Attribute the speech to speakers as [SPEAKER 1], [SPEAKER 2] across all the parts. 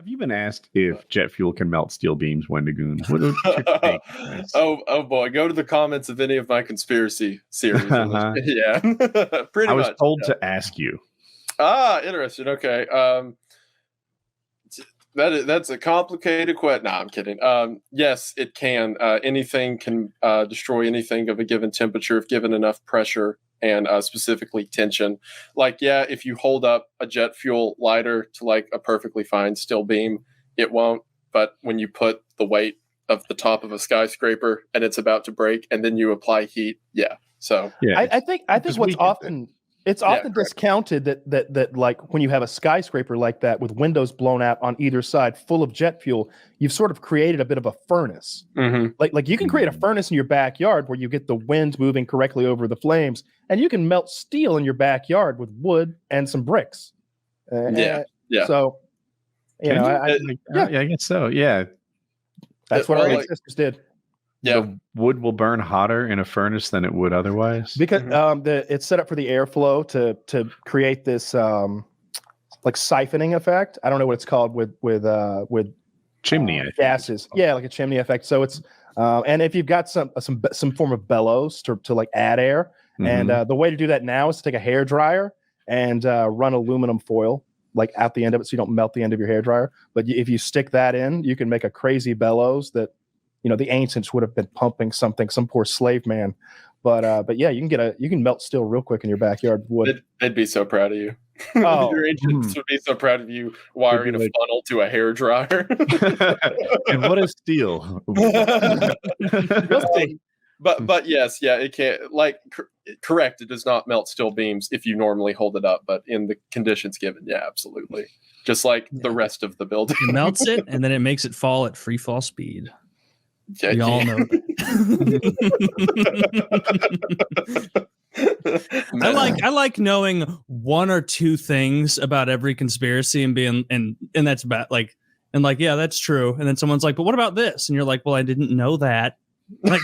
[SPEAKER 1] Have you been asked if jet fuel can melt steel beams, Wendigoon? What do you think?
[SPEAKER 2] Oh boy, go to the comments of any of my conspiracy series. Yeah, pretty much.
[SPEAKER 1] I was told to ask you.
[SPEAKER 2] Interesting. Okay. That's a complicated question. No, I'm kidding. Yes, it can. Anything can destroy anything of a given temperature if given enough pressure and specifically tension. Like, yeah, if you hold up a jet fuel lighter to like a perfectly fine steel beam, it won't. But when you put the weight of the top of a skyscraper and it's about to break, and then you apply heat, yeah. So
[SPEAKER 3] yeah, I think what's often discounted that like when you have a skyscraper like that with windows blown out on either side, full of jet fuel, you've sort of created a bit of a furnace.
[SPEAKER 2] Mm-hmm.
[SPEAKER 3] Like you can create a furnace in your backyard where you get the wind moving correctly over the flames, and you can melt steel in your backyard with wood and some bricks.
[SPEAKER 2] Yeah.
[SPEAKER 3] So, I
[SPEAKER 1] guess so. Yeah,
[SPEAKER 3] that's what our ancestors did.
[SPEAKER 2] Yeah,
[SPEAKER 1] the wood will burn hotter in a furnace than it would otherwise
[SPEAKER 3] because it's set up for the airflow to create this like siphoning effect. I don't know what it's called with
[SPEAKER 1] chimney
[SPEAKER 3] gases. Yeah, like a chimney effect. So it's and if you've got some form of bellows to like add air, and the way to do that now is to take a hair dryer and run aluminum foil like out the end of it so you don't melt the end of your hair dryer. But if you stick that in, you can make a crazy bellows that. The ancients would have been pumping some poor slave man, but yeah, you can melt steel real quick in your backyard wood.
[SPEAKER 2] They'd be so proud of you.
[SPEAKER 3] Oh,
[SPEAKER 2] your ancients would be so proud of you wiring a funnel to a hair dryer.
[SPEAKER 1] And what is steel?
[SPEAKER 2] But yes, yeah, it can. Like, correct, it does not melt steel beams if you normally hold it up, but in the conditions given, yeah, absolutely. Just like the rest of the building,
[SPEAKER 4] it melts it and then it makes it fall at free fall speed.
[SPEAKER 2] Yeah,
[SPEAKER 4] we all know that. I like knowing one or two things about every conspiracy and being and that's about yeah, that's true. And then someone's like, but what about this? And you're like, well, I didn't know that. Like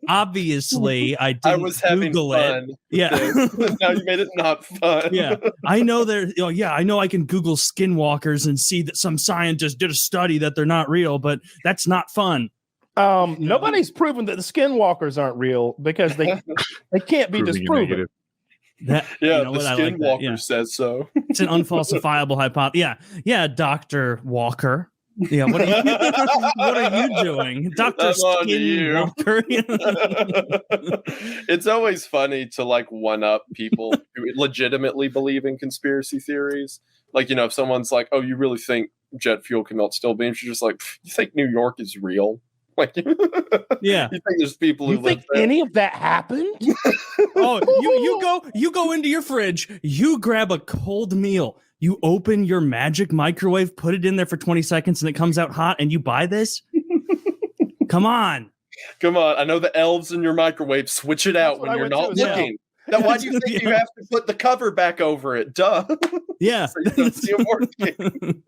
[SPEAKER 4] obviously I didn't.
[SPEAKER 2] I was having fun.
[SPEAKER 4] Yeah.
[SPEAKER 2] Now you made it not fun.
[SPEAKER 4] Yeah. I know I know I can Google skinwalkers and see that some scientist did a study that they're not real, but that's not fun.
[SPEAKER 3] Nobody's proven that the skinwalkers aren't real because they can't be disproven.
[SPEAKER 2] The skinwalker says so.
[SPEAKER 4] It's an unfalsifiable hypothesis. Yeah, Dr. Walker. Yeah, what are you doing, Dr. Skinwalker?
[SPEAKER 2] It's always funny to like one up people who legitimately believe in conspiracy theories. Like, if someone's like, "Oh, you really think jet fuel can melt steel beams?" You're just like, "You think New York is real?" Like,
[SPEAKER 4] yeah,
[SPEAKER 2] you think there's people who
[SPEAKER 3] think any of that happened?
[SPEAKER 4] Oh, you go into your fridge, you grab a cold meal. You open your magic microwave, put it in there for 20 seconds, and it comes out hot, and you buy this? Come on.
[SPEAKER 2] I know the elves in your microwave. Switch it out when you're not looking. Now, why do you think you have to put the cover back over it? Duh.
[SPEAKER 4] Yeah.
[SPEAKER 2] So you don't see them working.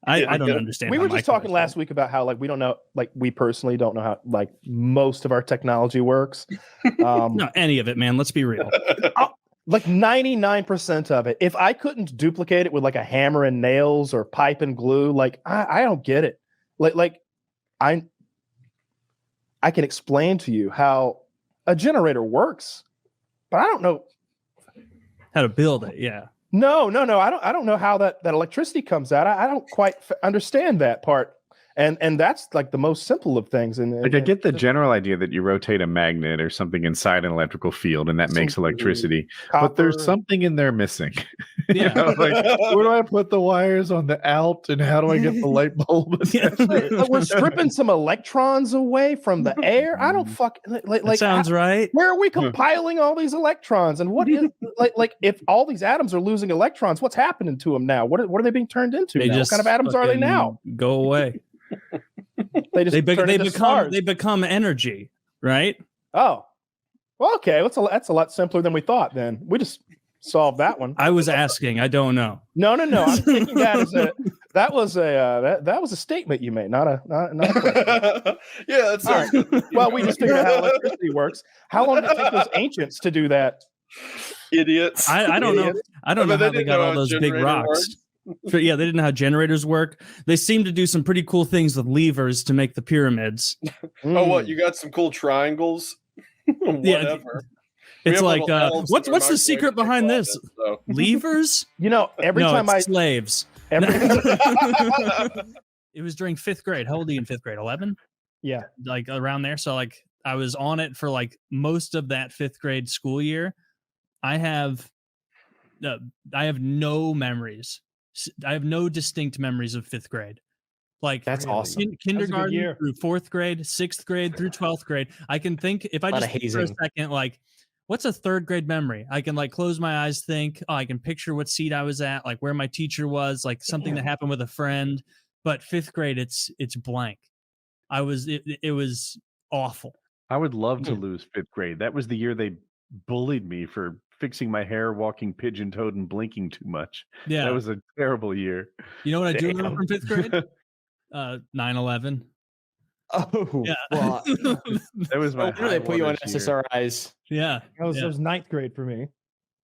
[SPEAKER 4] I don't understand.
[SPEAKER 3] We were just talking last week about how we don't know, we personally don't know how most of our technology works.
[SPEAKER 4] No, any of it, man. Let's be real.
[SPEAKER 3] 99% of it. If I couldn't duplicate it with a hammer and nails or pipe and glue, I don't get it. I can explain to you how a generator works, but I don't know
[SPEAKER 4] how to build it. Yeah.
[SPEAKER 3] No. I don't know how that electricity comes out. I don't quite understand that part. And that's the most simple of things. And
[SPEAKER 1] I get the general idea that you rotate a magnet or something inside an electrical field and that makes electricity. But there's something in there missing.
[SPEAKER 4] Yeah.
[SPEAKER 1] Where do I put the wires on the out and how do I get the light bulb?
[SPEAKER 3] We're stripping some electrons away from the air. I don't
[SPEAKER 4] that sounds right.
[SPEAKER 3] Where are we compiling all these electrons? And what is if all these atoms are losing electrons, what's happening to them now? What are they being turned into? What kind of atoms are they now?
[SPEAKER 4] Go away. They become energy, right?
[SPEAKER 3] Oh, well, okay. That's a lot simpler than we thought. Then we just solved that one.
[SPEAKER 4] I was asking. I don't know.
[SPEAKER 3] No. I'm taking that as that was a statement you made, not a
[SPEAKER 2] yeah, that's
[SPEAKER 3] all right. Well, we just figured out how electricity works. How long did it take those ancients to do that?
[SPEAKER 2] Idiots.
[SPEAKER 4] I don't know. I don't know how they got all those big rocks. They didn't know how generators work. They seem to do some pretty cool things with levers to make the pyramids.
[SPEAKER 2] Oh, what? You got some cool triangles? Whatever.
[SPEAKER 4] It's like, what's the secret behind this?
[SPEAKER 2] So.
[SPEAKER 4] Levers?
[SPEAKER 3] Every time I
[SPEAKER 4] slaves. It was during 5th grade. How old are you in 5th grade? 11?
[SPEAKER 3] Yeah,
[SPEAKER 4] like around there. So like I was on it for like most of that 5th grade school year. I have no memories. I have no distinct memories of 5th grade. Like
[SPEAKER 5] that's awesome.
[SPEAKER 4] Kindergarten through 4th grade, 6th grade through 12th grade. I can think if I just think for a second, like what's a 3rd grade memory? I can like close my eyes, think, I can picture what seat I was at, like where my teacher was, like something that happened with a friend. But 5th grade, it's blank. It was awful.
[SPEAKER 1] I would love to lose 5th grade. That was the year they bullied me for fixing my hair, walking pigeon-toed, and blinking too much.
[SPEAKER 4] Yeah,
[SPEAKER 1] that was a terrible year.
[SPEAKER 4] You know what I do remember from 5th grade? 9/11.
[SPEAKER 5] Oh,
[SPEAKER 4] yeah.
[SPEAKER 5] Well,
[SPEAKER 1] that was my.
[SPEAKER 5] They put you on SSRIs.
[SPEAKER 4] Yeah,
[SPEAKER 3] it was 9th grade for me.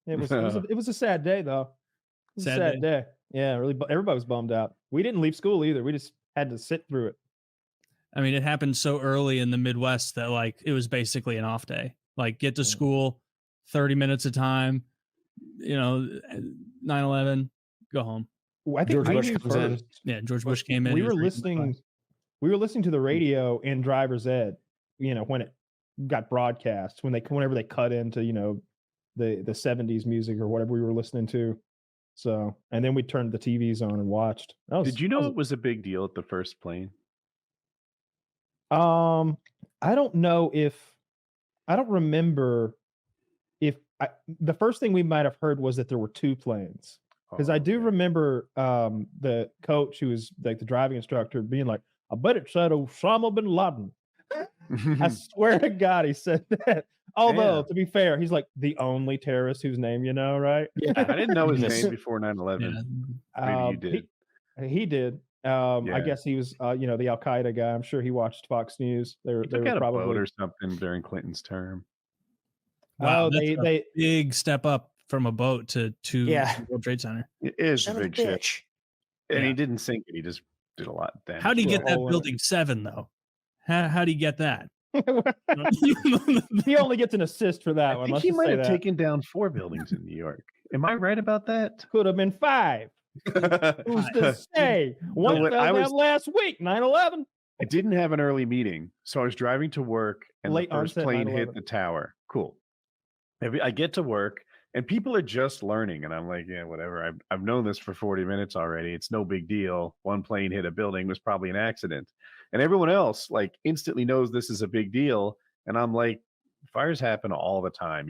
[SPEAKER 3] It was a sad day though. It was a sad day. Yeah, really. Everybody was bummed out. We didn't leave school either. We just had to sit through it.
[SPEAKER 4] I mean, it happened so early in the Midwest that like it was basically an off day. Like get to school, 30 minutes of time. 9/11, go home.
[SPEAKER 3] Well, I think
[SPEAKER 5] George Bush comes in.
[SPEAKER 4] Yeah, George Bush came in.
[SPEAKER 3] We were listening to the radio in driver's ed. When it got broadcast, whenever they cut into the 70s music or whatever we were listening to. So, and then we turned the TVs on and watched.
[SPEAKER 1] Did you know it was a big deal at the first plane?
[SPEAKER 3] I don't know I don't remember the first thing we might have heard was that there were 2 planes. Because I do remember the coach who was like the driving instructor being like, I bet it said Osama Bin Laden. I swear to God, he said that. Although, to be fair, he's like the only terrorist whose name you know, right?
[SPEAKER 1] Yeah, I didn't know his name before 9/11.
[SPEAKER 3] Yeah.
[SPEAKER 1] Maybe you did.
[SPEAKER 3] He did. I guess he was, the Al Qaeda guy. I'm sure he watched Fox News. They were probably
[SPEAKER 1] a boat or something during Clinton's term.
[SPEAKER 4] Wow, they big step up from a boat to World Trade Center.
[SPEAKER 1] It is a big ship, and he didn't sink it. He just did a lot of damage.
[SPEAKER 4] How did he get that building 7 though? How did he get that?
[SPEAKER 3] He only gets an assist for that one.
[SPEAKER 1] He might have taken down 4 buildings in New York. Am I right about that?
[SPEAKER 3] Could have been 5. Who's to say? One fell down last week, 9/11.
[SPEAKER 1] I didn't have an early meeting, so I was driving to work, and the first plane hit the tower. Cool. I get to work, and people are just learning, and I'm like, yeah, whatever. I've known this for 40 minutes already. It's no big deal. One plane hit a building, was probably an accident, and everyone else like instantly knows this is a big deal. And I'm like, fires happen all the time.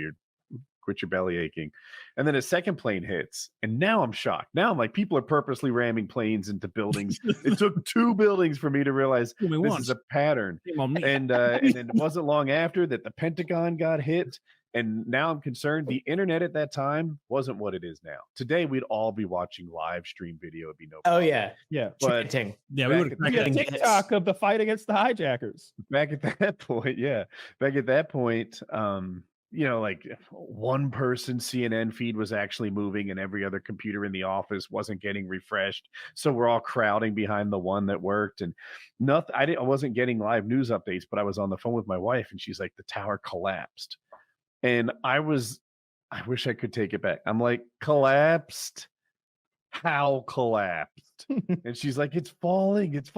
[SPEAKER 1] Quit your belly aching. And then a second plane hits, and now I'm shocked. Now I'm like, people are purposely ramming planes into buildings. It took 2 buildings for me to realize this is a pattern. And then it wasn't long after that the Pentagon got hit. And now I'm concerned. The internet at that time wasn't what it is now. Today, we'd all be watching live stream video. It'd be no problem.
[SPEAKER 5] Oh, yeah.
[SPEAKER 3] But
[SPEAKER 5] chanting.
[SPEAKER 4] Yeah, we would
[SPEAKER 3] have TikTok of the fight against the hijackers.
[SPEAKER 1] Back at that point, like one person CNN feed was actually moving and every other computer in the office wasn't getting refreshed. So we're all crowding behind the one that worked, and I wasn't getting live news updates, but I was on the phone with my wife and she's like, the tower collapsed. And I wish I could take it back. I'm like, collapsed? How collapsed? And she's like, it's falling. It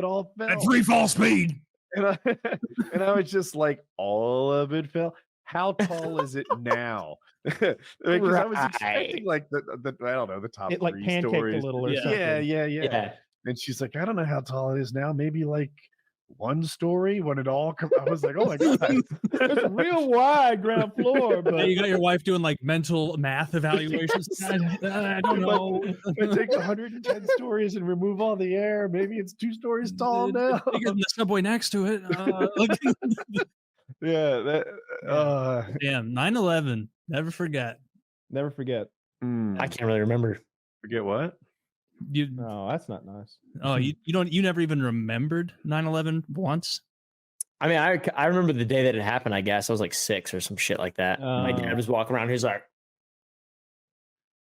[SPEAKER 1] all fell.
[SPEAKER 4] At free fall speed.
[SPEAKER 1] And I was just like, all of it fell. How tall is it now? Because I was expecting like the I don't know, the top
[SPEAKER 3] it like
[SPEAKER 1] 3
[SPEAKER 3] pancaked
[SPEAKER 1] stories.
[SPEAKER 3] a little or something.
[SPEAKER 1] Yeah. And she's like, I don't know how tall it is now. Maybe like 1 story when it all I was like, oh my God.
[SPEAKER 3] It's real wide ground floor. But
[SPEAKER 4] you got your wife doing like mental math evaluations. I don't know.
[SPEAKER 1] I take 110 stories and remove all the air. Maybe it's 2 stories tall now.
[SPEAKER 4] Bigger than the subway next to it.
[SPEAKER 1] Yeah.
[SPEAKER 4] Damn, 9/11. Never forget.
[SPEAKER 3] Never forget.
[SPEAKER 5] I can't really remember.
[SPEAKER 1] Forget what?
[SPEAKER 3] No, that's not nice.
[SPEAKER 4] Oh, you never even remembered 9/11 once?
[SPEAKER 5] I mean, I remember the day that it happened. I guess I was like 6 or some shit like that. My dad was walking around. He's like,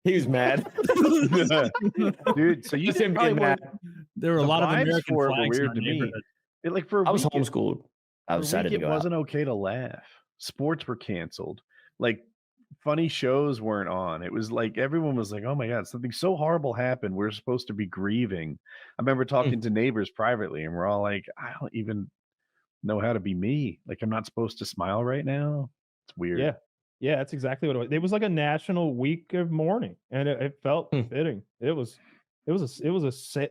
[SPEAKER 5] He was mad.
[SPEAKER 1] Dude, so you
[SPEAKER 5] Just him
[SPEAKER 1] did probably
[SPEAKER 5] getting
[SPEAKER 1] one
[SPEAKER 5] mad.
[SPEAKER 4] There were a
[SPEAKER 1] the
[SPEAKER 4] lot of
[SPEAKER 1] vibes
[SPEAKER 4] American
[SPEAKER 1] for it were
[SPEAKER 4] flags in
[SPEAKER 1] weird
[SPEAKER 4] our
[SPEAKER 1] to me.
[SPEAKER 4] neighborhood.
[SPEAKER 1] Like for a
[SPEAKER 5] I was
[SPEAKER 1] week,
[SPEAKER 5] homeschooled. I was
[SPEAKER 1] for a
[SPEAKER 5] excited
[SPEAKER 1] week
[SPEAKER 5] to
[SPEAKER 1] it
[SPEAKER 5] go out.
[SPEAKER 1] wasn't okay to laugh. Sports were canceled. Like funny shows weren't on. It was like everyone was like, "Oh my god, something so horrible happened. We're supposed to be grieving." I remember talking to neighbors privately, and we're all like, "I don't even know how to be me. Like I'm not supposed to smile right now." It's weird.
[SPEAKER 6] Yeah. Yeah, that's exactly what it was. It was like a national week of mourning, and it felt fitting. It was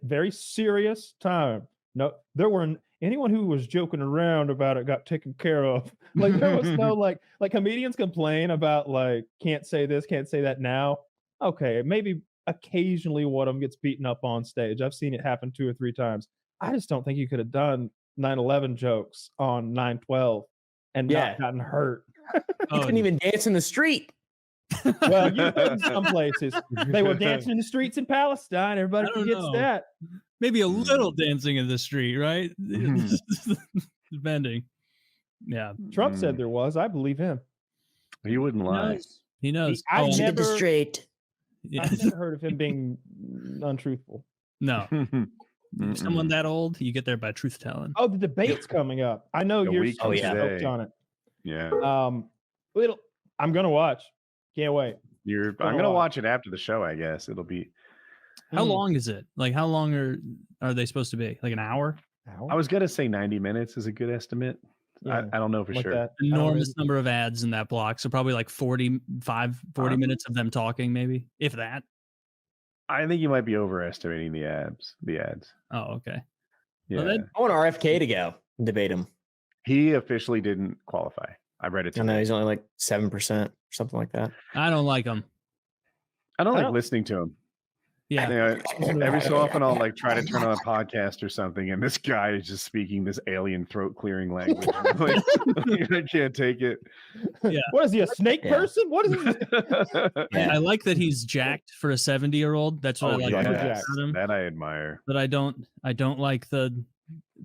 [SPEAKER 6] very serious time. No, there weren't anyone who was joking around about it got taken care of. Like there was no like comedians complain about like can't say this, can't say that now. Okay, maybe occasionally one of them gets beaten up on stage. I've seen it happen 2 or 3 times. I just don't think you could have done 9/11 jokes on 9/12 and not gotten hurt.
[SPEAKER 5] He couldn't even dance in the street.
[SPEAKER 6] Well, you could in some places. They were dancing in the streets in Palestine. Everybody
[SPEAKER 4] I don't
[SPEAKER 6] forgets
[SPEAKER 4] know.
[SPEAKER 6] that.
[SPEAKER 4] Maybe a little dancing in the street, right? Depending. Yeah.
[SPEAKER 6] Trump said there was. I believe him.
[SPEAKER 1] He wouldn't lie.
[SPEAKER 4] He knows.
[SPEAKER 6] I
[SPEAKER 5] Get
[SPEAKER 6] never,
[SPEAKER 5] this straight.
[SPEAKER 4] Yeah.
[SPEAKER 6] I've never heard of him being untruthful.
[SPEAKER 4] No. Someone that old, you get there by truth telling.
[SPEAKER 6] Oh, the debate's coming up. I know
[SPEAKER 1] A
[SPEAKER 6] you're
[SPEAKER 1] week
[SPEAKER 6] so
[SPEAKER 1] from
[SPEAKER 6] stoked
[SPEAKER 1] today.
[SPEAKER 6] on it.
[SPEAKER 1] Yeah.
[SPEAKER 6] I'm gonna watch. Can't wait.
[SPEAKER 1] I'm
[SPEAKER 6] gonna
[SPEAKER 1] gonna
[SPEAKER 6] watch.
[SPEAKER 1] watch it after the show, I guess. It'll be
[SPEAKER 4] How long is it? Like how long are they supposed to be? Like an hour?
[SPEAKER 1] I was gonna say 90 minutes is a good estimate.
[SPEAKER 6] Yeah,
[SPEAKER 1] I don't know for
[SPEAKER 6] like
[SPEAKER 1] sure.
[SPEAKER 6] that.
[SPEAKER 4] Enormous number of ads in that block. So probably like 40 minutes of them talking, maybe, if that.
[SPEAKER 1] I think you might be overestimating the ads.
[SPEAKER 4] Oh, okay.
[SPEAKER 1] Yeah.
[SPEAKER 4] Well,
[SPEAKER 5] I want RFK to go and debate him.
[SPEAKER 1] He officially didn't qualify. I read it
[SPEAKER 5] I know
[SPEAKER 1] today.
[SPEAKER 5] he's only like 7% or something like that.
[SPEAKER 4] I don't like them.
[SPEAKER 1] I don't like listening to him.
[SPEAKER 4] Yeah.
[SPEAKER 1] Every so often I'll like try to turn on a podcast or something, and this guy is just speaking this alien throat clearing language. I'm like, I can't take it.
[SPEAKER 4] Yeah.
[SPEAKER 6] What is he, a snake person? What is he?
[SPEAKER 5] Yeah.
[SPEAKER 4] I like that he's jacked for a 70-year-old. That's what I like about
[SPEAKER 1] yes,
[SPEAKER 4] him.
[SPEAKER 1] that I admire.
[SPEAKER 4] But I don't like the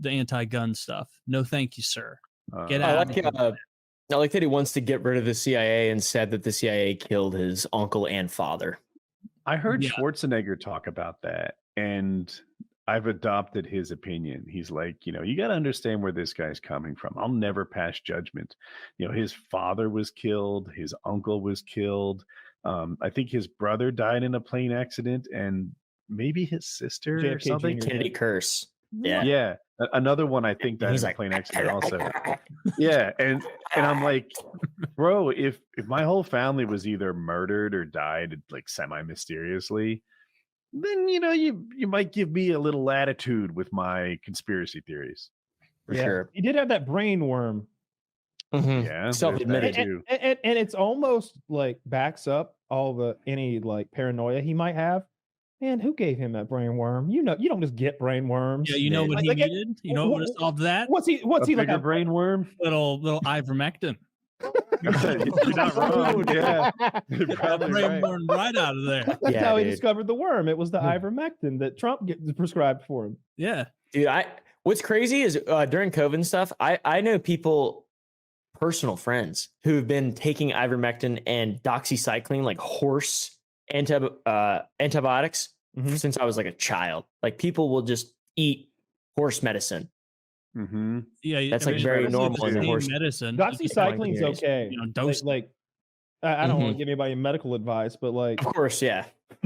[SPEAKER 4] anti-gun stuff. No, thank you, sir. Get out.
[SPEAKER 5] I like that he wants to get rid of the CIA and said that the CIA killed his uncle and father.
[SPEAKER 1] I heard Schwarzenegger talk about that, and I've adopted his opinion. He's like, you got to understand where this guy's coming from. I'll never pass judgment. His father was killed. His uncle was killed. I think his brother died in a plane accident, and maybe his sister or
[SPEAKER 6] JFK
[SPEAKER 1] something.
[SPEAKER 6] Jr.
[SPEAKER 5] Kennedy curse. Yeah.
[SPEAKER 1] Yeah. Another one, I think, died
[SPEAKER 5] He's
[SPEAKER 1] in a
[SPEAKER 5] like,
[SPEAKER 1] plane accident also. Yeah. And I'm like, bro, if my whole family was either murdered or died like semi-mysteriously, then, you might give me a little latitude with my conspiracy theories.
[SPEAKER 5] For sure.
[SPEAKER 6] He did have that brain worm.
[SPEAKER 5] Mhm.
[SPEAKER 1] Yeah.
[SPEAKER 5] Self-admitted.
[SPEAKER 1] there's that too.
[SPEAKER 6] And it's almost like backs up any like paranoia he might have. Man, who gave him that brain worm? You don't just get brain worms.
[SPEAKER 4] Yeah, you know what he needed? You know what would have solved that?
[SPEAKER 6] What's he like
[SPEAKER 1] a brain worm?
[SPEAKER 4] Little ivermectin.
[SPEAKER 1] You're not wrong. Yeah. You're probably
[SPEAKER 4] Brain
[SPEAKER 1] right.
[SPEAKER 4] worm right out of there.
[SPEAKER 6] That's how he discovered the worm. It was the ivermectin that Trump prescribed for him.
[SPEAKER 4] Yeah.
[SPEAKER 5] Dude, what's crazy is during COVID and stuff, I know people, personal friends, who've been taking ivermectin and doxycycline, like horse antibiotics, since I was like a child. Like people will just eat horse medicine.
[SPEAKER 1] Mm-hmm.
[SPEAKER 4] Yeah,
[SPEAKER 5] That's like very normal in the horse
[SPEAKER 4] medicine.
[SPEAKER 6] Doxycycline's okay.
[SPEAKER 4] Dose.
[SPEAKER 6] I don't want to give anybody medical advice, but like,
[SPEAKER 5] of course, yeah.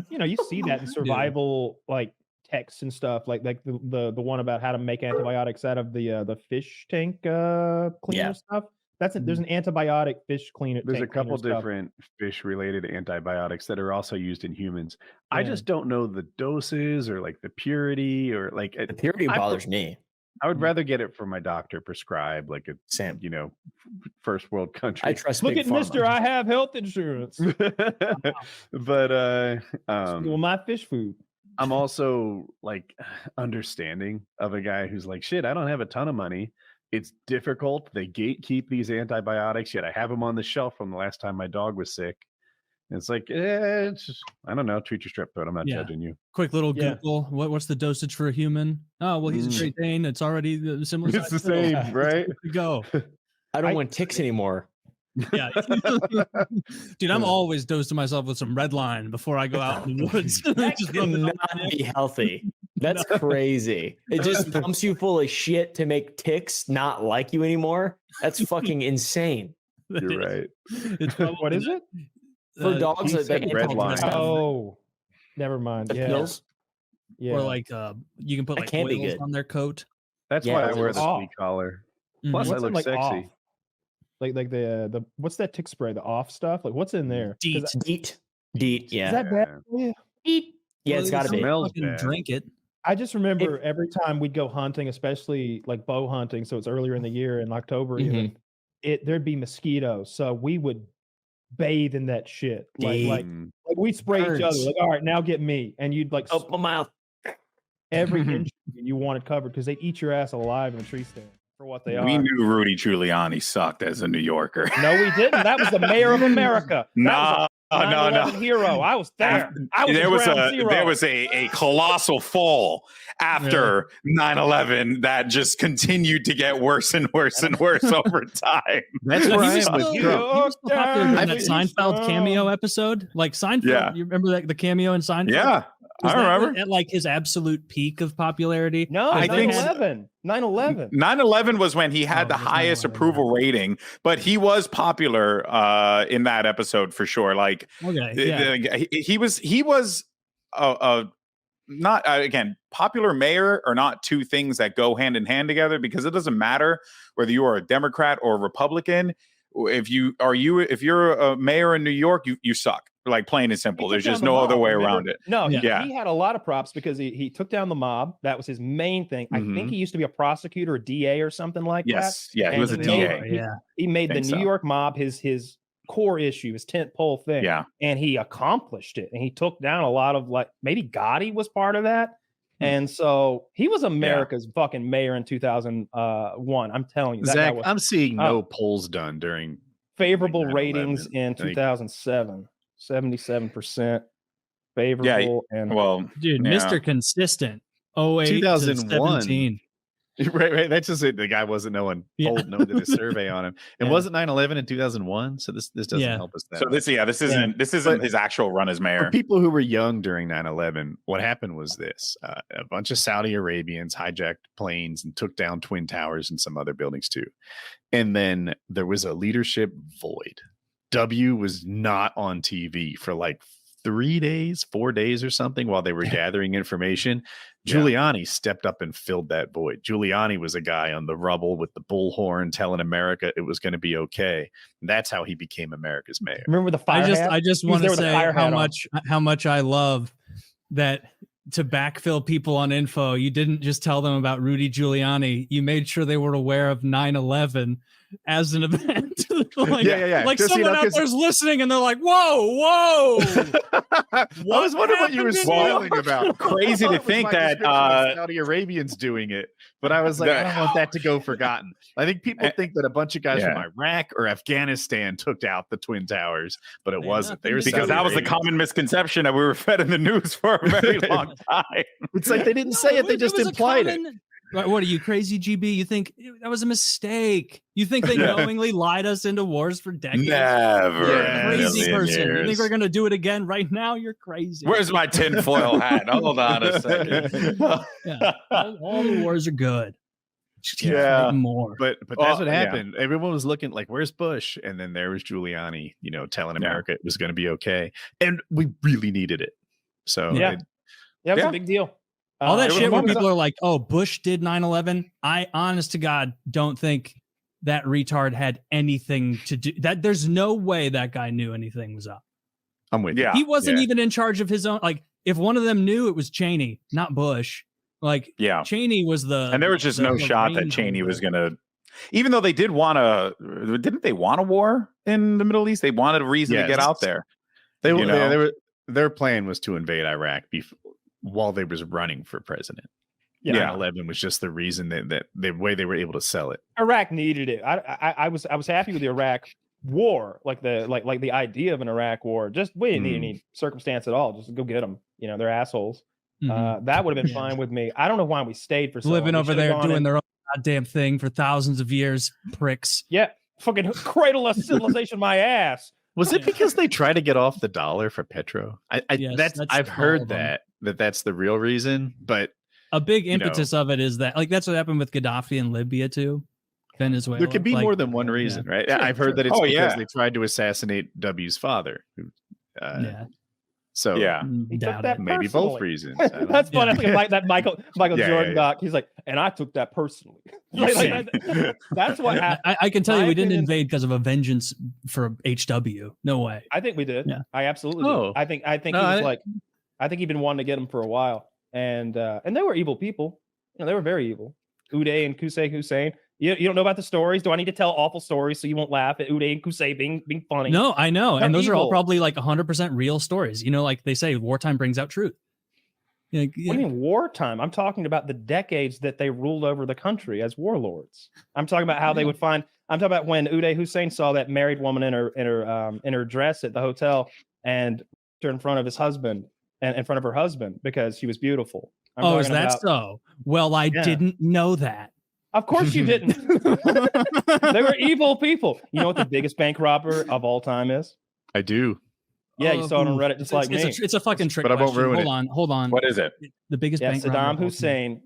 [SPEAKER 6] You see that in survival like texts and stuff, like the one about how to make antibiotics out of the fish tank cleaner stuff. There's an antibiotic fish cleaner.
[SPEAKER 1] There's a couple different fish related antibiotics that are also used in humans. Yeah. I just don't know the doses or like the purity or like
[SPEAKER 5] the purity bothers me.
[SPEAKER 1] I would rather get it from my doctor prescribed, like a first world country.
[SPEAKER 5] I trust.
[SPEAKER 6] Look at Mr. I have health insurance.
[SPEAKER 1] But
[SPEAKER 6] well, my fish food.
[SPEAKER 1] I'm also like understanding of a guy who's like, shit, I don't have a ton of money. It's difficult. They gatekeep these antibiotics, yet I have them on the shelf from the last time my dog was sick. And it's like, it's just, I don't know. Treat your strep throat. I'm not judging you.
[SPEAKER 4] Quick little Google. What's the dosage for a human? Oh, well, he's a Great Dane. It's already similar.
[SPEAKER 1] It's the same, right?
[SPEAKER 4] Go.
[SPEAKER 5] I don't want ticks anymore.
[SPEAKER 4] Yeah. Dude, I'm always dosing myself with some red line before I go out in the woods.
[SPEAKER 5] That
[SPEAKER 4] Just
[SPEAKER 5] could not be healthy. That's crazy. It just pumps you full of shit to make ticks not like you anymore. That's fucking insane.
[SPEAKER 1] You're right.
[SPEAKER 4] It's
[SPEAKER 6] What is it?
[SPEAKER 5] For dogs,
[SPEAKER 1] he
[SPEAKER 5] like
[SPEAKER 1] said red line.
[SPEAKER 6] Oh, never mind.
[SPEAKER 5] the
[SPEAKER 6] Yeah.
[SPEAKER 5] pills.
[SPEAKER 6] Yeah.
[SPEAKER 4] Or like you can put
[SPEAKER 5] That
[SPEAKER 4] like
[SPEAKER 5] can be
[SPEAKER 4] oils
[SPEAKER 5] good.
[SPEAKER 4] on their coat.
[SPEAKER 1] That's
[SPEAKER 5] Yeah,
[SPEAKER 1] why I
[SPEAKER 5] it's
[SPEAKER 1] wear the
[SPEAKER 6] off.
[SPEAKER 1] sweet collar.
[SPEAKER 4] Mhm.
[SPEAKER 1] Plus, I
[SPEAKER 6] What's in,
[SPEAKER 1] look
[SPEAKER 6] like,
[SPEAKER 1] sexy.
[SPEAKER 6] off? Like the what's that tick spray? The off stuff? Like what's in there? 'Cause
[SPEAKER 5] Deet. Yeah.
[SPEAKER 6] Is that bad? Yeah.
[SPEAKER 5] Yeah,
[SPEAKER 4] Well,
[SPEAKER 5] it's got to
[SPEAKER 4] you
[SPEAKER 5] be.
[SPEAKER 1] Smells
[SPEAKER 4] fucking
[SPEAKER 1] bad.
[SPEAKER 4] drink it.
[SPEAKER 6] I just remember every time we'd go hunting, especially like bow hunting, so it's earlier in the year in October even, there'd be mosquitoes. So we would bathe in that shit. Like
[SPEAKER 1] Mm.
[SPEAKER 6] we'd spray each other,
[SPEAKER 5] Burns.
[SPEAKER 6] like, all right, now get me. And you'd like
[SPEAKER 5] Oh, my mouth.
[SPEAKER 6] every inch you wanted covered because they'd eat your ass alive in a tree stand for what they
[SPEAKER 7] We
[SPEAKER 6] are.
[SPEAKER 7] knew Rudy Giuliani sucked as a New Yorker.
[SPEAKER 6] No, we didn't. That was the mayor of America.
[SPEAKER 7] No,
[SPEAKER 6] That was a 9/11 hero. I was there. I was
[SPEAKER 7] there was
[SPEAKER 6] ground zero.
[SPEAKER 7] there was a colossal fall after 9/11 that just continued to get worse and worse and worse over time.
[SPEAKER 1] That's where I am
[SPEAKER 4] He
[SPEAKER 1] with
[SPEAKER 4] was
[SPEAKER 1] Trump.
[SPEAKER 4] still popular during
[SPEAKER 1] I
[SPEAKER 4] that
[SPEAKER 1] think-
[SPEAKER 4] Seinfeld cameo episode. Like Seinfeld,
[SPEAKER 7] Yeah.
[SPEAKER 4] you remember that the cameo in Seinfeld?
[SPEAKER 7] Yeah,
[SPEAKER 4] Was
[SPEAKER 7] I
[SPEAKER 4] that
[SPEAKER 7] remember.
[SPEAKER 4] at like his absolute peak of popularity.
[SPEAKER 6] No,
[SPEAKER 7] I think
[SPEAKER 6] 9/11. 9/11.
[SPEAKER 7] 9/11 was when he had
[SPEAKER 4] Oh,
[SPEAKER 7] the
[SPEAKER 4] it was
[SPEAKER 7] highest
[SPEAKER 4] 9/11.
[SPEAKER 7] approval rating, but he was popular in that episode for sure. Like
[SPEAKER 4] Okay, yeah.
[SPEAKER 7] he was not again, popular mayor are not two things that go hand in hand together, because it doesn't matter whether you are a Democrat or a Republican. If you're a mayor in New York, you suck. Like, plain and simple.
[SPEAKER 6] He
[SPEAKER 7] There's
[SPEAKER 6] took
[SPEAKER 7] just
[SPEAKER 6] down the
[SPEAKER 7] no other
[SPEAKER 6] mob,
[SPEAKER 7] way
[SPEAKER 6] remember?
[SPEAKER 7] around it.
[SPEAKER 6] No,
[SPEAKER 7] Yeah.
[SPEAKER 6] he had a lot of props because he took down the mob. That was his main thing. I think he used to be a prosecutor, a DA or something like
[SPEAKER 7] Yes, yeah, he
[SPEAKER 6] And
[SPEAKER 7] was a
[SPEAKER 6] he
[SPEAKER 7] DA.
[SPEAKER 6] made-
[SPEAKER 4] Yeah.
[SPEAKER 6] He made the
[SPEAKER 7] Think
[SPEAKER 6] New
[SPEAKER 7] so.
[SPEAKER 6] York mob his core issue, his tent pole thing.
[SPEAKER 7] Yeah.
[SPEAKER 6] And he accomplished it. And he took down a lot of, like, maybe Gotti was part of that. And so he was America's fucking mayor in 2001. I'm telling you, that guy
[SPEAKER 1] Zach,
[SPEAKER 6] was
[SPEAKER 1] I'm seeing no polls done during
[SPEAKER 6] favorable
[SPEAKER 1] 9/11.
[SPEAKER 6] ratings in 2007, 77% favorable. And
[SPEAKER 7] Well,
[SPEAKER 4] Dude,
[SPEAKER 7] yeah.
[SPEAKER 4] Mr. Consistent. 08 to
[SPEAKER 1] 2001.
[SPEAKER 4] 17.
[SPEAKER 1] right. That's just it. The guy wasn't known did a survey on him. And
[SPEAKER 4] Yeah.
[SPEAKER 1] wasn't 9/11 in 2001? So this doesn't
[SPEAKER 4] Yeah.
[SPEAKER 1] help us that
[SPEAKER 7] so
[SPEAKER 1] much.
[SPEAKER 7] this isn't his actual run as mayor.
[SPEAKER 1] For people who were young during 9/11, what happened was this: a bunch of Saudi Arabians hijacked planes and took down Twin Towers and some other buildings too. And then there was a leadership void. W was not on TV for like 4 days or something while they were gathering information. Giuliani stepped up and filled that void. Giuliani was a guy on the rubble with the bullhorn telling America it was going to be okay. And that's how he became America's mayor.
[SPEAKER 6] remember the fire hat?
[SPEAKER 4] I just
[SPEAKER 6] He was
[SPEAKER 4] want
[SPEAKER 6] there
[SPEAKER 4] to
[SPEAKER 6] with a
[SPEAKER 4] say
[SPEAKER 6] fire
[SPEAKER 4] how
[SPEAKER 6] hat on.
[SPEAKER 4] much I love that to backfill people on info. You didn't just tell them about Rudy Giuliani. You made sure they were aware of 9/11 as an event. Like,
[SPEAKER 1] Yeah.
[SPEAKER 4] Like
[SPEAKER 1] Just,
[SPEAKER 4] someone out
[SPEAKER 1] 'cause-
[SPEAKER 4] there's listening and they're like, whoa.
[SPEAKER 1] I was wondering what you were
[SPEAKER 4] happened in
[SPEAKER 1] smiling
[SPEAKER 4] New York?
[SPEAKER 1] about.
[SPEAKER 7] Crazy
[SPEAKER 1] I
[SPEAKER 7] to
[SPEAKER 1] thought it was
[SPEAKER 7] think
[SPEAKER 1] my
[SPEAKER 7] that,
[SPEAKER 1] description of Saudi Arabians doing it, but I was like, I don't want that to go forgotten. I think people think that a bunch of guys from Iraq or Afghanistan took out the Twin Towers, but it
[SPEAKER 4] Man,
[SPEAKER 1] wasn't. They were
[SPEAKER 7] Because
[SPEAKER 1] Saudi
[SPEAKER 7] that was the
[SPEAKER 1] Arabians.
[SPEAKER 7] common misconception that we were fed in the news for a very long time.
[SPEAKER 1] It's like they didn't say it; they just
[SPEAKER 4] was a
[SPEAKER 1] implied it.
[SPEAKER 4] common- Right, what are you, crazy, GB? You think that was a mistake? You think they knowingly lied us into wars for decades?
[SPEAKER 7] Never.
[SPEAKER 1] Yeah,
[SPEAKER 4] Crazy
[SPEAKER 7] in a million
[SPEAKER 4] person. You think
[SPEAKER 7] years.
[SPEAKER 4] we're gonna do it again right now? You're crazy.
[SPEAKER 7] Where's my tinfoil hat? Hold on a second.
[SPEAKER 4] Yeah. All the wars are good. Just keep
[SPEAKER 1] Yeah.
[SPEAKER 4] fighting more.
[SPEAKER 1] But that's
[SPEAKER 7] Well,
[SPEAKER 1] what
[SPEAKER 7] yeah.
[SPEAKER 1] happened. Everyone was looking like, "Where's Bush?" And then there was Giuliani, telling America it was going to be okay, and we really needed it. So
[SPEAKER 6] Yeah. That was
[SPEAKER 7] Yeah.
[SPEAKER 6] a big deal.
[SPEAKER 4] All that
[SPEAKER 6] there was
[SPEAKER 4] shit where
[SPEAKER 6] moments-
[SPEAKER 4] people are like, "Oh, Bush did 9/11." I, honest to God, don't think that retard had anything to do. That there's no way that guy knew anything was up.
[SPEAKER 1] I'm with
[SPEAKER 7] Yeah.
[SPEAKER 4] He wasn't
[SPEAKER 7] yeah.
[SPEAKER 4] even in charge of his own. Like, if one of them knew, it was Cheney, not Bush. Like,
[SPEAKER 7] Yeah.
[SPEAKER 4] Cheney was the.
[SPEAKER 7] And there was just
[SPEAKER 4] the-
[SPEAKER 7] no
[SPEAKER 4] the
[SPEAKER 7] shot that
[SPEAKER 4] reign
[SPEAKER 7] Cheney was
[SPEAKER 4] holder.
[SPEAKER 7] going to, even though they didn't they want a war in the Middle East? They wanted a reason to get
[SPEAKER 1] Yes.
[SPEAKER 7] out there.
[SPEAKER 1] They,
[SPEAKER 7] You know?
[SPEAKER 1] they were their plan was to invade Iraq while they was running for president.
[SPEAKER 6] Yeah.
[SPEAKER 1] 9/11 was just the reason that the way they were able to sell it.
[SPEAKER 6] Iraq needed it. I was happy with the Iraq war, like the idea of an Iraq war. Just we didn't need any circumstance at all. Just go get them. They're assholes.
[SPEAKER 4] Mhm.
[SPEAKER 6] That would have been fine with me. I don't know why we stayed for so
[SPEAKER 4] Living
[SPEAKER 6] long. We
[SPEAKER 4] over
[SPEAKER 6] should've
[SPEAKER 4] there
[SPEAKER 6] gone
[SPEAKER 4] doing
[SPEAKER 6] in-
[SPEAKER 4] their own goddamn thing for thousands of years, pricks.
[SPEAKER 6] Yeah, fucking cradle of civilization, my ass.
[SPEAKER 1] Was it because they try to get off the dollar for petro?
[SPEAKER 4] Yes,
[SPEAKER 1] I've
[SPEAKER 4] all
[SPEAKER 1] heard
[SPEAKER 4] of them.
[SPEAKER 1] that's the real reason. But
[SPEAKER 4] A big
[SPEAKER 1] you know.
[SPEAKER 4] impetus of it is that, like, that's what happened with Gaddafi and Libya too. Venezuela.
[SPEAKER 1] there could be
[SPEAKER 4] like,
[SPEAKER 1] more than one reason, right?
[SPEAKER 6] Sure,
[SPEAKER 1] I've heard that it's
[SPEAKER 7] Oh,
[SPEAKER 1] because
[SPEAKER 7] yeah.
[SPEAKER 1] they tried to assassinate W's father.
[SPEAKER 4] Yeah.
[SPEAKER 1] So
[SPEAKER 7] Yeah.
[SPEAKER 6] He took
[SPEAKER 4] Doubt
[SPEAKER 6] that
[SPEAKER 4] it.
[SPEAKER 1] maybe
[SPEAKER 6] personally.
[SPEAKER 1] both reasons. I don't
[SPEAKER 6] That's
[SPEAKER 1] know.
[SPEAKER 6] funny. I think like that Michael
[SPEAKER 1] Yeah,
[SPEAKER 6] Jordan
[SPEAKER 1] yeah.
[SPEAKER 6] doc. He's like, and I took that personally.
[SPEAKER 1] You see.
[SPEAKER 6] That's what happened.
[SPEAKER 4] I can tell you,
[SPEAKER 6] My
[SPEAKER 4] we didn't
[SPEAKER 6] opinion-
[SPEAKER 4] invade because of a vengeance for HW. No way.
[SPEAKER 6] I think we did.
[SPEAKER 4] Yeah.
[SPEAKER 6] I absolutely
[SPEAKER 1] Oh.
[SPEAKER 6] did. I think
[SPEAKER 1] No,
[SPEAKER 6] he was
[SPEAKER 1] I-
[SPEAKER 6] like, I think he'd been wanting to get him for a while, and they were evil people. You know, they were very evil. Uday and Qusay Hussein. You don't know about the stories? Do I need to tell awful stories so you won't laugh at Uday and Qusay being funny?
[SPEAKER 4] No, I know.
[SPEAKER 6] They're
[SPEAKER 4] And those are all
[SPEAKER 6] evil.
[SPEAKER 4] probably like 100% real stories. You know, like they say, wartime brings out truth. Like,
[SPEAKER 6] What do you mean wartime? I'm talking about the decades that they ruled over the country as warlords. I'm talking about how they would find. I'm talking about when Uday Hussein saw that married woman in her dress at the hotel and her in front of his husband and in front of her husband because she was beautiful. I'm
[SPEAKER 4] Oh, is
[SPEAKER 6] talking
[SPEAKER 4] that
[SPEAKER 6] about-
[SPEAKER 4] so? Well, I
[SPEAKER 6] Yeah.
[SPEAKER 4] didn't know that.
[SPEAKER 6] Of course you didn't. They were evil people. You know what the biggest bank robber of all time is?
[SPEAKER 1] I do.
[SPEAKER 6] Yeah, you saw it on Reddit just like me.
[SPEAKER 4] It's a fucking trick
[SPEAKER 1] But I won't
[SPEAKER 4] question.
[SPEAKER 1] ruin
[SPEAKER 4] Hold on.
[SPEAKER 7] What is it?
[SPEAKER 4] The biggest
[SPEAKER 6] Yeah,
[SPEAKER 4] bank robber
[SPEAKER 6] Saddam
[SPEAKER 4] of all time.
[SPEAKER 6] Hussein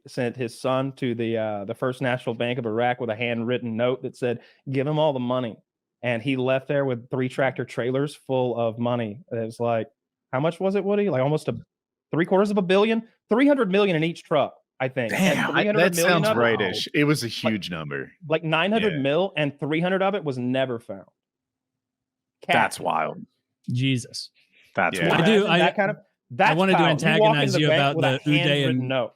[SPEAKER 6] sent his son to the First National Bank of Iraq with a handwritten note that said, "Give him all the money," and he left there with 3 tractor trailers full of money. It was like, how much was it, Woody? Like almost $750 million, 300 million in each truck, I think. And
[SPEAKER 1] Damn,
[SPEAKER 6] 300
[SPEAKER 1] that
[SPEAKER 6] million
[SPEAKER 1] sounds
[SPEAKER 6] of it-
[SPEAKER 1] rightish. It was a huge number.
[SPEAKER 6] Like 900
[SPEAKER 1] Yeah.
[SPEAKER 6] mil, and 300 of it was never found.
[SPEAKER 7] That's
[SPEAKER 6] Cash.
[SPEAKER 7] wild.
[SPEAKER 4] Jesus.
[SPEAKER 7] That's
[SPEAKER 1] Yeah.
[SPEAKER 7] wild.
[SPEAKER 4] I do-
[SPEAKER 6] Imagine that kind of. That's
[SPEAKER 4] wanted to
[SPEAKER 6] power. You walk
[SPEAKER 4] antagonize
[SPEAKER 6] into the
[SPEAKER 4] you
[SPEAKER 6] bank
[SPEAKER 4] about
[SPEAKER 6] with a
[SPEAKER 4] the Uday
[SPEAKER 6] handwritten
[SPEAKER 4] and-
[SPEAKER 6] note.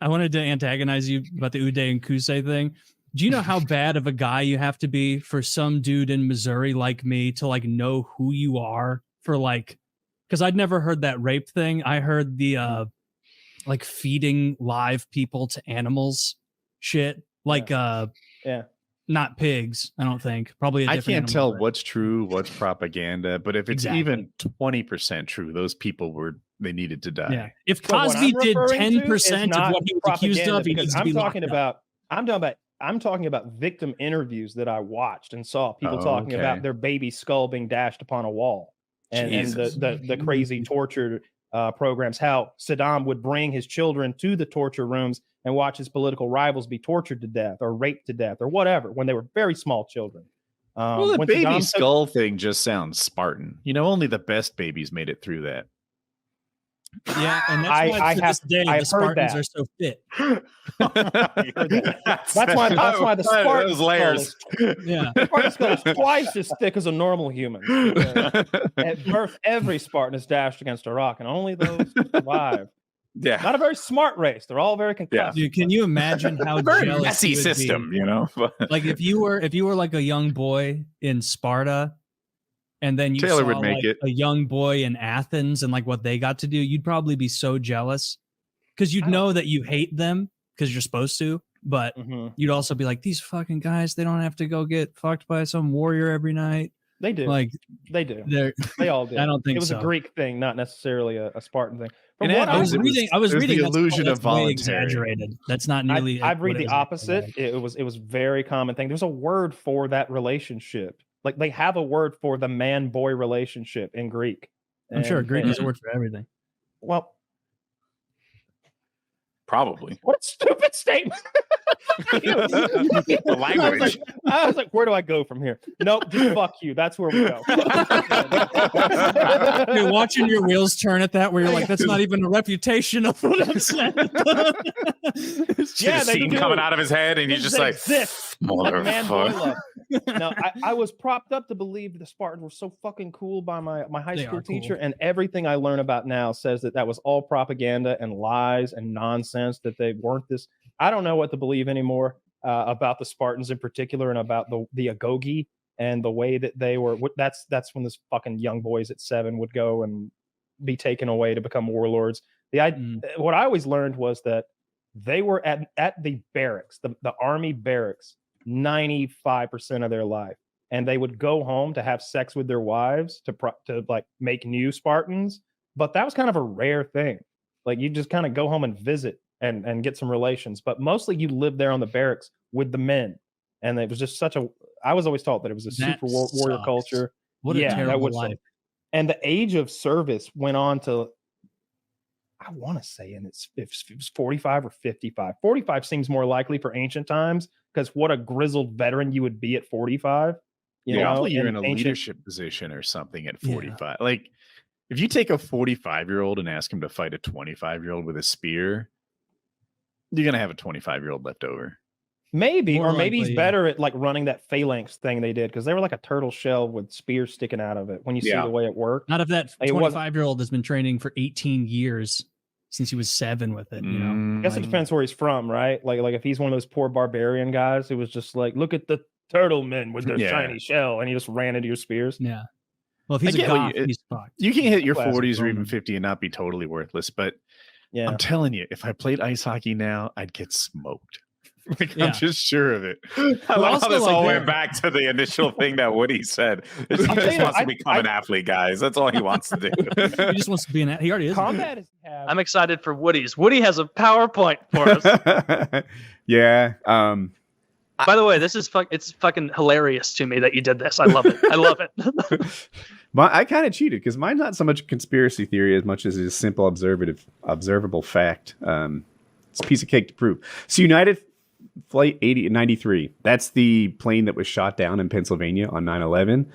[SPEAKER 4] I wanted to antagonize you about the Uday and Qusay thing. Do you know how bad of a guy you have to be for some dude in Missouri like me to like know who you are for like, because I'd never heard that rape thing. I heard the like feeding live people to animals shit. Like
[SPEAKER 6] Yeah.
[SPEAKER 4] not pigs, I don't think. Probably a
[SPEAKER 1] I
[SPEAKER 4] different
[SPEAKER 1] can't tell
[SPEAKER 4] animal,
[SPEAKER 1] what's true, what's propaganda, but if it's
[SPEAKER 4] Exactly.
[SPEAKER 1] even 20% true, those people they needed to die.
[SPEAKER 4] yeah. If
[SPEAKER 6] So what
[SPEAKER 4] Cosby
[SPEAKER 6] I'm
[SPEAKER 4] did
[SPEAKER 6] referring to
[SPEAKER 4] 10%
[SPEAKER 6] is
[SPEAKER 4] of
[SPEAKER 6] not
[SPEAKER 4] what he was accused
[SPEAKER 6] propaganda,
[SPEAKER 4] of, he
[SPEAKER 6] because
[SPEAKER 4] needs to be locked up.
[SPEAKER 6] I'm talking about victim interviews that I watched and saw people
[SPEAKER 1] Oh,
[SPEAKER 6] talking
[SPEAKER 1] okay.
[SPEAKER 6] about their baby skull being dashed upon a wall and
[SPEAKER 1] Jesus.
[SPEAKER 6] the crazy torture programs, how Saddam would bring his children to the torture rooms and watch his political rivals be tortured to death or raped to death or whatever when they were very small children.
[SPEAKER 1] Well, the
[SPEAKER 6] When
[SPEAKER 1] baby
[SPEAKER 6] Saddam took-
[SPEAKER 1] skull thing just sounds Spartan. You know, only the best babies made it through that.
[SPEAKER 4] Yeah, and that's
[SPEAKER 6] I-
[SPEAKER 4] why
[SPEAKER 6] I
[SPEAKER 4] to
[SPEAKER 6] have-
[SPEAKER 4] this day
[SPEAKER 6] I've
[SPEAKER 4] the Spartans
[SPEAKER 6] heard
[SPEAKER 4] are so fit.
[SPEAKER 6] That's why the Spartan
[SPEAKER 7] those
[SPEAKER 6] skull
[SPEAKER 7] layers.
[SPEAKER 4] Yeah.
[SPEAKER 6] Spartan skull is twice as thick as a normal human. At birth, every Spartan is dashed against a rock, and only those survive.
[SPEAKER 7] Yeah.
[SPEAKER 6] Not a very smart race. They're all very concussed.
[SPEAKER 4] Dude, can you imagine how
[SPEAKER 7] Very
[SPEAKER 4] jealous
[SPEAKER 7] messy
[SPEAKER 4] you would be?
[SPEAKER 7] system, you know.
[SPEAKER 4] Like if you were like a young boy in Sparta, and then you
[SPEAKER 1] Taylor
[SPEAKER 4] saw
[SPEAKER 1] would make
[SPEAKER 4] like
[SPEAKER 1] it.
[SPEAKER 4] a young boy in Athens and like what they got to do, you'd probably be so jealous because you'd
[SPEAKER 6] I don't-
[SPEAKER 4] know that you hate them because you're supposed to, but
[SPEAKER 6] Mhm.
[SPEAKER 4] you'd also be like, these fucking guys, they don't have to go get fucked by some warrior every night.
[SPEAKER 6] They do.
[SPEAKER 4] Like
[SPEAKER 6] They do.
[SPEAKER 4] they're
[SPEAKER 6] They all do.
[SPEAKER 4] I don't think
[SPEAKER 6] it was
[SPEAKER 4] so.
[SPEAKER 6] a Greek thing, not necessarily a Spartan thing. From
[SPEAKER 1] And
[SPEAKER 6] what
[SPEAKER 4] I
[SPEAKER 6] I
[SPEAKER 4] was
[SPEAKER 1] it was-
[SPEAKER 4] reading. I was
[SPEAKER 1] it was the
[SPEAKER 4] reading. that's-
[SPEAKER 1] illusion
[SPEAKER 4] that's
[SPEAKER 1] of
[SPEAKER 4] way
[SPEAKER 1] voluntary.
[SPEAKER 4] exaggerated. That's not nearly.
[SPEAKER 6] I've
[SPEAKER 4] what
[SPEAKER 6] read
[SPEAKER 4] it
[SPEAKER 6] the
[SPEAKER 4] is
[SPEAKER 6] opposite.
[SPEAKER 4] actually.
[SPEAKER 6] It was very common thing. There's a word for that relationship. Like they have a word for the man-boy relationship in Greek.
[SPEAKER 4] I'm sure
[SPEAKER 6] And-
[SPEAKER 4] Greek
[SPEAKER 6] and-
[SPEAKER 4] is a word for everything.
[SPEAKER 6] Well,
[SPEAKER 7] Probably.
[SPEAKER 6] what a stupid statement.
[SPEAKER 7] The language.
[SPEAKER 6] I was like, where do I go from here? Nope, just fuck you. That's where we go.
[SPEAKER 4] You're watching your wheels turn at that, where you're like, "That's not even a reputation of what I'm saying."
[SPEAKER 6] Yeah,
[SPEAKER 7] Just
[SPEAKER 6] they
[SPEAKER 7] scene
[SPEAKER 6] do.
[SPEAKER 7] coming out of his head, and he's just like,
[SPEAKER 6] Exist. Like man-boy
[SPEAKER 7] motherfucker.
[SPEAKER 6] love. No, I was propped up to believe the Spartans were so fucking cool by my high
[SPEAKER 4] They
[SPEAKER 6] school
[SPEAKER 4] are cool.
[SPEAKER 6] teacher, and everything I learn about now says that was all propaganda and lies and nonsense. That they weren't this. I don't know what to believe anymore about the Spartans in particular, and about the Agogi and the way that they were. That's when this fucking young boys at 7 would go and be taken away to become warlords. What I always learned was that they were at the barracks, the army barracks, 95% of their life, and they would go home to have sex with their wives to like make new Spartans. But that was kind of a rare thing. Like you just kind of go home and visit and get some relations, but mostly you live there on the barracks with the men
[SPEAKER 3] and it was just such a. I was always taught that it was a
[SPEAKER 4] That
[SPEAKER 3] super warrior
[SPEAKER 4] sucks.
[SPEAKER 3] culture.
[SPEAKER 4] What a
[SPEAKER 3] that
[SPEAKER 4] terrible
[SPEAKER 3] would
[SPEAKER 4] life.
[SPEAKER 3] suck. And the age of service went on to, I want to say, and if it was 45 or 55. 45 seems more likely for ancient times because what a grizzled veteran you would be at 45. You know,
[SPEAKER 1] Hopefully you're in a
[SPEAKER 3] ancient-
[SPEAKER 1] leadership position or something at
[SPEAKER 4] Yeah.
[SPEAKER 1] 45. Like, if you take a 45-year-old and ask him to fight a 25-year-old with a spear, you're gonna have a 25-year-old left over.
[SPEAKER 3] Maybe,
[SPEAKER 4] More
[SPEAKER 3] or maybe
[SPEAKER 4] likely,
[SPEAKER 3] he's
[SPEAKER 4] yeah.
[SPEAKER 3] better at like running that phalanx thing they did because they were like a turtle shell with spears sticking out of it when you see
[SPEAKER 1] Yeah.
[SPEAKER 3] the way it worked.
[SPEAKER 4] Not if that
[SPEAKER 3] It wasn't-
[SPEAKER 4] 25-year-old has been training for 18 years since he was 7 with it. You know,
[SPEAKER 3] I guess it depends where he's from, right? Like if he's one of those poor barbarian guys who was just like, look at the turtle men with their
[SPEAKER 1] Yeah.
[SPEAKER 3] shiny shell, and he just ran into your spears.
[SPEAKER 4] yeah. Well, if he's
[SPEAKER 1] I
[SPEAKER 4] a
[SPEAKER 1] get what
[SPEAKER 4] goth,
[SPEAKER 1] you-
[SPEAKER 4] he's fucked.
[SPEAKER 1] You can hit your
[SPEAKER 3] Classic
[SPEAKER 1] 40s or even
[SPEAKER 4] Roman.
[SPEAKER 1] 50 and not be totally worthless, but
[SPEAKER 3] Yeah.
[SPEAKER 1] I'm telling you, if I played ice hockey now, I'd get smoked. Like,
[SPEAKER 4] Yeah.
[SPEAKER 1] I'm just sure of it.
[SPEAKER 7] I love how
[SPEAKER 4] also,
[SPEAKER 7] this
[SPEAKER 4] like,
[SPEAKER 7] all
[SPEAKER 4] they're-
[SPEAKER 7] went back to the initial thing that Woody said. He
[SPEAKER 3] I'm
[SPEAKER 7] just
[SPEAKER 3] saying,
[SPEAKER 7] wants to
[SPEAKER 3] I-
[SPEAKER 7] become an athlete, guys. That's all he wants to do.
[SPEAKER 4] He just wants to be an. He already is.
[SPEAKER 3] Combat is have
[SPEAKER 8] I'm excited for Woody's. Woody has a PowerPoint for us.
[SPEAKER 1] Yeah.
[SPEAKER 8] By the way, this is it's fucking hilarious to me that you did this. I love it. I love it.
[SPEAKER 1] I kind of cheated because mine's not so much a conspiracy theory as much as a simple observable fact. It's a piece of cake to prove. So United Flight 93, that's the plane that was shot down in Pennsylvania on 9/11.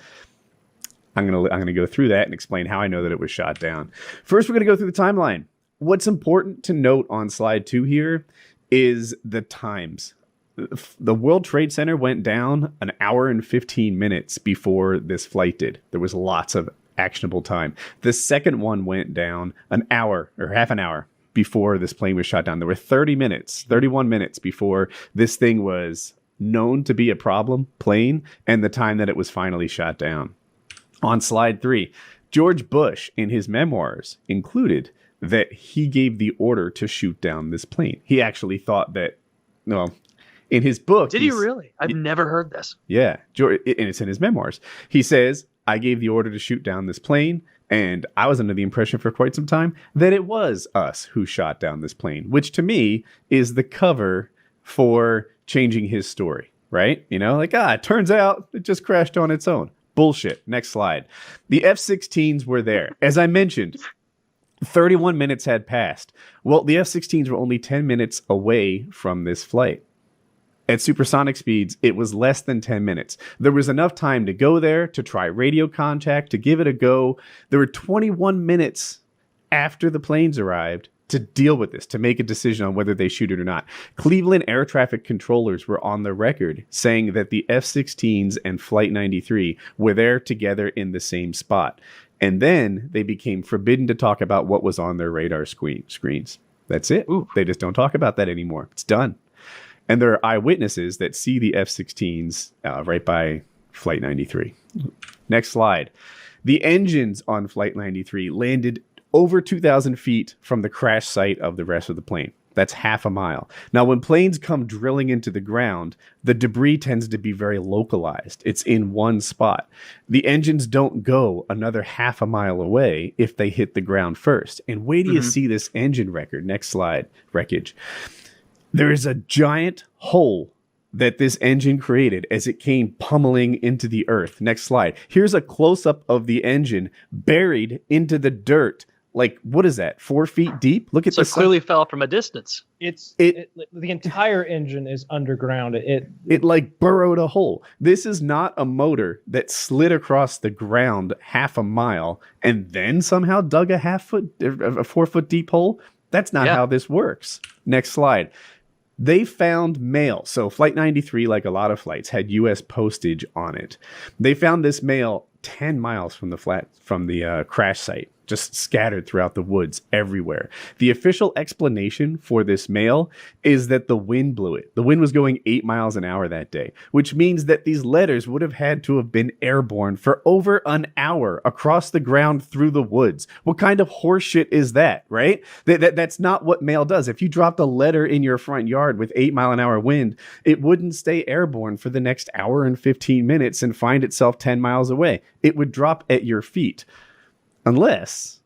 [SPEAKER 1] I'm gonna go through that and explain how I know that it was shot down. First, we're gonna go through the timeline. What's important to note on slide 2 here is the times. The World Trade Center went down an hour and 15 minutes before this flight did. There was lots of actionable time. The second one went down an hour or half an hour before this plane was shot down. There were 31 minutes before this thing was known to be a problem plane and the time that it was finally shot down. On slide 3, George Bush in his memoirs included that he gave the order to shoot down this plane. He actually thought that, well, in his book.
[SPEAKER 8] Did you really? I've never heard this.
[SPEAKER 1] Yeah, George, and it's in his memoirs. He says, I gave the order to shoot down this plane, and I was under the impression for quite some time that it was us who shot down this plane, which to me is the cover for changing his story, right? You know, like, it turns out it just crashed on its own. Bullshit. Next slide. The F-16s were there. As I mentioned, 31 minutes had passed. Well, the F-16s were only 10 minutes away from this flight. At supersonic speeds, it was less than 10 minutes. There was enough time to go there, to try radio contact, to give it a go. There were 21 minutes after the planes arrived to deal with this, to make a decision on whether they shoot it or not. Cleveland air traffic controllers were on the record saying that the F-16s and Flight 93 were there together in the same spot. And then they became forbidden to talk about what was on their radar screens. That's it.
[SPEAKER 8] Ooh.
[SPEAKER 1] They just don't talk about that anymore. It's done. And there are eyewitnesses that see the F-16s right by Flight 93. Next slide. The engines on Flight 93 landed over 2,000 feet from the crash site of the rest of the plane. That's half a mile. Now, when planes come drilling into the ground, the debris tends to be very localized. It's in one spot. The engines don't go another half a mile away if they hit the ground first. And wait till you see this engine record. Next slide. Wreckage. There is a giant hole that this engine created as it came pummeling into the earth. Next slide. Here's a close-up of the engine buried into the dirt. Like, what is that? 4 feet deep? Look at
[SPEAKER 8] So it
[SPEAKER 1] this.
[SPEAKER 8] clearly fell from a distance.
[SPEAKER 6] The entire engine is underground.
[SPEAKER 1] It like burrowed a hole. This is not a motor that slid across the ground half a mile and then somehow dug a 4 foot deep hole. That's not how this works. Next slide. They found mail. So Flight 93, like a lot of flights, had U.S. postage on it. They found this mail 10 miles from the crash site, just scattered throughout the woods everywhere. The official explanation for this mail is that the wind blew it. The wind was going 8 miles an hour that day, which means that these letters would have had to have been airborne for over an hour across the ground through the woods. What kind of horseshit is that, right? That's not what mail does. If you dropped a letter in your front yard with 8 mile an hour wind, it wouldn't stay airborne for the next hour and 15 minutes and find itself 10 miles away. It would drop at your feet. Unless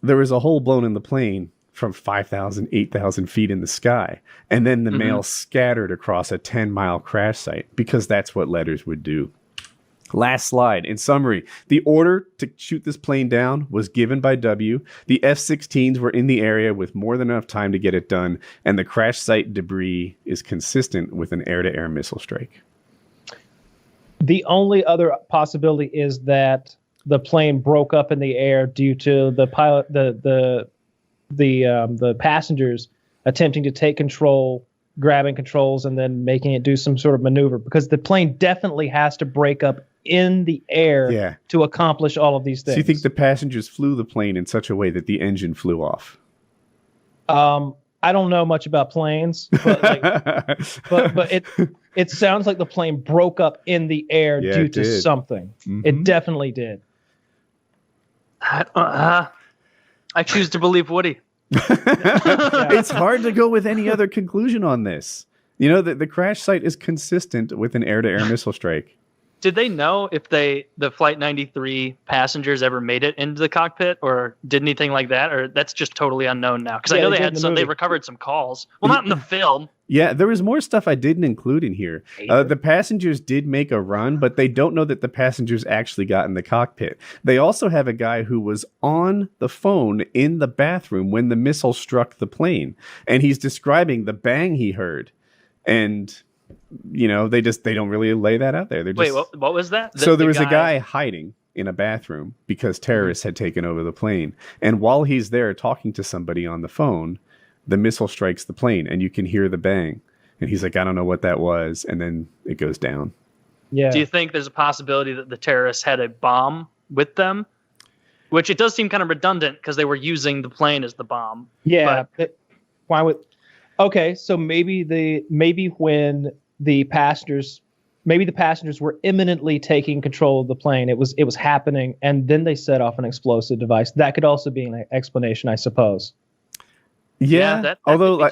[SPEAKER 1] there was a hole blown in the plane from 5,000, 8,000 feet in the sky. And then the mail scattered across a 10-mile crash site because that's what letters would do. Last slide. In summary, the order to shoot this plane down was given by W. The F-16s were in the area with more than enough time to get it done, and the crash site debris is consistent with an air-to-air missile strike.
[SPEAKER 9] The only other possibility is that the plane broke up in the air due to the pilot, the passengers attempting to take control, grabbing controls, and then making it do some sort of maneuver, because the plane definitely has to break up in the air to accomplish all of these things.
[SPEAKER 1] So you think the passengers flew the plane in such a way that the engine flew off?
[SPEAKER 9] I don't know much about planes, but but it sounds like the plane broke up in the air due to something. It definitely did.
[SPEAKER 8] I choose to believe Woody.
[SPEAKER 1] It's hard to go with any other conclusion on this. You know, the crash site is consistent with an air-to-air missile strike.
[SPEAKER 8] Did they know if the Flight 93 passengers ever made it into the cockpit or did anything like that? Or that's just totally unknown now? Because I know they recovered some calls. Well, not in the film.
[SPEAKER 1] Yeah, there was more stuff I didn't include in here. The passengers did make a run, but they don't know that the passengers actually got in the cockpit. They also have a guy who was on the phone in the bathroom when the missile struck the plane. And he's describing the bang he heard. And... you know, they don't really lay that out there. They're just...
[SPEAKER 8] Wait, what was that?
[SPEAKER 1] So there was a guy hiding in a bathroom because terrorists had taken over the plane. And while he's there talking to somebody on the phone, the missile strikes the plane and you can hear the bang. And he's like, I don't know what that was. And then it goes down.
[SPEAKER 9] Yeah.
[SPEAKER 8] Do you think there's a possibility that the terrorists had a bomb with them? Which it does seem kind of redundant because they were using the plane as the bomb.
[SPEAKER 9] Yeah. Why would... Okay, so maybe when the passengers were imminently taking control of the plane, it was happening, and then they set off an explosive device. That could also be an explanation, I suppose.
[SPEAKER 1] Yeah,
[SPEAKER 8] that
[SPEAKER 1] although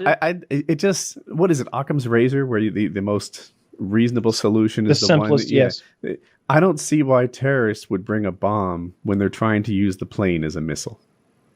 [SPEAKER 1] it just, what is it, Occam's razor, where the most reasonable solution is the simplest one?
[SPEAKER 9] Yes.
[SPEAKER 1] I don't see why terrorists would bring a bomb when they're trying to use the plane as a missile.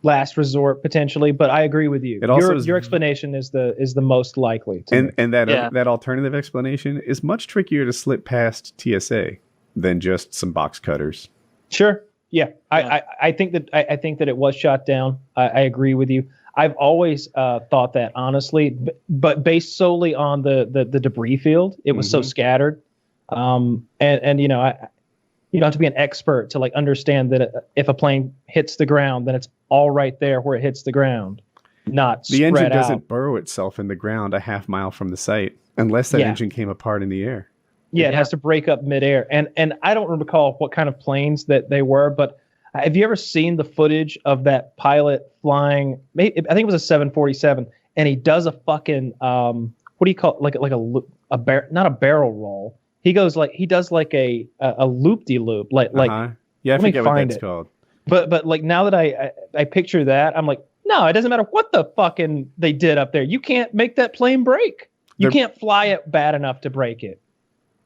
[SPEAKER 9] Last resort potentially, but I agree with you.
[SPEAKER 1] It also
[SPEAKER 9] your explanation is the most likely.
[SPEAKER 1] And that alternative explanation is much trickier to slip past TSA than just some box cutters.
[SPEAKER 9] Sure. Yeah. I think that it was shot down. I agree with you. I've always thought that, honestly, but based solely on the debris field, it was so scattered. And you know, you don't have to be an expert to like understand that if a plane hits the ground, then it's all right there where it hits the ground, not
[SPEAKER 1] the engine doesn't
[SPEAKER 9] out.
[SPEAKER 1] burrow itself in the ground a half mile from the site unless that engine came apart in the air.
[SPEAKER 9] Yeah, it has to break up midair. And I don't recall what kind of planes that they were, but have you ever seen the footage of that pilot flying? I think it was a 747, and he does a fucking what do you call it? Not a barrel roll. He does like a loop-de-loop,
[SPEAKER 1] yeah, I forget what that's called.
[SPEAKER 9] But like now that I picture that, I'm like, no, it doesn't matter what the fucking they did up there. You can't make that plane break. You can't fly it bad enough to break it.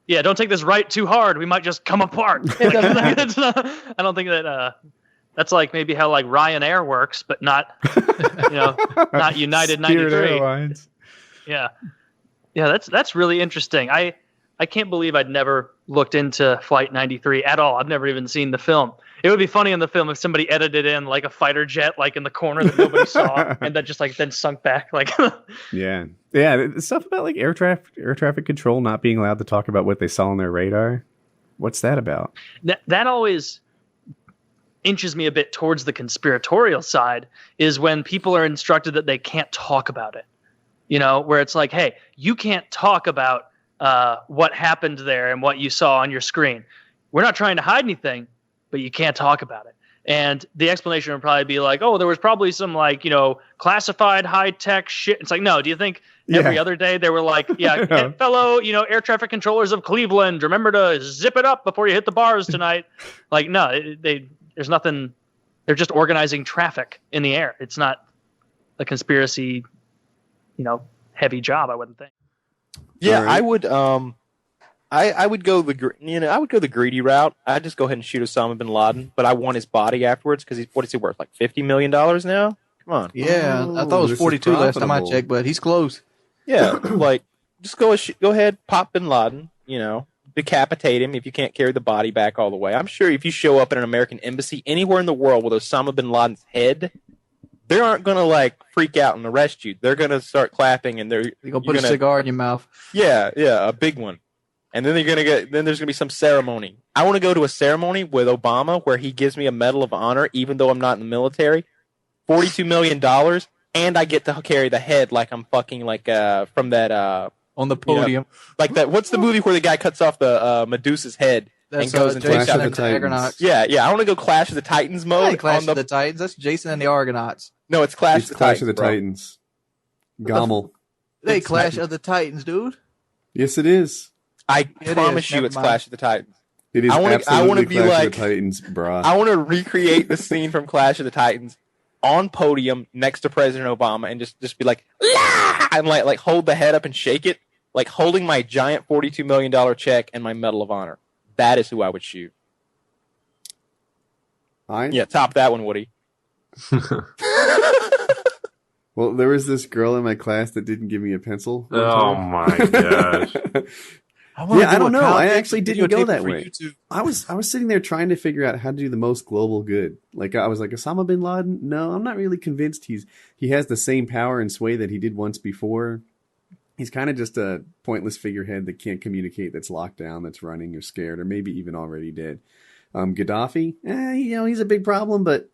[SPEAKER 8] Yeah, don't take this right too hard. We might just come apart. I don't think that that's like maybe how like Ryanair works, but not not United 93.
[SPEAKER 1] Airlines.
[SPEAKER 8] Yeah, that's really interesting. I can't believe I'd never looked into Flight 93 at all. I've never even seen the film. It would be funny in the film if somebody edited in like a fighter jet like in the corner that nobody saw and that just like then sunk back like
[SPEAKER 1] Yeah. The stuff about like air traffic control not being allowed to talk about what they saw on their radar. What's that about?
[SPEAKER 8] That always inches me a bit towards the conspiratorial side is when people are instructed that they can't talk about it. You know, where it's like, hey, you can't talk about what happened there and what you saw on your screen. We're not trying to hide anything, but you can't talk about it. And the explanation would probably be like, oh, there was probably some like, classified high-tech shit. It's like, no, do you think every other day they were like, yeah, fellow, air traffic controllers of Cleveland, remember to zip it up before you hit the bars tonight? Like, no, there's nothing. They're just organizing traffic in the air. It's not a conspiracy, heavy job, I wouldn't think.
[SPEAKER 3] Yeah, right. I would go the greedy route. I'd just go ahead and shoot Osama bin Laden, but I want his body afterwards because what is he worth? Like $50 million now? Come on.
[SPEAKER 10] Yeah, I thought it was
[SPEAKER 1] this is
[SPEAKER 10] 42 last time I
[SPEAKER 1] profitable.
[SPEAKER 10] checked, but he's close.
[SPEAKER 3] Yeah, like just go ahead, pop Bin Laden. Decapitate him if you can't carry the body back all the way. I'm sure if you show up at an American embassy anywhere in the world with Osama Bin Laden's head, they aren't gonna like freak out and arrest you. They're gonna start clapping and
[SPEAKER 10] You're gonna put a cigar in your mouth.
[SPEAKER 3] Yeah, a big one. And then there's gonna be some ceremony. I want to go to a ceremony with Obama where he gives me a Medal of Honor, even though I'm not in the military. $42 million, and I get to carry the head like I'm fucking like from that
[SPEAKER 10] on the podium,
[SPEAKER 3] like that. What's the movie where the guy cuts off the Medusa's head and goes and takes
[SPEAKER 10] Jason
[SPEAKER 3] out
[SPEAKER 10] and the Argonauts.
[SPEAKER 3] Yeah. I want to go Clash of the Titans mode.
[SPEAKER 10] Clash of the Titans. That's Jason and the Argonauts.
[SPEAKER 3] No, it's Clash of the
[SPEAKER 1] Titans. Gommel.
[SPEAKER 10] Hey, Clash of the Titans, dude.
[SPEAKER 1] Yes, it is.
[SPEAKER 3] I promise you, it's Clash of the Titans.
[SPEAKER 1] It is.
[SPEAKER 3] I want to be
[SPEAKER 1] Clash
[SPEAKER 3] like
[SPEAKER 1] of the Titans, brah.
[SPEAKER 3] I want to recreate the scene from Clash of the Titans on podium next to President Obama and just be like, "La!" and like hold the head up and shake it, like holding my giant $42 million check and my Medal of Honor. That is who I would shoot. Yeah, top that one, Woody.
[SPEAKER 1] Well, there was this girl in my class that didn't give me a pencil.
[SPEAKER 11] Oh my gosh.
[SPEAKER 1] I don't know. I actually didn't go that way. I was sitting there trying to figure out how to do the most global good. Like I was like, Osama bin Laden? No, I'm not really convinced he has the same power and sway that he did once before. He's kind of just a pointless figurehead that can't communicate, that's locked down, that's running or scared, or maybe even already dead. Gaddafi, he's a big problem, but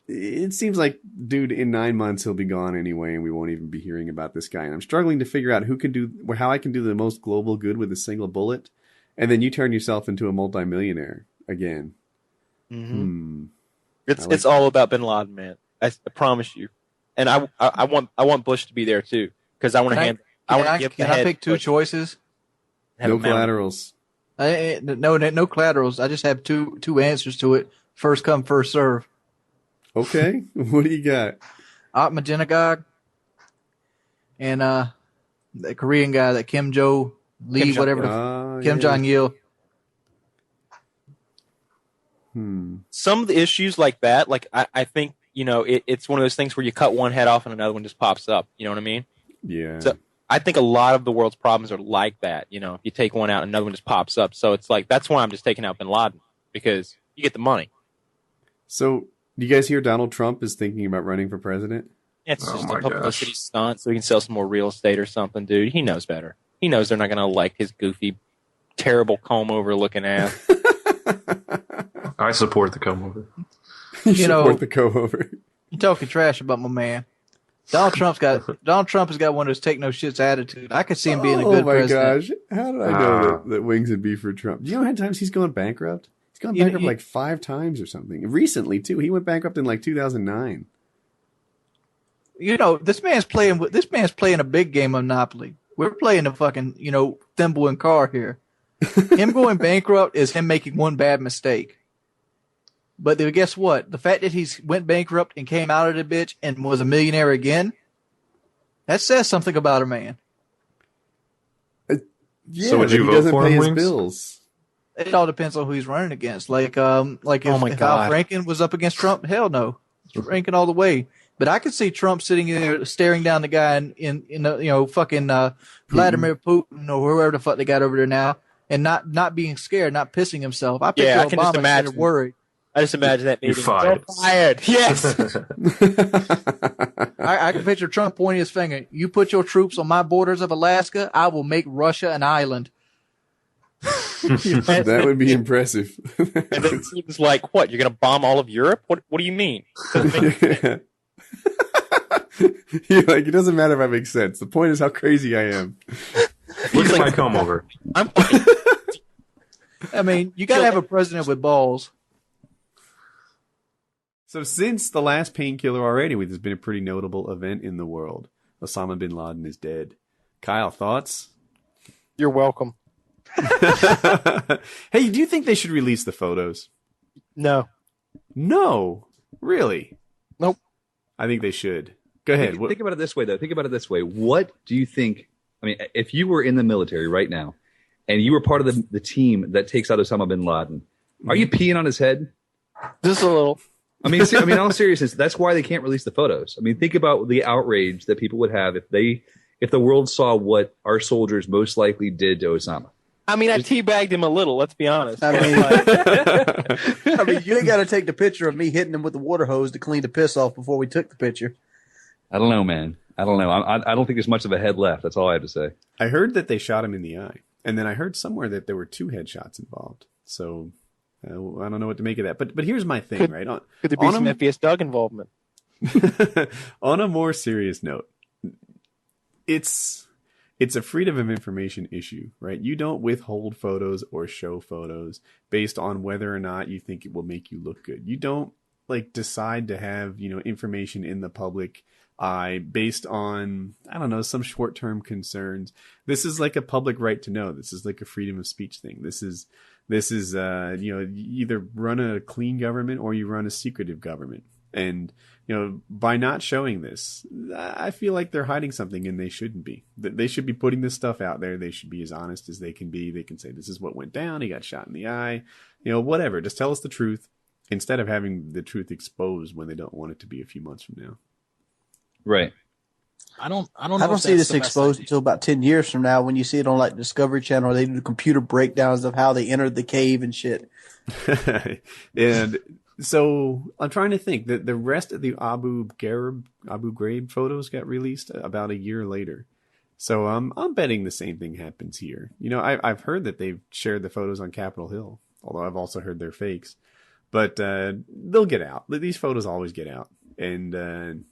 [SPEAKER 1] it seems like, dude, in 9 months he'll be gone anyway, and we won't even be hearing about this guy. And I'm struggling to figure out how I can do the most global good with a single bullet, and then you turn yourself into a multimillionaire again.
[SPEAKER 3] Mm-hmm. It's all about Bin Laden, man. I promise you. And I want Bush to be there too, because I want to hand.
[SPEAKER 10] Can I pick two choices?
[SPEAKER 1] No collaterals.
[SPEAKER 10] No collaterals. I just have two answers to it. First come, first serve.
[SPEAKER 1] Okay. What do you got?
[SPEAKER 10] Ahmadinejad and the Korean guy, that Kim Jong-il, whatever. Kim Jong-il.
[SPEAKER 3] Some of the issues like that, like I think, it's one of those things where you cut one head off and another one just pops up. You know what I mean?
[SPEAKER 1] Yeah.
[SPEAKER 3] So I think a lot of the world's problems are like that. If you take one out, another one just pops up. So it's like, that's why I'm just taking out Bin Laden, because you get the money.
[SPEAKER 1] So, do you guys hear Donald Trump is thinking about running for president?
[SPEAKER 3] It's just a publicity stunt so he can sell some more real estate or something, dude. He knows better. He knows they're not going to elect his goofy, terrible comb-over looking ass.
[SPEAKER 11] I support the comb-over.
[SPEAKER 1] You support the comb-over.
[SPEAKER 10] You're talking trash about my man. Donald Trump has got one of those take no shits attitude. I could see him being a good president.
[SPEAKER 1] Oh my gosh. How did I know that Wings would be for Trump? Do you know how many times he's gone bankrupt? He's gone bankrupt like 5 times or something. Recently, too. He went bankrupt in like 2009.
[SPEAKER 10] This man's playing a big game of Monopoly. We're playing a fucking, thimble and car here. Him going bankrupt is him making one bad mistake. But guess what? The fact that he went bankrupt and came out of the bitch and was a millionaire again, that says something about a man.
[SPEAKER 1] Yeah, so would you vote for him, Wings? Bills.
[SPEAKER 10] It all depends on who he's running against. Like if Al Franken was up against Trump, hell no. It's Franken all the way. But I could see Trump sitting there staring down the guy in fucking Vladimir Putin or whoever the fuck they got over there now, and not being scared, not pissing himself. I picture Obama instead worried.
[SPEAKER 3] I just imagine that meeting.
[SPEAKER 11] You're fired.
[SPEAKER 3] Yes.
[SPEAKER 10] I can picture Trump pointing his finger. You put your troops on my borders of Alaska, I will make Russia an island.
[SPEAKER 1] That would be impressive.
[SPEAKER 3] And then Putin's like, "What? You're going to bomb all of Europe? What do you mean?"
[SPEAKER 1] You're like, it doesn't matter if I make sense. The point is how crazy I am.
[SPEAKER 11] Look at my comb over.
[SPEAKER 10] I mean, you got to have a president with balls.
[SPEAKER 1] So since the last Painkiller already, there's been a pretty notable event in the world. Osama Bin Laden is dead. Kyle, thoughts?
[SPEAKER 3] You're welcome.
[SPEAKER 1] Hey, do you think they should release the photos?
[SPEAKER 3] No.
[SPEAKER 1] No? Really?
[SPEAKER 3] Nope.
[SPEAKER 1] I think they should. Go ahead.
[SPEAKER 12] Think about it this way, though. Think about it this way. What do you think? I mean, if you were in the military right now and you were part of the team that takes out Osama bin Laden, are you peeing on his head?
[SPEAKER 3] Just a little.
[SPEAKER 12] I mean, in all seriousness, that's why they can't release the photos. I mean, think about the outrage that people would have if the world saw what our soldiers most likely did to Oẓama.
[SPEAKER 13] I mean, I teabagged him a little. Let's be honest.
[SPEAKER 10] I mean, you ain't got to take the picture of me hitting him with the water hose to clean the piss off before we took the picture.
[SPEAKER 12] I don't know, man. I don't know. I don't think there's much of a head left. That's all I have to say.
[SPEAKER 1] I heard that they shot him in the eye, and then I heard somewhere that there were 2 headshots involved. So I don't know what to make of that. But here's my thing, right?
[SPEAKER 13] Could there be some FBS Doug involvement?
[SPEAKER 1] On a more serious note, it's a freedom of information issue, right? You don't withhold photos or show photos based on whether or not you think it will make you look good. You don't decide to have, information in the public eye based on, I don't know, some short-term concerns. This is like a public right to know. This is like a freedom of speech thing. This is you either run a clean government or you run a secretive government. And, by not showing this, I feel like they're hiding something, and they shouldn't be. They should be putting this stuff out there. They should be as honest as they can be. They can say, this is what went down. He got shot in the eye, whatever. Just tell us the truth instead of having the truth exposed when they don't want it to be a few months from now.
[SPEAKER 12] Right.
[SPEAKER 14] I don't
[SPEAKER 10] see this exposed until about 10 years from now when you see it on Discovery Channel. They do computer breakdowns of how they entered the cave and shit.
[SPEAKER 1] And so I'm trying to think that the rest of the Abu Ghraib photos got released about a year later. So I'm betting the same thing happens here. I've heard that they've shared the photos on Capitol Hill, although I've also heard they're fakes. But they'll get out. These photos always get out. And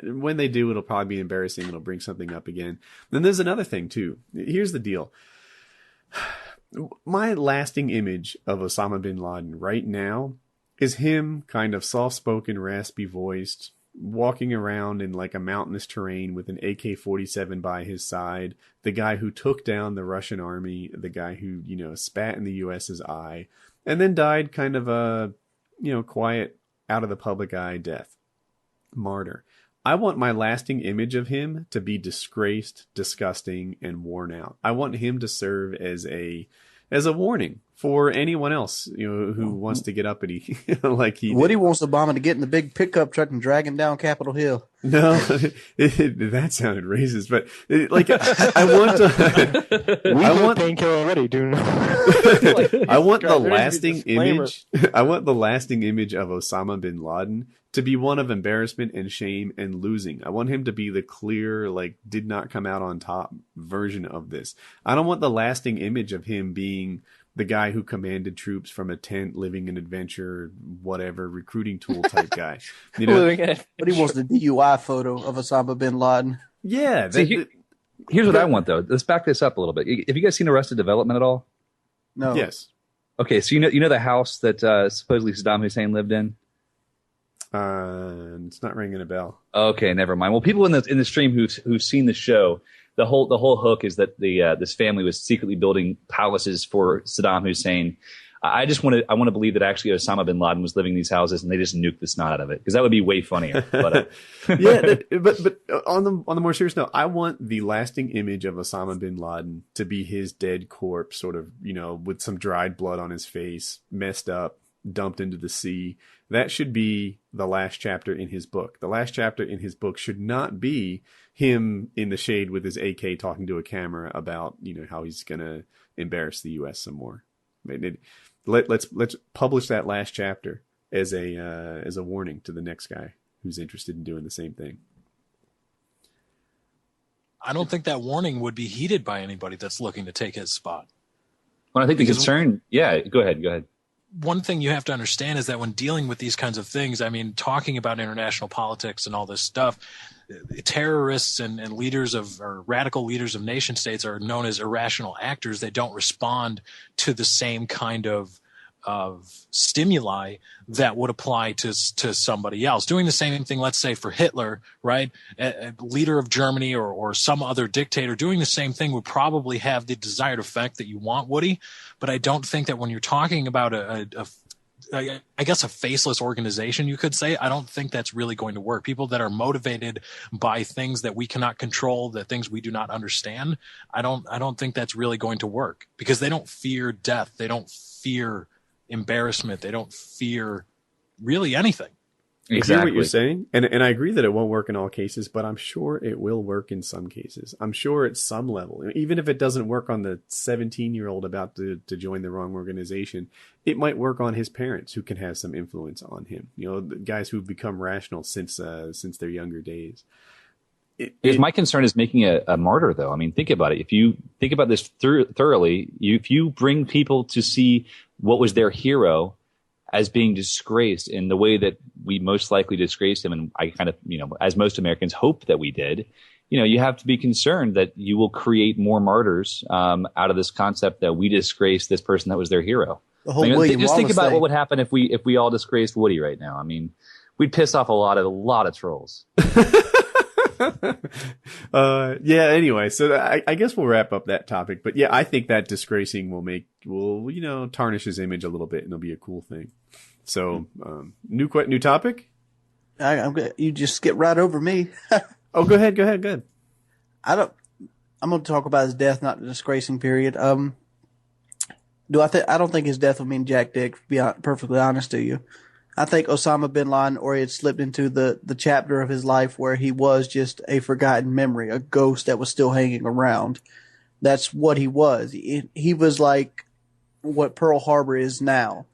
[SPEAKER 1] when they do, it'll probably be embarrassing. It'll bring something up again. Then there's another thing, too. Here's the deal. My lasting image of Osama bin Laden right now is him kind of soft-spoken, raspy-voiced, walking around in a mountainous terrain with an AK-47 by his side, the guy who took down the Russian army, the guy who, spat in the U.S.'s eye, and then died kind of a, quiet, out of the public eye death. Martyr. I want my lasting image of him to be disgraced, disgusting, and worn out. I want him to serve as a warning for anyone else, who wants to get uppity like he
[SPEAKER 10] Woody
[SPEAKER 1] did.
[SPEAKER 10] wants Obama to get in the big pickup truck and drag him down Capitol Hill.
[SPEAKER 1] No, that sounded racist, but I want to. I want
[SPEAKER 13] Painkiller already, dude.
[SPEAKER 1] I want the lasting image. I want the lasting image of Osama bin Laden to be one of embarrassment and shame and losing. I want him to be the clear, did not come out on top version of this. I don't want the lasting image of him being the guy who commanded troops from a tent, living an adventure, whatever, recruiting tool type guy.
[SPEAKER 10] But he wants the DUI photo of Osama bin Laden.
[SPEAKER 1] Yeah.
[SPEAKER 12] Here's what I want, though. Let's back this up a little bit. Have you guys seen Arrested Development at all?
[SPEAKER 10] No.
[SPEAKER 1] Yes.
[SPEAKER 12] Okay, so you know the house that supposedly Saddam Hussein lived in?
[SPEAKER 1] It's not ringing a bell.
[SPEAKER 12] Okay, never mind. Well, people in the stream who've seen the show, the whole hook is that this family was secretly building palaces for Saddam Hussein. I want to believe that actually Osama bin Laden was living in these houses and they just nuked the snot out of it, because that would be way funnier. But
[SPEAKER 1] yeah, but on the more serious note, I want the lasting image of Osama bin Laden to be his dead corpse, sort of, with some dried blood on his face, messed up, dumped into the sea. That should be the last chapter in his book. The last chapter in his book should not be him in the shade with his AK talking to a camera about, how he's going to embarrass the U.S. some more. Let's publish that last chapter as a warning to the next guy who's interested in doing the same thing.
[SPEAKER 14] I don't think that warning would be heeded by anybody that's looking to take his spot.
[SPEAKER 12] Well, I think the concern, yeah, go ahead.
[SPEAKER 14] One thing you have to understand is that when dealing with these kinds of things, talking about international politics and all this stuff, terrorists and leaders or radical leaders of nation states are known as irrational actors. They don't respond to the same kind of stimuli that would apply to somebody else. Doing the same thing, let's say for Hitler, right? A leader of Germany or some other dictator doing the same thing would probably have the desired effect that you want, Woody. But I don't think that when you're talking about I guess a faceless organization, you could say, I don't think that's really going to work. People that are motivated by things that we cannot control, the things we do not understand, I don't think that's really going to work, because they don't fear death. They don't fear embarrassment. They don't fear really anything.
[SPEAKER 15] I hear what you're saying, and I agree that it won't work in all cases, but I'm sure it will work in some cases. I'm sure at some level, even if it doesn't work on the 17-year-old about to join the wrong organization, it might work on his parents who can have some influence on him. You know, the guys who've become rational since their younger days.
[SPEAKER 12] My concern is making a martyr, though. I mean, think about it. If you think about this thoroughly, if you bring people to see what was their hero as being disgraced in the way that we most likely disgraced him, and I kind of, as most Americans hope that we did, you have to be concerned that you will create more martyrs out of this concept that we disgraced this person that was their hero.
[SPEAKER 16] The whole William
[SPEAKER 12] just think
[SPEAKER 16] Wallace
[SPEAKER 12] about
[SPEAKER 16] thing.
[SPEAKER 12] what would happen if we all disgraced Woody right now. I mean, we'd piss off a lot of trolls.
[SPEAKER 15] Anyway, so I guess we'll wrap up that topic, but yeah, I think that disgracing will tarnish his image a little bit, and it'll be a cool thing. So new topic.
[SPEAKER 16] I'm good. You just skip right over me.
[SPEAKER 15] Oh, go ahead.
[SPEAKER 16] I'm going to talk about his death, not the disgracing period. I don't think his death will mean jack dick, to be perfectly honest to you. I think Osama Bin Laden, or he had slipped into the chapter of his life where he was just a forgotten memory, a ghost that was still hanging around. That's what he was. He was like what Pearl Harbor is now.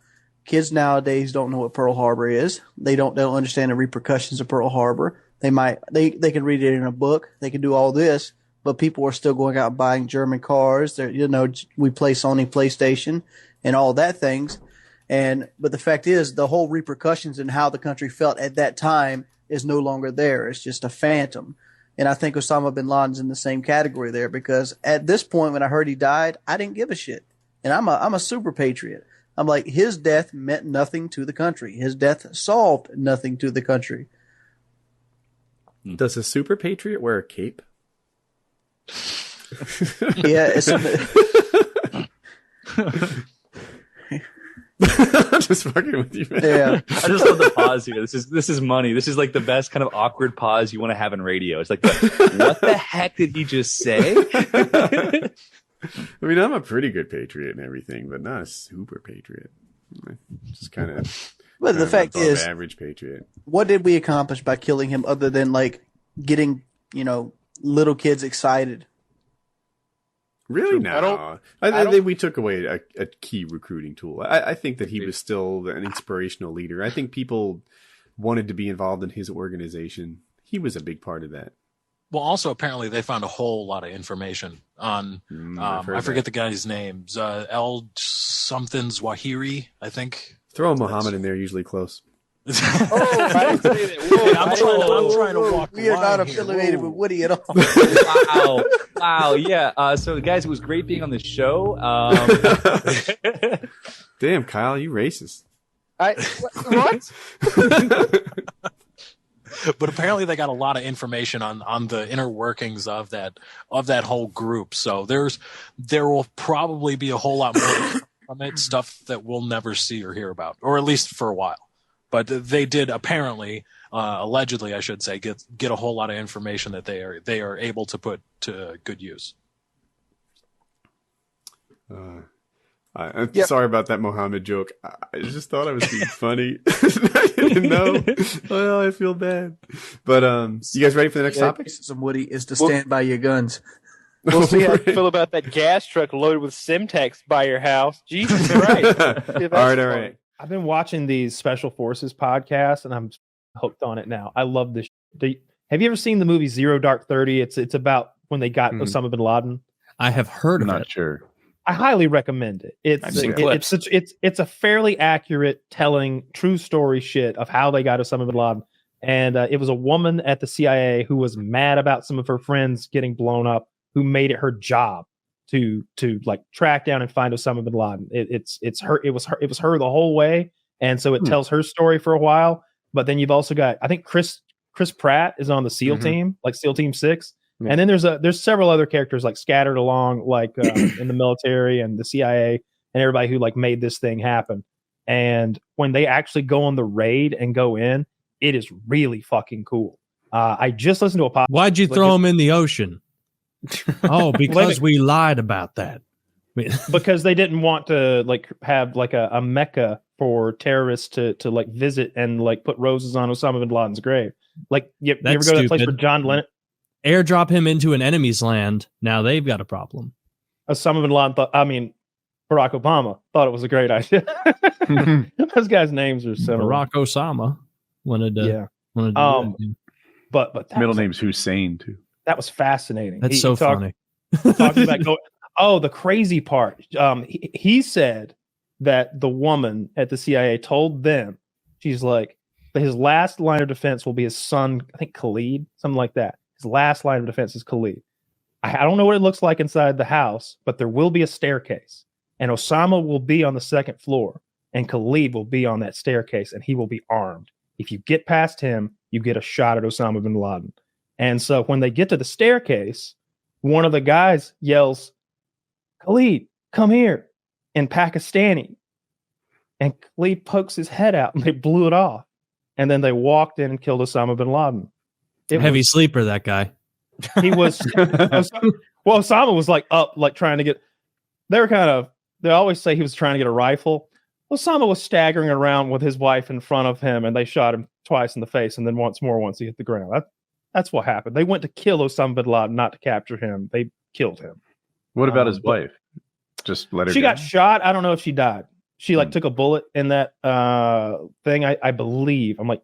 [SPEAKER 16] Kids nowadays don't know what Pearl Harbor is. They don't understand the repercussions of Pearl Harbor. They can read it in a book. They can do all this, but people are still going out and buying German cars. We play Sony PlayStation and all that things. But the fact is, the whole repercussions and how the country felt at that time is no longer there. It's just a phantom. And I think Osama bin Laden's in the same category there, because at this point, when I heard he died, I didn't give a shit. And I'm a super patriot. I'm like, his death meant nothing to the country. His death solved nothing to the country.
[SPEAKER 15] Does a super patriot wear a cape?
[SPEAKER 16] Yeah, it's
[SPEAKER 15] I'm just fucking with you, man.
[SPEAKER 16] Yeah.
[SPEAKER 12] I just love the pause here. This is money. This is like the best kind of awkward pause you want to have in radio. It's like, what the heck did he just say?
[SPEAKER 15] I mean, I'm a pretty good patriot and everything, but not a super patriot. Just kind of.
[SPEAKER 16] But the fact is,
[SPEAKER 15] average patriot.
[SPEAKER 16] What did we accomplish by killing him, other than like getting little kids excited?
[SPEAKER 15] Really? No. I think we took away a key recruiting tool. I think that he was still an inspirational leader. I think people wanted to be involved in his organization. He was a big part of that.
[SPEAKER 14] Well, also, apparently, they found a whole lot of information on, I forget the guy's names, El something Zawahiri, I think.
[SPEAKER 15] Throw Muhammad in there, usually close.
[SPEAKER 14] I'm trying to walk.
[SPEAKER 16] We are not affiliated with Woody at all.
[SPEAKER 12] Wow. Yeah. So, guys, it was great being on the show.
[SPEAKER 15] Damn, Kyle, you racist.
[SPEAKER 13] What?
[SPEAKER 14] But apparently they got a lot of information on the inner workings of that whole group. So there will probably be a whole lot more from it, stuff that we'll never see or hear about, or at least for a while. But they did apparently, allegedly, I should say, get a whole lot of information that they are able to put to good use.
[SPEAKER 15] I'm sorry about that Mohammed joke. I just thought I was being funny. I didn't know. Well, I feel bad. But you guys ready for the next topic?
[SPEAKER 16] Some Woody is to stand by your guns.
[SPEAKER 13] We'll see how you feel about that gas truck loaded with Simtex by your house. Jesus Christ.
[SPEAKER 15] All right.
[SPEAKER 6] I've been watching these Special Forces podcasts, and I'm hooked on it now. I love this. Have you ever seen the movie Zero Dark 30? It's about when they got Osama bin Laden.
[SPEAKER 4] I have heard of it.
[SPEAKER 1] Not sure.
[SPEAKER 6] I highly recommend it. It's a fairly accurate telling true story shit of how they got Osama bin Laden. And it was a woman at the CIA who was mad about some of her friends getting blown up, who made it her job to like track down and find Osama bin Laden. It was her the whole way. And so it tells her story for a while. But then you've also got, I think Chris Pratt is on the SEAL team, like SEAL Team 6. Yeah. And then there's several other characters like scattered along, like in the military and the CIA and everybody who like made this thing happen. And when they actually go on the raid and go in, it is really fucking cool. I just listened to a podcast.
[SPEAKER 4] Why'd you throw them in the ocean? Oh, because we lied about that.
[SPEAKER 6] Because they didn't want to like have like a mecca for terrorists to like visit and like put roses on Osama bin Laden's grave. Like you ever go to that place where John Lennon
[SPEAKER 4] airdrop him into an enemy's land? Now they've got a problem.
[SPEAKER 6] Osama bin Laden Barack Obama thought it was a great idea. Those guys' names are similar.
[SPEAKER 4] Barack Osama wanted to do that.
[SPEAKER 6] But
[SPEAKER 1] middle name's Hussein too.
[SPEAKER 6] That was fascinating.
[SPEAKER 4] That's so funny.
[SPEAKER 6] Talking about the crazy part. He said that the woman at the CIA told them, she's like, that his last line of defense will be his son, I think Khalid, something like that. His last line of defense is Khalid. I don't know what it looks like inside the house, but there will be a staircase. And Osama will be on the second floor. And Khalid will be on that staircase, and he will be armed. If you get past him, you get a shot at Osama bin Laden. And so when they get to the staircase, one of the guys yells, Khalid, come here, in Pakistani. And Khalid pokes his head out, and they blew it off. And then they walked in and killed Osama bin Laden.
[SPEAKER 4] Heavy sleeper, that guy.
[SPEAKER 6] He was, well, Osama was like up, like trying to get, they always say he was trying to get a rifle. Osama was staggering around with his wife in front of him, and they shot him twice in the face and then once more once he hit the ground. That's what happened. They went to kill Osama bin Laden, not to capture him. They killed him.
[SPEAKER 1] What about his wife? Just let her
[SPEAKER 6] She
[SPEAKER 1] go?
[SPEAKER 6] got shot. I don't know if she died. She like took a bullet in that thing, I believe. I'm like,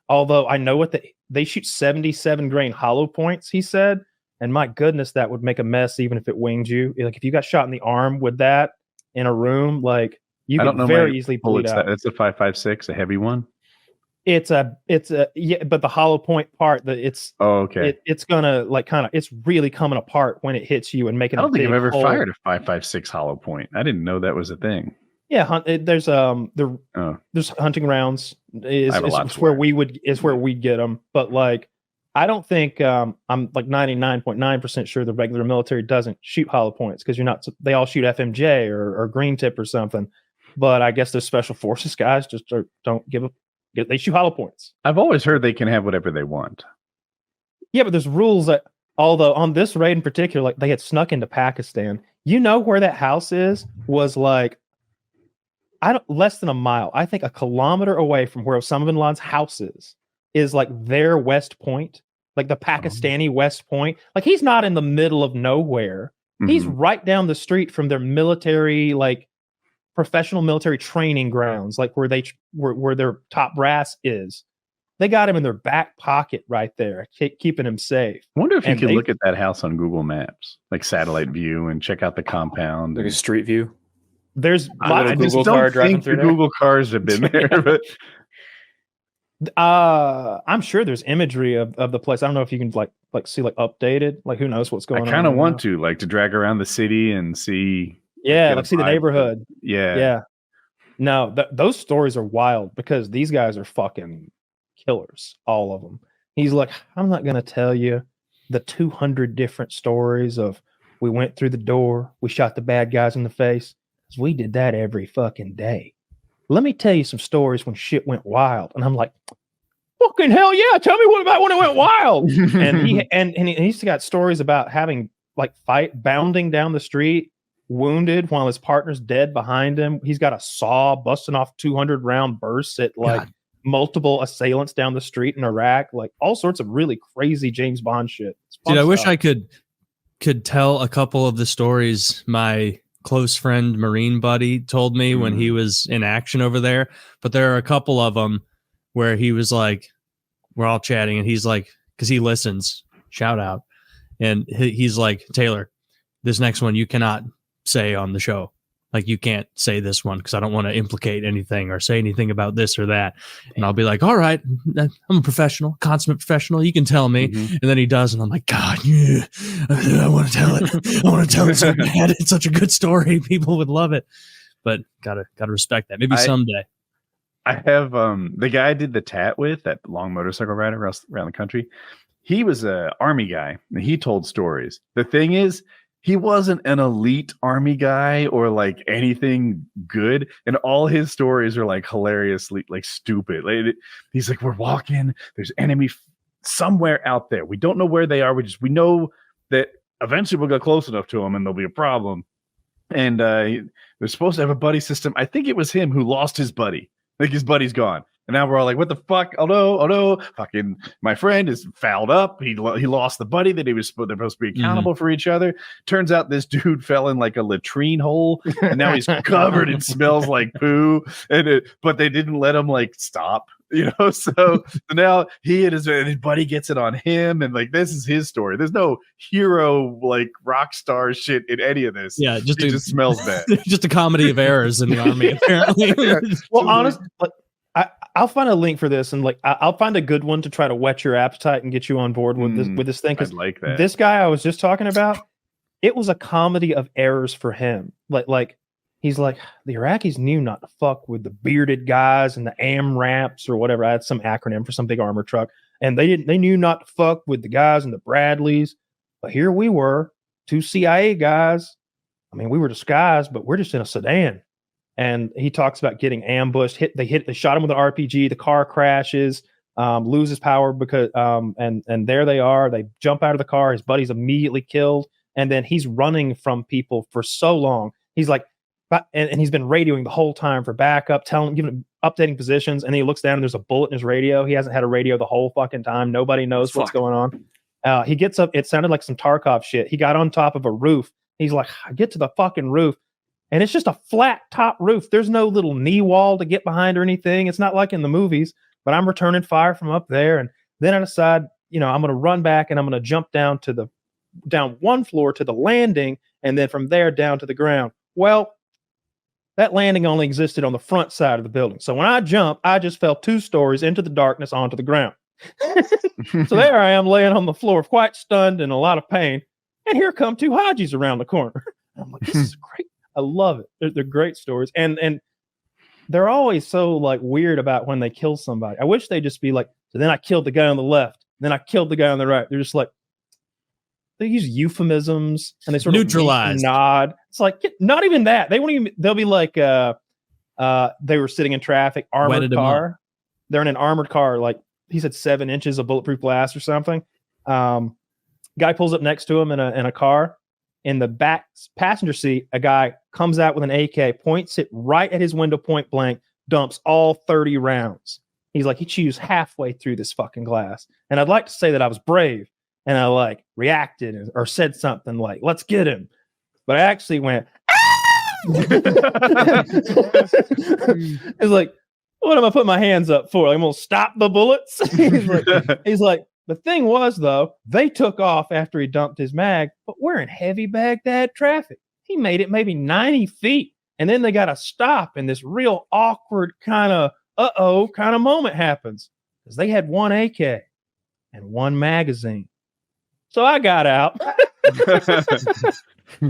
[SPEAKER 6] although I know what they shoot 77 grain hollow points, he said. And my goodness, that would make a mess even if it winged you. Like if you got shot in the arm with that in a room, like you could very easily bleed out.
[SPEAKER 1] It's a 5.56, a heavy one.
[SPEAKER 6] It's a yeah, but the hollow point part, it's it's gonna like kind of, it's really coming apart when it hits you and making.
[SPEAKER 1] I don't think I've ever
[SPEAKER 6] hole.
[SPEAKER 1] fired a 5.56 hollow point. I didn't know that was a thing.
[SPEAKER 6] Yeah, there's hunting rounds is where we'd get them, but like I don't think I'm like 99.9% sure the regular military doesn't shoot hollow points because they all shoot FMJ or green tip or something, but I guess those special forces guys just don't give a. They shoot hollow points.
[SPEAKER 1] I've always heard they can have whatever they want.
[SPEAKER 6] Yeah, but there's rules that, although on this raid in particular, like they had snuck into Pakistan. You know where that house was like less than a mile. I think a kilometer away from where Osama bin Laden's house is like their West Point, like the Pakistani West Point. Like he's not in the middle of nowhere. Mm-hmm. He's right down the street from their military, like professional military training grounds, like where their top brass is. They got him in their back pocket right there, keeping him safe.
[SPEAKER 1] I wonder if you can look at that house on Google Maps, like satellite view, and check out the compound.
[SPEAKER 17] Like a street view.
[SPEAKER 6] There's
[SPEAKER 1] I just don't think the Google cars have been there, but
[SPEAKER 6] I'm sure there's imagery of the place. I don't know if you can like see like updated, like who knows what's going on.
[SPEAKER 1] I kind of want to drag around the city and see.
[SPEAKER 6] Yeah, like see the neighborhood.
[SPEAKER 1] Yeah.
[SPEAKER 6] No, those stories are wild because these guys are fucking killers, all of them. He's like, I'm not gonna tell you the 200 different stories of we went through the door, we shot the bad guys in the face. We did that every fucking day. Let me tell you some stories when shit went wild. And I'm like, fucking hell yeah, tell me what about when it went wild. and he's got stories about having like bounding down the street, wounded while his partner's dead behind him. He's got a saw busting off 200 round bursts at like multiple assailants down the street in Iraq, like all sorts of really crazy James Bond shit.
[SPEAKER 4] Dude, I wish I could tell a couple of the stories my close friend Marine buddy told me when he was in action over there, but there are a couple of them where he was like, we're all chatting and he's like, because he listens, shout out, and he's like, Taylor, this next one you cannot say on the show. Like, you can't say this one because I don't want to implicate anything or say anything about this or that. And I'll be like, all right, I'm a professional, consummate professional. You can tell me. And then he does. And I'm like, God, yeah, I want to tell it. I want to tell it so bad. It's such a good story. People would love it. But gotta respect that. Maybe someday.
[SPEAKER 1] I have the guy I did the tat with, that long motorcycle rider around the country. He was an army guy and he told stories. The thing is, he wasn't an elite army guy or like anything good. And all his stories are like hilariously like stupid. Like, he's like, we're walking, there's enemy somewhere out there. We don't know where they are. We know that eventually we'll get close enough to them and there'll be a problem. and they're supposed to have a buddy system. I think it was him who lost his buddy. Like his buddy's gone. And now we're all like, what the fuck? Oh no. Fucking my friend is fouled up. He lost the buddy that they're supposed to be accountable for each other. Turns out this dude fell in like a latrine hole and now he's covered and smells like poo. But they didn't let him like stop, so now he and his buddy gets it on him. And like, this is his story. There's no hero, like rock star shit in any of this.
[SPEAKER 4] Yeah.
[SPEAKER 1] Just smells bad.
[SPEAKER 4] Just a comedy of errors in the army, apparently.
[SPEAKER 3] Well, honestly, I'll find a link for this, and like I'll find a good one to try to whet your appetite and get you on board with this thing. Because
[SPEAKER 1] like that.
[SPEAKER 3] This guy I was just talking about, it was a comedy of errors for him. Like he's like, the Iraqis knew not to fuck with the bearded guys and the AMRAPs or whatever. I had some acronym for some big armor truck, and they knew not to fuck with the guys and the Bradleys. But here we were, 2 CIA guys. I mean, we were disguised, but we're just in a sedan. And he talks about getting ambushed. They shot him with an RPG. The car crashes, loses power because and there they are. They jump out of the car. His buddy's immediately killed, and then he's running from people for so long. He's like, and he's been radioing the whole time for backup, giving updating positions. And then he looks down and there's a bullet in his radio. He hasn't had a radio the whole fucking time. Nobody knows what's going on. He gets up. It sounded like some Tarkov shit. He got on top of a roof. He's like, I get to the fucking roof. And it's just a flat top roof. There's no little knee wall to get behind or anything. It's not like in the movies, but I'm returning fire from up there. And then I decide, I'm going to run back and I'm going to jump down one floor to the landing. And then from there down to the ground. Well, that landing only existed on the front side of the building. So when I jumped, I just fell 2 stories into the darkness onto the ground. So there I am laying on the floor, quite stunned and a lot of pain. And here come 2 Hajis around the corner. I'm like, this is great. I love it. They're great stories. And they're always so like weird about when they kill somebody. I wish they'd just be like, so then I killed the guy on the left. Then I killed the guy on the right. They're just like, they use euphemisms and they sort
[SPEAKER 4] neutralize,
[SPEAKER 3] of nod. It's like, not even that. They'll be like, they were sitting in traffic, armored car. They're in an armored car. Like he said, 7 inches of bulletproof glass or something. Guy pulls up next to him in a car. In the back passenger seat, a guy comes out with an AK, points it right at his window, point blank, dumps all 30 rounds. He's like, he chews halfway through this fucking glass. And I'd like to say that I was brave and I like reacted or said something like, let's get him. But I actually went, it's like, what am I putting my hands up for? Like, I'm going to stop the bullets. he's like, the thing was, though, they took off after he dumped his mag, but we're in heavy Baghdad traffic. He made it maybe 90 feet, and then they got to stop, and this real awkward kind of kind of moment happens because they had 1 AK and 1 magazine. So I got out,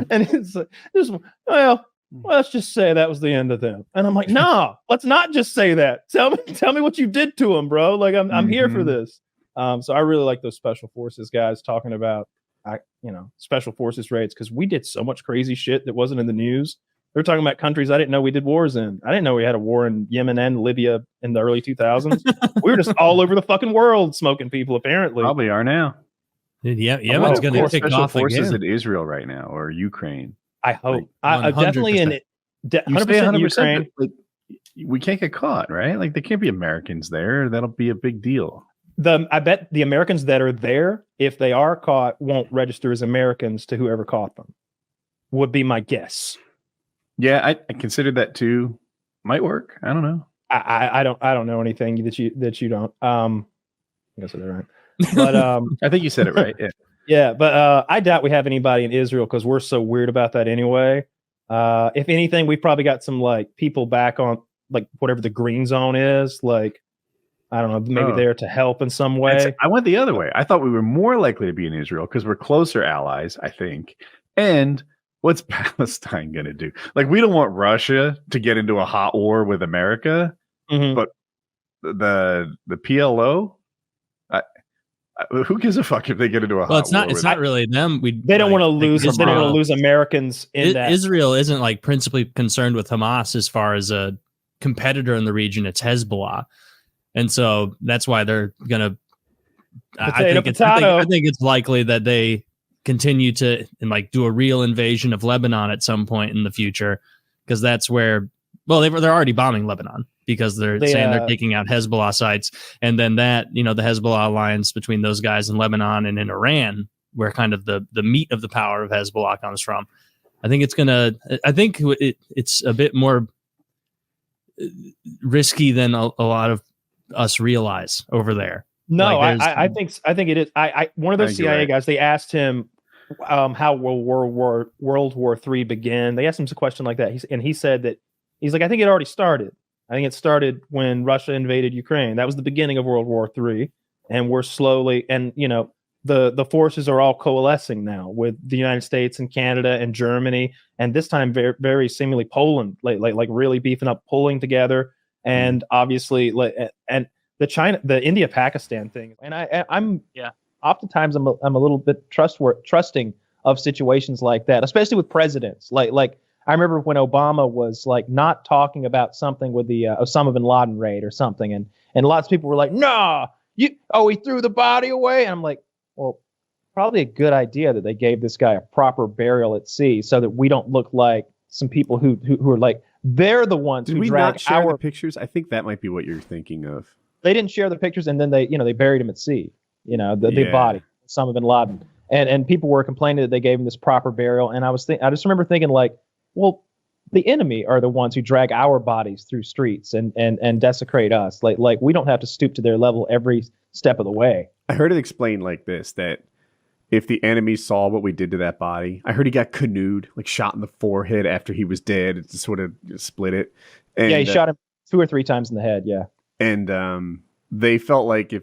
[SPEAKER 3] and it's like, let's just say that was the end of them. And I'm like, no, let's not just say that. Tell me what you did to him, bro. Like I'm here for this. So I really like those special forces guys talking about, special forces raids because we did so much crazy shit that wasn't in the news. They're talking about countries I didn't know we did wars in. I didn't know we had a war in Yemen and Libya in the early 2000s. We were just all over the fucking world smoking people, apparently.
[SPEAKER 1] Probably are now.
[SPEAKER 4] Yeah, Yemen's going to kick off
[SPEAKER 1] forces
[SPEAKER 4] again.
[SPEAKER 1] in Israel right now or Ukraine.
[SPEAKER 3] I hope. I'm definitely in it.
[SPEAKER 1] 100%
[SPEAKER 3] Ukraine.
[SPEAKER 1] Like, we can't get caught, right? Like there can't be Americans there. That'll be a big deal.
[SPEAKER 3] I bet the Americans that are there, if they are caught, won't register as Americans to whoever caught them. Would be my guess.
[SPEAKER 1] Yeah, I considered that too. Might work. I don't know.
[SPEAKER 3] I don't know anything that you don't. I guess they're right. But
[SPEAKER 1] I think you said it right. Yeah.
[SPEAKER 3] Yeah, but I doubt we have anybody in Israel because we're so weird about that anyway. If anything, we probably got some like people back on like whatever the green zone is, like. I don't know, maybe there to help in some way.
[SPEAKER 1] I went the other way. I thought we were more likely to be in Israel because we're closer allies, I think. And what's Palestine going to do? Like, we don't want Russia to get into a hot war with America, but the PLO, who gives a fuck if they get into a hot war?
[SPEAKER 4] It's not really them.
[SPEAKER 3] They don't want to lose. They don't want to lose Americans in that.
[SPEAKER 4] Israel isn't like principally concerned with Hamas as far as a competitor in the region. It's Hezbollah. And so that's why they're gonna. I think it's likely that they continue to and like do a real invasion of Lebanon at some point in the future, because that's where, well, they're already bombing Lebanon because they're saying they're taking out Hezbollah sites, and then that, you know, the Hezbollah alliance between those guys in Lebanon and in Iran, where kind of the meat of the power of Hezbollah comes from. I think it's a bit more risky than a lot of us realize over there.
[SPEAKER 3] No,
[SPEAKER 4] like
[SPEAKER 3] I think it is. One of those CIA guys, they asked him how World War III began. They asked him a question like that, he said that he's like, I think it already started. I think it started when Russia invaded Ukraine. That was the beginning of World War III, and we're slowly, and you know, the forces are all coalescing now with the United States and Canada and Germany, and this time very, very seemingly Poland, like really beefing up, pulling together, and obviously and the India-Pakistan thing. And I'm oftentimes I'm a little bit trusting of situations like that, especially with presidents. Like I remember when Obama was like not talking about something with the Osama Bin Laden raid or something, and lots of people were like, "Nah, he threw the body away," and I'm like, well, probably a good idea that they gave this guy a proper burial at sea, so that we don't look like some people who are like they're the ones who drag
[SPEAKER 15] not share the pictures. I think that might be what you're thinking of.
[SPEAKER 3] They didn't share the pictures, and then they buried him at sea. You know, the body, Osama bin Laden, and people were complaining that they gave him this proper burial. And I just remember thinking like, well, the enemy are the ones who drag our bodies through streets and desecrate us. Like we don't have to stoop to their level every step of the way.
[SPEAKER 15] I heard it explained like this, that if the enemy saw what we did to that body, I heard he got canoed, like shot in the forehead after he was dead. It just sort of split it. And,
[SPEAKER 3] he shot him 2 or 3 times in the head. Yeah.
[SPEAKER 15] And they felt like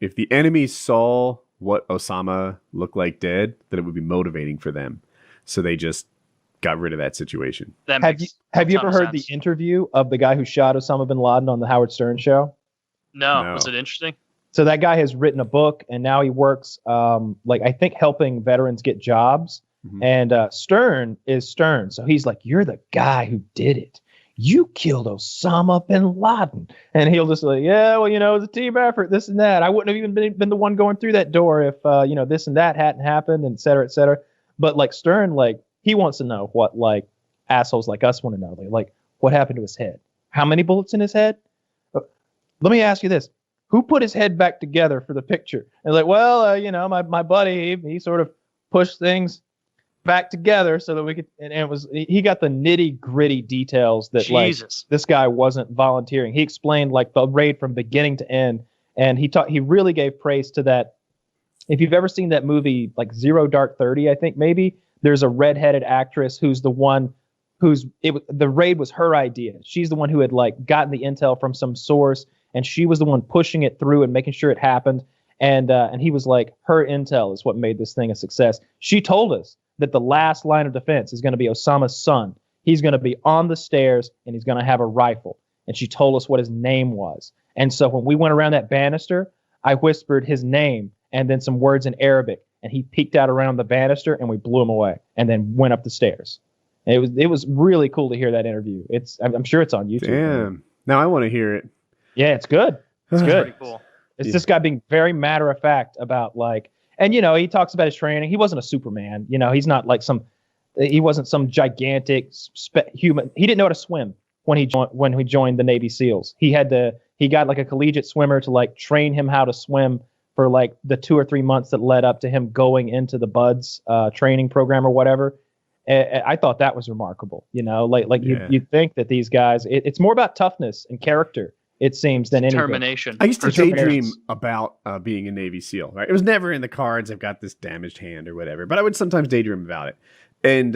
[SPEAKER 15] if the enemy saw what Osama looked like dead, that it would be motivating for them. So they just got rid of that situation.
[SPEAKER 3] Have you ever heard the interview of the guy who shot Osama bin Laden on the Howard Stern show?
[SPEAKER 8] No. Was it interesting?
[SPEAKER 3] So that guy has written a book, and now he works, I think, helping veterans get jobs. Mm-hmm. And Stern is Stern. So he's like, you're the guy who did it. You killed Osama bin Laden. And he'll just like, yeah, well, it was a team effort, this and that. I wouldn't have even been the one going through that door if, this and that hadn't happened, and et cetera, et cetera. But like Stern, like he wants to know what like assholes like us want to know. Like what happened to his head? How many bullets in his head? Let me ask you this. Who put his head back together for the picture? And like, well, my buddy, he sort of pushed things back together so that we could, and he got the nitty gritty details that
[SPEAKER 8] Jesus.
[SPEAKER 3] Like this guy wasn't volunteering. He explained like the raid from beginning to end, and he really gave praise to that. If you've ever seen that movie like Zero Dark 30, I think maybe there's a redheaded actress who's the one the raid was her idea. She's the one who had like gotten the intel from some source, and she was the one pushing it through and making sure it happened. And he was like, her intel is what made this thing a success. She told us that the last line of defense is going to be Osama's son. He's going to be on the stairs, and he's going to have a rifle. And she told us what his name was. And so when we went around that banister, I whispered his name and then some words in Arabic, and he peeked out around the banister, and we blew him away, and then went up the stairs. And it was really cool to hear that interview. I'm sure it's on YouTube.
[SPEAKER 15] Damn. Now I want to hear it.
[SPEAKER 3] Yeah, it's good. It's good.
[SPEAKER 8] Pretty cool.
[SPEAKER 3] It's this guy being very matter of fact about like, and he talks about his training. He wasn't a Superman. He's not like he wasn't some gigantic human. He didn't know how to swim when he joined the Navy SEALs. He got like a collegiate swimmer to like train him how to swim for like the 2 or 3 months that led up to him going into the BUDS training program or whatever. I thought that was remarkable. You think that these guys, it's more about toughness and character, it seems, than
[SPEAKER 8] determination.
[SPEAKER 15] I used to daydream about being a Navy SEAL. Right, it was never in the cards. I've got this damaged hand or whatever, but I would sometimes daydream about it. And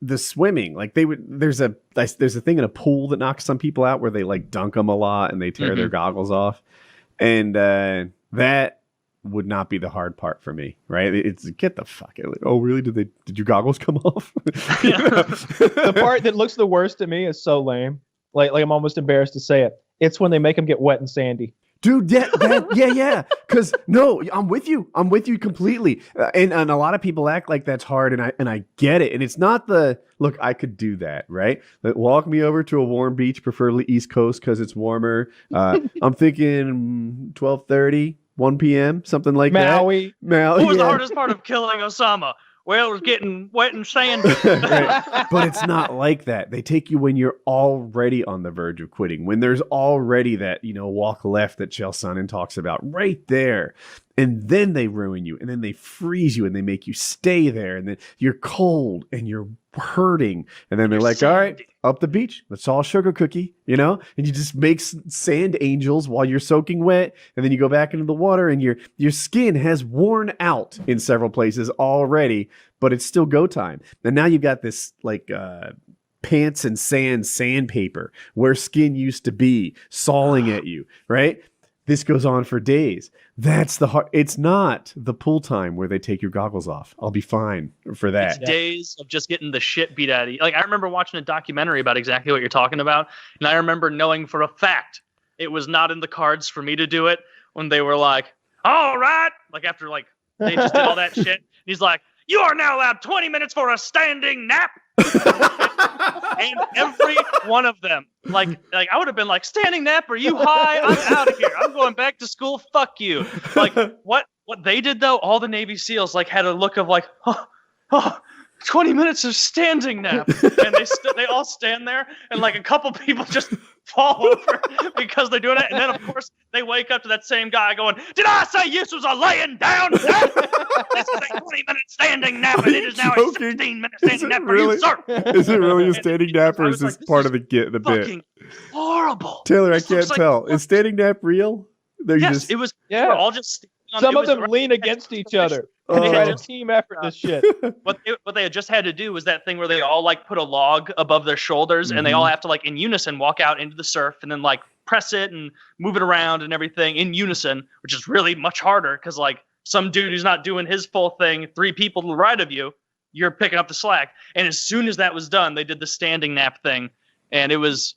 [SPEAKER 15] the swimming, like there's a thing in a pool that knocks some people out where they like dunk them a lot and they tear their goggles off, and that would not be the hard part for me, right? It's get the fuck out. Oh, really? Did your goggles come off?
[SPEAKER 3] The part that looks the worst to me is so lame. Like I'm almost embarrassed to say it. It's when they make them get wet and sandy.
[SPEAKER 15] Dude, yeah. Because no, I'm with you completely. And a lot of people act like that's hard, and I get it. And it's not look, I could do that, right? Walk me over to a warm beach, preferably East Coast because it's warmer. I'm thinking 12:30. 1 p.m., something like
[SPEAKER 9] Maui.
[SPEAKER 15] that. Maui.
[SPEAKER 8] What was the hardest part of killing Oẓama? Well, it was getting wet and sandy.
[SPEAKER 15] Right. But it's not like that. They take you when you're already on the verge of quitting, when there's already that, walk left that Chelsonen talks about right there. And then they ruin you, and then they freeze you, and they make you stay there, and then you're cold and you're hurting, and then they're like, all right, up the beach, let's all sugar cookie, and you just make sand angels while you're soaking wet, and then you go back into the water, and your skin has worn out in several places already, but it's still go time. And now you've got this pants and sandpaper where skin used to be sawing at you, right? This goes on for days. That's the hard. It's not the pool time where they take your goggles off. I'll be fine for that.
[SPEAKER 8] It's days of just getting the shit beat out of you. Like, I remember watching a documentary about exactly what you're talking about, and I remember knowing for a fact it was not in the cards for me to do it when they were like, all right, like after they just did all that shit. He's like, you are now allowed 20 minutes for a standing nap. And every one of them, like I would have been like, standing nap, are you high? I'm out of here. I'm going back to school. Fuck you. Like, what they did though, all the Navy SEALs had a look of 20 minutes of standing nap, and they all stand there, and a couple people just fall over because they're doing it, and then of course they wake up to that same guy going, "Did I say this was a laying down nap? This is a 20-minute standing nap, and it is now a 16-minute standing nap for you, sir."
[SPEAKER 15] Is it really a standing nap, or is this part of the bit?
[SPEAKER 8] Fucking horrible,
[SPEAKER 15] Taylor. I can't tell. Is standing nap real?
[SPEAKER 8] Yes, it was. Yeah, we're all just.
[SPEAKER 9] Some of them lean against each other. And they had a team effort. This shit.
[SPEAKER 8] What they had just had to do was that thing where they all put a log above their shoulders, and they all have to in unison walk out into the surf, and then press it and move it around and everything in unison, which is really much harder because some dude who's not doing his full thing, 3 people to the right of you, you're picking up the slack. And as soon as that was done, they did the standing nap thing, and it was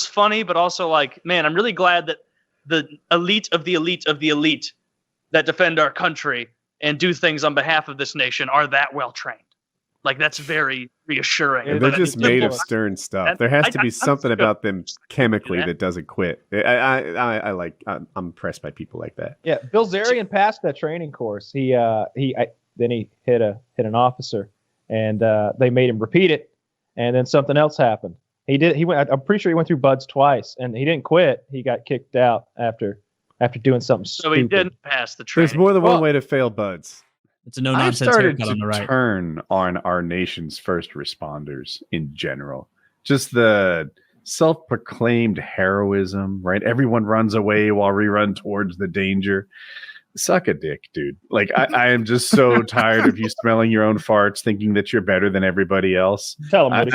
[SPEAKER 8] funny, but also man, I'm really glad that the elite of the elite of the elite that defend our country and do things on behalf of this nation are that well trained. That's very reassuring.
[SPEAKER 15] Yeah, they're just made of stern stuff. There has to be something about them chemically that doesn't quit. I'm impressed by people like that.
[SPEAKER 9] Yeah, Bill Zarian passed that training course. Then he hit an officer, and they made him repeat it, and then something else happened. I'm pretty sure he went through buds twice, and he didn't quit. He got kicked out after doing something stupid.
[SPEAKER 8] So he didn't pass the training.
[SPEAKER 15] There's more than one way to fail buds.
[SPEAKER 4] It's a no-nonsense haircut on the right.
[SPEAKER 1] Turn on our nation's first responders in general. Just the self-proclaimed heroism, right? Everyone runs away while we run towards the danger. Suck a dick, dude. I am just so tired of you smelling your own farts, thinking that you're better than everybody else.
[SPEAKER 9] Tell them.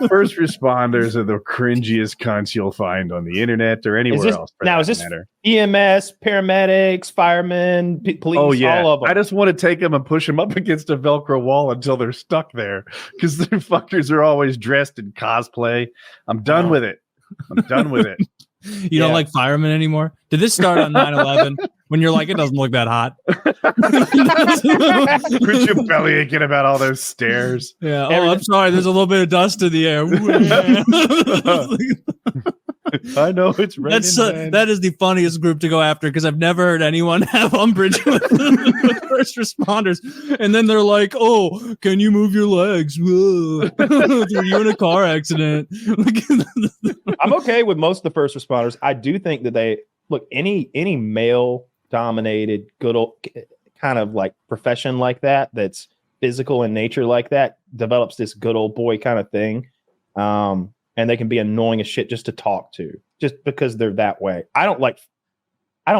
[SPEAKER 1] First responders are the cringiest cunts you'll find on the internet or anywhere else.
[SPEAKER 9] Is this EMS, paramedics, firemen, police?
[SPEAKER 1] Oh yeah,
[SPEAKER 9] all of them.
[SPEAKER 1] I just want to take them and push them up against a Velcro wall until they're stuck there, because the fuckers are always dressed in cosplay. I'm done with it. I'm done with it.
[SPEAKER 4] You don't like firemen anymore? Did this start on 9/11 when you're like, it doesn't look that hot?
[SPEAKER 1] Quit your belly aching about all those stairs.
[SPEAKER 4] Yeah. Oh, I'm sorry. There's a little bit of dust in the air.
[SPEAKER 1] I know it's raining.
[SPEAKER 4] That is the funniest group to go after, because I've never heard anyone have umbrage with first responders, and then they're like, "Oh, can you move your legs? Were you in a car accident?"
[SPEAKER 9] I'm okay with most of the first responders. I do think that they look any male dominated good old kind of profession that's physical in nature like that develops this good old boy kind of thing. And they can be annoying as shit just to talk to, just because they're that way. I don't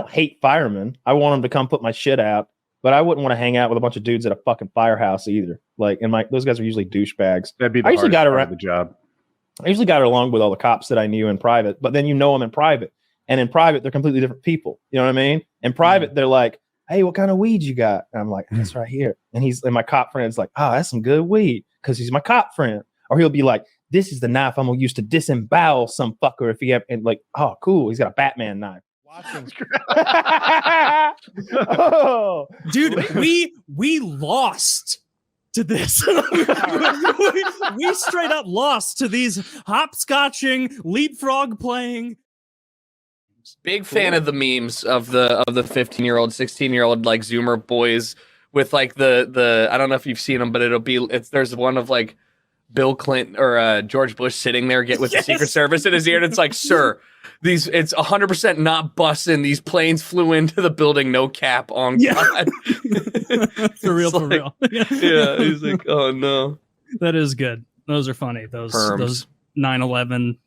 [SPEAKER 9] hate firemen. I want them to come put my shit out, but I wouldn't want to hang out with a bunch of dudes at a fucking firehouse either. Those guys are usually douchebags.
[SPEAKER 1] That'd be the hardest part of the job.
[SPEAKER 9] I usually got along with all the cops that I knew in private, but then them in private, and in private they're completely different people. You know what I mean? In private they're like, "Hey, what kind of weed you got?" And I'm like, "That's right here." And my cop friend's like, "Oh, that's some good weed," because he's my cop friend. Or he'll be like, "This is the knife I'm gonna use to disembowel some fucker if he have," and oh, cool, he's got a Batman knife.
[SPEAKER 4] Oh, dude, we lost to this. we straight up lost to these hopscotching, leapfrog playing. memes.
[SPEAKER 17] Big fan of the memes of the 15-year-old, 16-year-old like Zoomer boys with like the I don't know if you've seen them, but there's one of like Bill Clinton or George Bush sitting there with the Secret Service in his ear, and it's like, sir, it's 100% not busing. These planes flew into the building, no cap on God.
[SPEAKER 4] For real.
[SPEAKER 17] Yeah, he's like, oh no.
[SPEAKER 4] That is good. Those are funny. Those 9/11.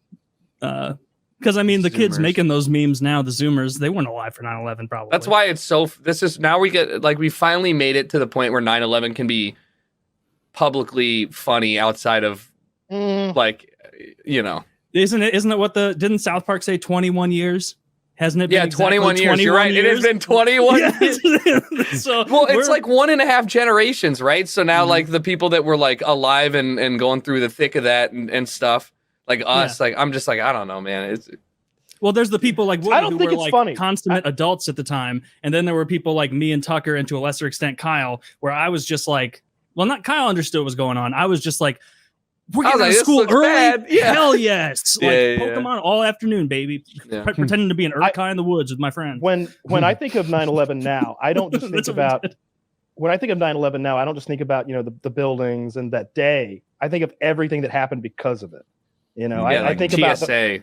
[SPEAKER 4] Because I mean, the kids making those memes now, the Zoomers, they weren't alive for 9/11 probably.
[SPEAKER 17] That's why it's so. This is now we finally made it to the point where 9/11 can be publicly funny outside of like, you know.
[SPEAKER 4] Isn't it what didn't South Park say 21 years? Hasn't it been?
[SPEAKER 17] Yeah,
[SPEAKER 4] exactly
[SPEAKER 17] 21 years. You're right. Years? It has been 21 years.
[SPEAKER 4] So
[SPEAKER 17] it's like 1.5 generations, right? So now like the people that were like alive and going through the thick of that and stuff, like us, like I'm just like, I don't know, man.
[SPEAKER 4] Well, there's the people like Woody
[SPEAKER 3] I don't
[SPEAKER 4] who
[SPEAKER 3] think
[SPEAKER 4] were
[SPEAKER 3] it's
[SPEAKER 4] like
[SPEAKER 3] funny.
[SPEAKER 4] consummate adults at the time, and then there were people like me and Tucker, and to a lesser extent Kyle, where I was just like, well, not Kyle understood what was going on. I was just like, we're getting out of school early. Bad. Yeah. Hell yes. Like Pokemon all afternoon, baby. Pretending to be an Urkai in the woods with my friend.
[SPEAKER 3] When I think of 9/11 now, I don't just think about when I think of 9/11 now, I don't just think about, you know, the buildings and that day. I think of everything that happened because of it. You know, I think
[SPEAKER 17] TSA.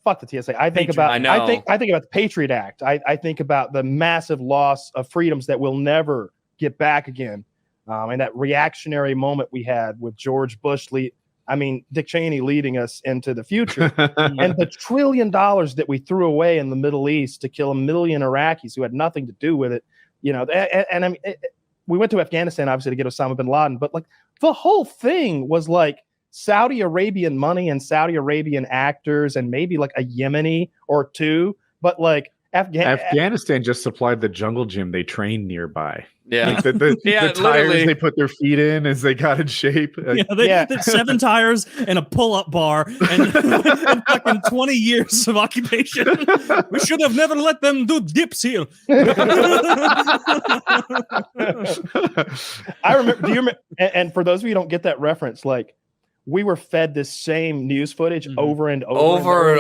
[SPEAKER 3] Fuck the TSA. I think about I think about the Patriot Act. I think about the massive loss of freedoms that we'll never get back again. And that reactionary moment we had with George Bush, Dick Cheney leading us into the future, and the $1 trillion that we threw away in the Middle East to kill 1 million Iraqis who had nothing to do with it. You know, and I mean, we went to Afghanistan obviously to get Osama bin Laden, but like the whole thing was like Saudi Arabian money and Saudi Arabian actors and maybe like a Yemeni or two, but like
[SPEAKER 1] Afghanistan just supplied the jungle gym they trained nearby.
[SPEAKER 17] Yeah,
[SPEAKER 1] like the tires they put their feet in as they got in shape.
[SPEAKER 4] They had 7 tires and a pull-up bar and fucking 20 years of occupation. We should have never let them do dips here.
[SPEAKER 3] I remember. Do you remember? And for those of you who don't get that reference, like, we were fed this same news footage over and over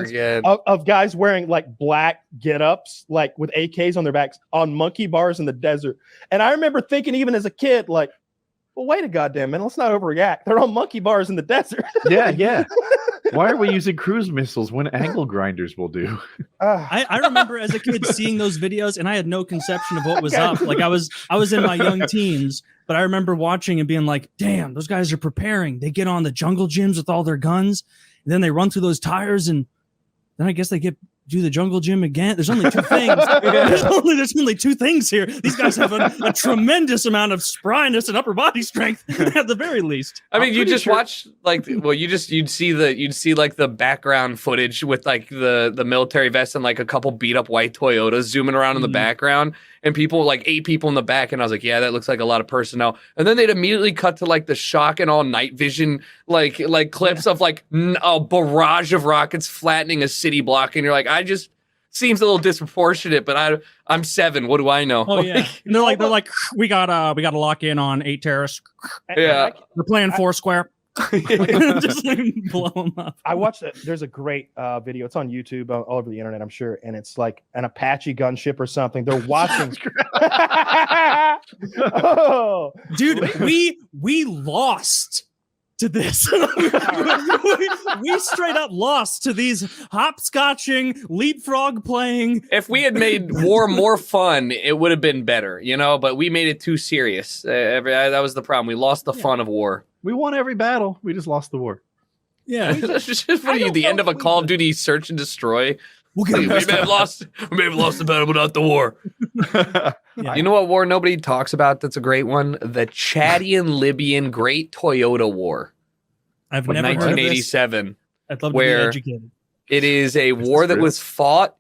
[SPEAKER 17] again
[SPEAKER 3] of guys wearing like black get-ups, like with AKs on their backs on monkey bars in the desert. And I remember thinking, even as a kid, like, well, wait a goddamn minute, let's not overreact. They're on monkey bars in the desert.
[SPEAKER 1] Yeah. Why are we using cruise missiles when angle grinders will do?
[SPEAKER 4] I remember as a kid seeing those videos, and I had no conception of what was up. Like I was in my young teens, but I remember watching and being like, damn, those guys are preparing. They get on the jungle gyms with all their guns, and then they run through those tires, and then I guess they do the jungle gym again. There's only 2 things. There's only 2 things here. These guys have a tremendous amount of spryness and upper body strength at the very least.
[SPEAKER 17] I mean, you just watch like, well, you'd see like the background footage with like the military vest and like a couple beat up white Toyotas zooming around in the background, and people, like 8 people in the back, and I was like, yeah, that looks like a lot of personnel. And then they'd immediately cut to like the shock and all night vision like clips of like a barrage of rockets flattening a city block, and you're like, I just seems a little disproportionate, but I'm 7. What do I know?
[SPEAKER 4] Oh yeah, and they're like, we gotta lock in on 8 terrorists.
[SPEAKER 17] Yeah,
[SPEAKER 4] they're playing Foursquare. Just like blow them up.
[SPEAKER 3] I watched it. There's a great video. It's on YouTube, all over the internet, I'm sure. And it's like an Apache gunship or something. They're watching.
[SPEAKER 4] Oh, dude, we lost to this. we straight up lost to these hopscotching, leapfrog playing.
[SPEAKER 17] If we had made war more fun, it would have been better, you know. But we made it too serious. That was the problem. We lost the fun of war.
[SPEAKER 1] We won every battle. We just lost the war.
[SPEAKER 4] Yeah.
[SPEAKER 17] What are you, the end of a Call of Duty search and destroy? We may have lost the battle, but not the war.
[SPEAKER 4] Yeah.
[SPEAKER 17] You know what war nobody talks about that's a great one? The Chadian-Libyan Great Toyota War.
[SPEAKER 4] I've never heard of this.
[SPEAKER 17] 1987.
[SPEAKER 4] I'd love to be educated.
[SPEAKER 17] It is a war that was fought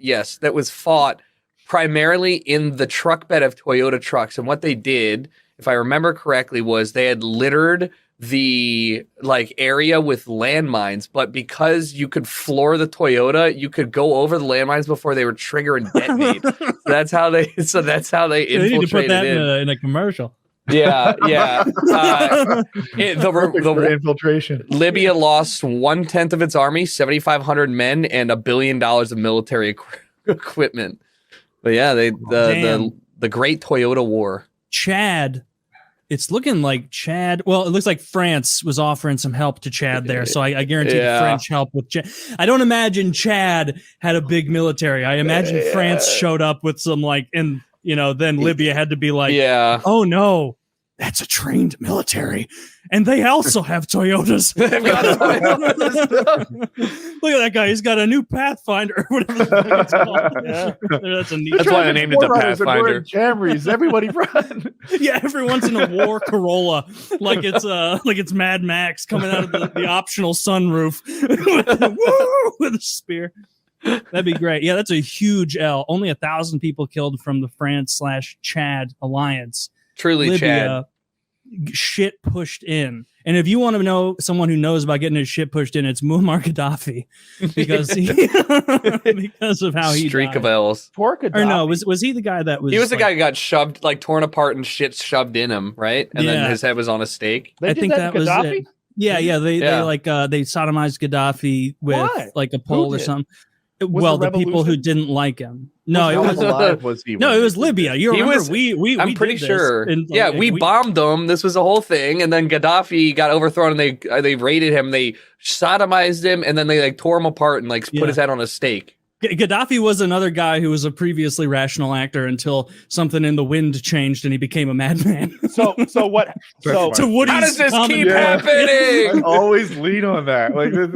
[SPEAKER 17] primarily in the truck bed of Toyota trucks. And what they did, if I remember correctly, was they had littered the like area with landmines, but because you could floor the Toyota, you could go over the landmines before they were trigger and detonate. That's how they infiltrated.
[SPEAKER 4] They need to put that in a commercial.
[SPEAKER 17] Yeah.
[SPEAKER 1] The infiltration.
[SPEAKER 17] Libya lost 1/10 of its army, 7,500 men, and $1 billion of military equipment. But yeah, the Great Toyota War.
[SPEAKER 4] Chad. It's looking like Chad. Well, it looks like France was offering some help to Chad there. So I guarantee the French help with Chad. I don't imagine Chad had a big military. I imagine France showed up with some then Libya had to be like, oh no, that's a trained military. And they also have Toyotas. Look at that guy. He's got a new Pathfinder or whatever the fuck it's called. That's a neat.
[SPEAKER 17] That's why I named it the Pathfinder.
[SPEAKER 1] Camrys, everybody run.
[SPEAKER 4] Yeah, everyone's in a war Corolla, like it's Mad Max coming out of the optional sunroof with a spear. That'd be great. Yeah, that's a huge L. Only 1,000 people killed from the France/Chad alliance.
[SPEAKER 17] Truly,
[SPEAKER 4] Libya,
[SPEAKER 17] Chad.
[SPEAKER 4] Shit pushed in. And if you want to know someone who knows about getting his shit pushed in, it's Muammar Gaddafi, because of how he
[SPEAKER 17] streak
[SPEAKER 4] died.
[SPEAKER 17] of L's.
[SPEAKER 3] Poor Gaddafi.
[SPEAKER 4] Or no, was he the guy that was?
[SPEAKER 17] He was the guy who got shoved, torn apart, and shit shoved in him, right? And then his head was on a stake.
[SPEAKER 4] I think that was it. Yeah. They sodomized Gaddafi with a pole or something. The people who didn't like him. No, it was Libya. You remember
[SPEAKER 17] I'm pretty
[SPEAKER 4] did this,
[SPEAKER 17] sure.
[SPEAKER 4] and,
[SPEAKER 17] we bombed them. This was a whole thing, and then Gaddafi got overthrown, and they raided him. They sodomized him, and then they tore him apart and put his head on a stake.
[SPEAKER 4] Gaddafi was another guy who was a previously rational actor until something in the wind changed and he became a madman.
[SPEAKER 3] So what? So
[SPEAKER 17] how does this keep happening?
[SPEAKER 1] I always lean on that.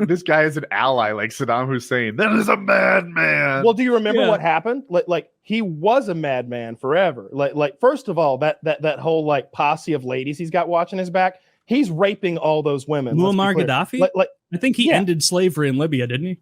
[SPEAKER 1] This guy is an ally, like Saddam Hussein. That is a madman.
[SPEAKER 3] Well, do you remember what happened? Like he was a madman forever. Like first of all, that whole posse of ladies he's got watching his back. He's raping all those women.
[SPEAKER 4] Muammar Gaddafi. I think he ended slavery in Libya, didn't he?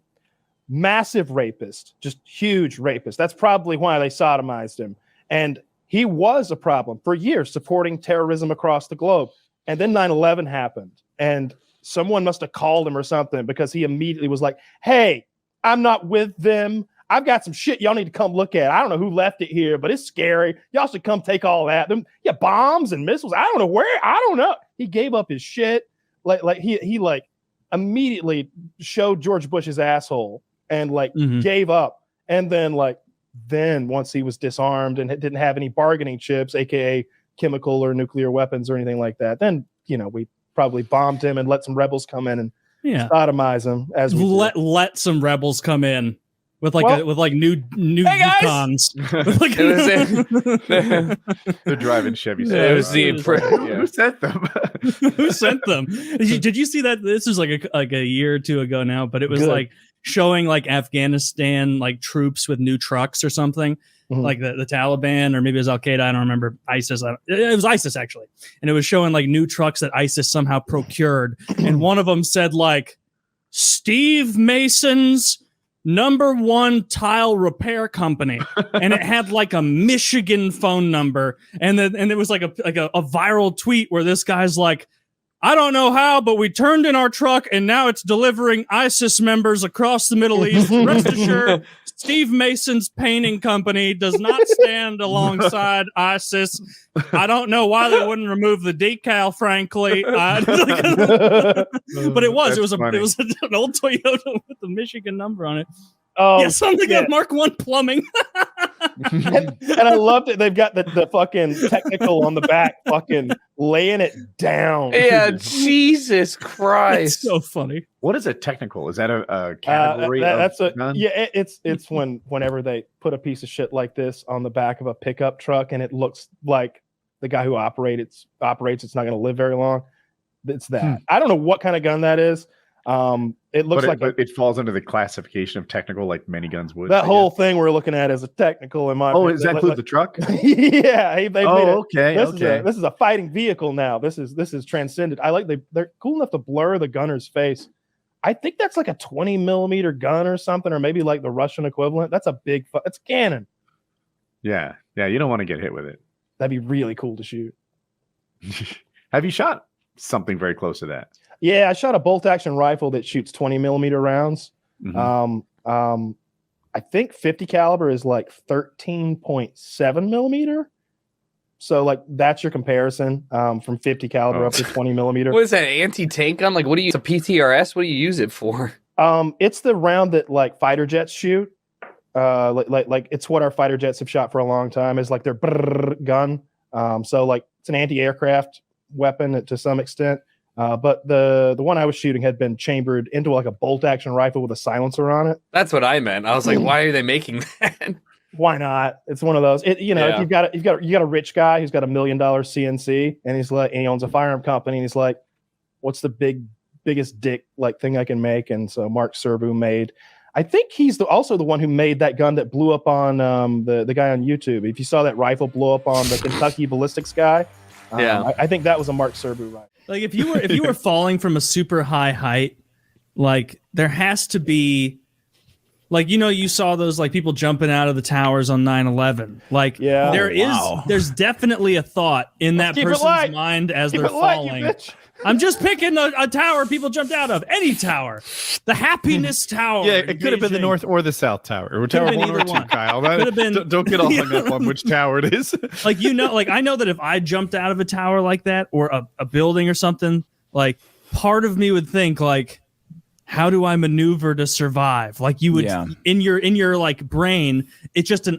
[SPEAKER 3] Massive rapist, just huge rapist. That's probably why they sodomized him. And he was a problem for years, supporting terrorism across the globe. And then 9/11 happened, and someone must have called him or something, because he immediately was like, hey, I'm not with them. I've got some shit y'all need to come look at. I don't know who left it here, but it's scary. Y'all should come take all that. Bombs and missiles. I don't know where. I don't know. He gave up his shit. He immediately showed George Bush's asshole and gave up. And then once he was disarmed and didn't have any bargaining chips, aka chemical or nuclear weapons or anything like that, then we probably bombed him and let some rebels come in and sodomize him. As we
[SPEAKER 4] let some rebels come in with new Yukons.
[SPEAKER 1] They're driving Chevy.
[SPEAKER 17] It was
[SPEAKER 1] who sent them?
[SPEAKER 4] Who sent them? Did you see that? This was like a year or two ago now, but it was showing Afghanistan troops with new trucks or something, like the Taliban, or maybe it was Al Qaeda. I don't remember. ISIS. It was ISIS actually, and it was showing new trucks that ISIS somehow procured, and one of them said Steve Mason's #1 tile repair company, and it had a Michigan phone number, and it was a viral tweet where this guy's I don't know how, but we turned in our truck and now it's delivering ISIS members across the Middle East. Rest assured, Steve Mason's painting company does not stand alongside ISIS. I don't know why they wouldn't remove the decal, frankly. But it was an old Toyota with the Michigan number on it. Something got Mark 1 plumbing.
[SPEAKER 3] and I loved it. They've got the fucking technical on the back, fucking laying it down.
[SPEAKER 17] Yeah, Jesus Christ.
[SPEAKER 4] That's so funny.
[SPEAKER 1] What is a technical? Is that a category?
[SPEAKER 3] It's whenever they put a piece of shit like this on the back of a pickup truck and it looks like the guy who operates it's not going to live very long. It's that. I don't know what kind of gun that is. It looks
[SPEAKER 1] but it falls under the classification of technical, like many guns would.
[SPEAKER 3] That whole thing we're looking at is a technical in my opinion.
[SPEAKER 1] Does that include the truck?
[SPEAKER 3] Yeah.
[SPEAKER 1] Okay.
[SPEAKER 3] This is a fighting vehicle now. This is transcended. They're cool enough to blur the gunner's face. I think that's a 20 millimeter gun or something, or maybe the Russian equivalent. That's a big. It's a cannon.
[SPEAKER 1] Yeah. You don't want to get hit with it.
[SPEAKER 3] That'd be really cool to shoot.
[SPEAKER 1] Have you shot something very close to that?
[SPEAKER 3] Yeah, I shot a bolt action rifle that shoots 20 millimeter rounds. I think 50 caliber is 13.7 millimeter. So like that's your comparison from 50 caliber up to 20 millimeter.
[SPEAKER 17] What is that, anti-tank gun? Like, what do you? It's a PTRS. What do you use it for?
[SPEAKER 3] It's the round that like fighter jets shoot. Like it's what our fighter jets have shot for a long time. Is like their gun. So like it's an anti-aircraft weapon to some extent. But the one I was shooting had been chambered into like a bolt action rifle with a silencer on it.
[SPEAKER 17] That's what I meant. I was like, why are they making that?
[SPEAKER 3] Why not? It's one of those. If you got a rich guy who's got $1 million CNC and he's like, and he owns a firearm company and he's like, what's the biggest dick like thing I can make? And so Mark Serbu made. I think he's also the one who made that gun that blew up on the guy on YouTube. If you saw that rifle blow up on the Kentucky ballistics guy, I think that was a Mark Serbu rifle.
[SPEAKER 4] Like if you were falling from a super high height, like there has to be, like, you know, you saw those like people jumping out of the towers on 9/11. Like there's definitely a thought in that person's mind as they're falling. I'm just picking a tower people jumped out of. Any tower. The happiness tower.
[SPEAKER 1] Yeah, it could have been the north or the south tower. Or tower 1 or 2, Kyle. Don't get all hung up on which tower it is.
[SPEAKER 4] Like, you know, like I know that if I jumped out of a tower like that or a building or something, like part of me would think like, how do I maneuver to survive? Like you would in your like brain, it's just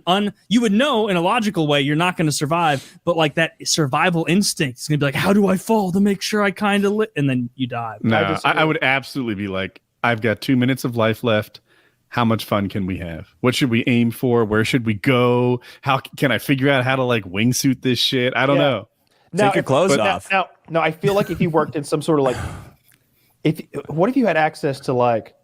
[SPEAKER 4] you would know in a logical way you're not going to survive, but like that survival instinct is going to be like, how do I fall to make sure I kind of and then you die.
[SPEAKER 1] No, I would absolutely be like, I've got 2 minutes of life left. How much fun can we have? What should we aim for? Where should we go? How can I figure out how to like wingsuit this shit? I don't know.
[SPEAKER 18] Take your clothes off.
[SPEAKER 3] Now, I feel like if you worked in some sort of like, what if you had access to like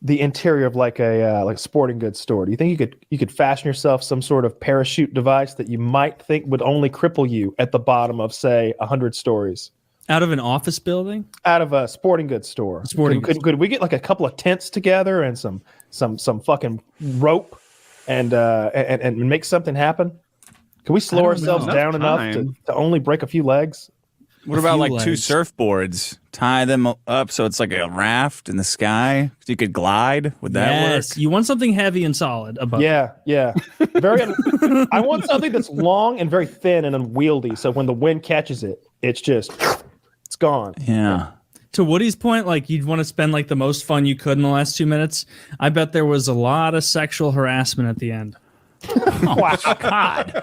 [SPEAKER 3] the interior of like a like sporting goods store? Do you think you could fashion yourself some sort of parachute device that you might think would only cripple you at the bottom of say 100 stories?
[SPEAKER 4] Out of an office building?
[SPEAKER 3] Out of a sporting goods store. Could we get like a couple of tents together and some fucking rope and make something happen? Can we slow ourselves down enough to only break a few legs?
[SPEAKER 18] What about like 2 surfboards? Tie them up so it's like a raft in the sky. So you could glide. Would that work?
[SPEAKER 4] You want something heavy and solid.
[SPEAKER 3] Yeah. Very. I want something that's long and very thin and unwieldy. So when the wind catches it, it's gone.
[SPEAKER 18] Yeah.
[SPEAKER 4] To Woody's point, like you'd want to spend like the most fun you could in the last 2 minutes. I bet there was a lot of sexual harassment at the end.
[SPEAKER 18] Oh, God.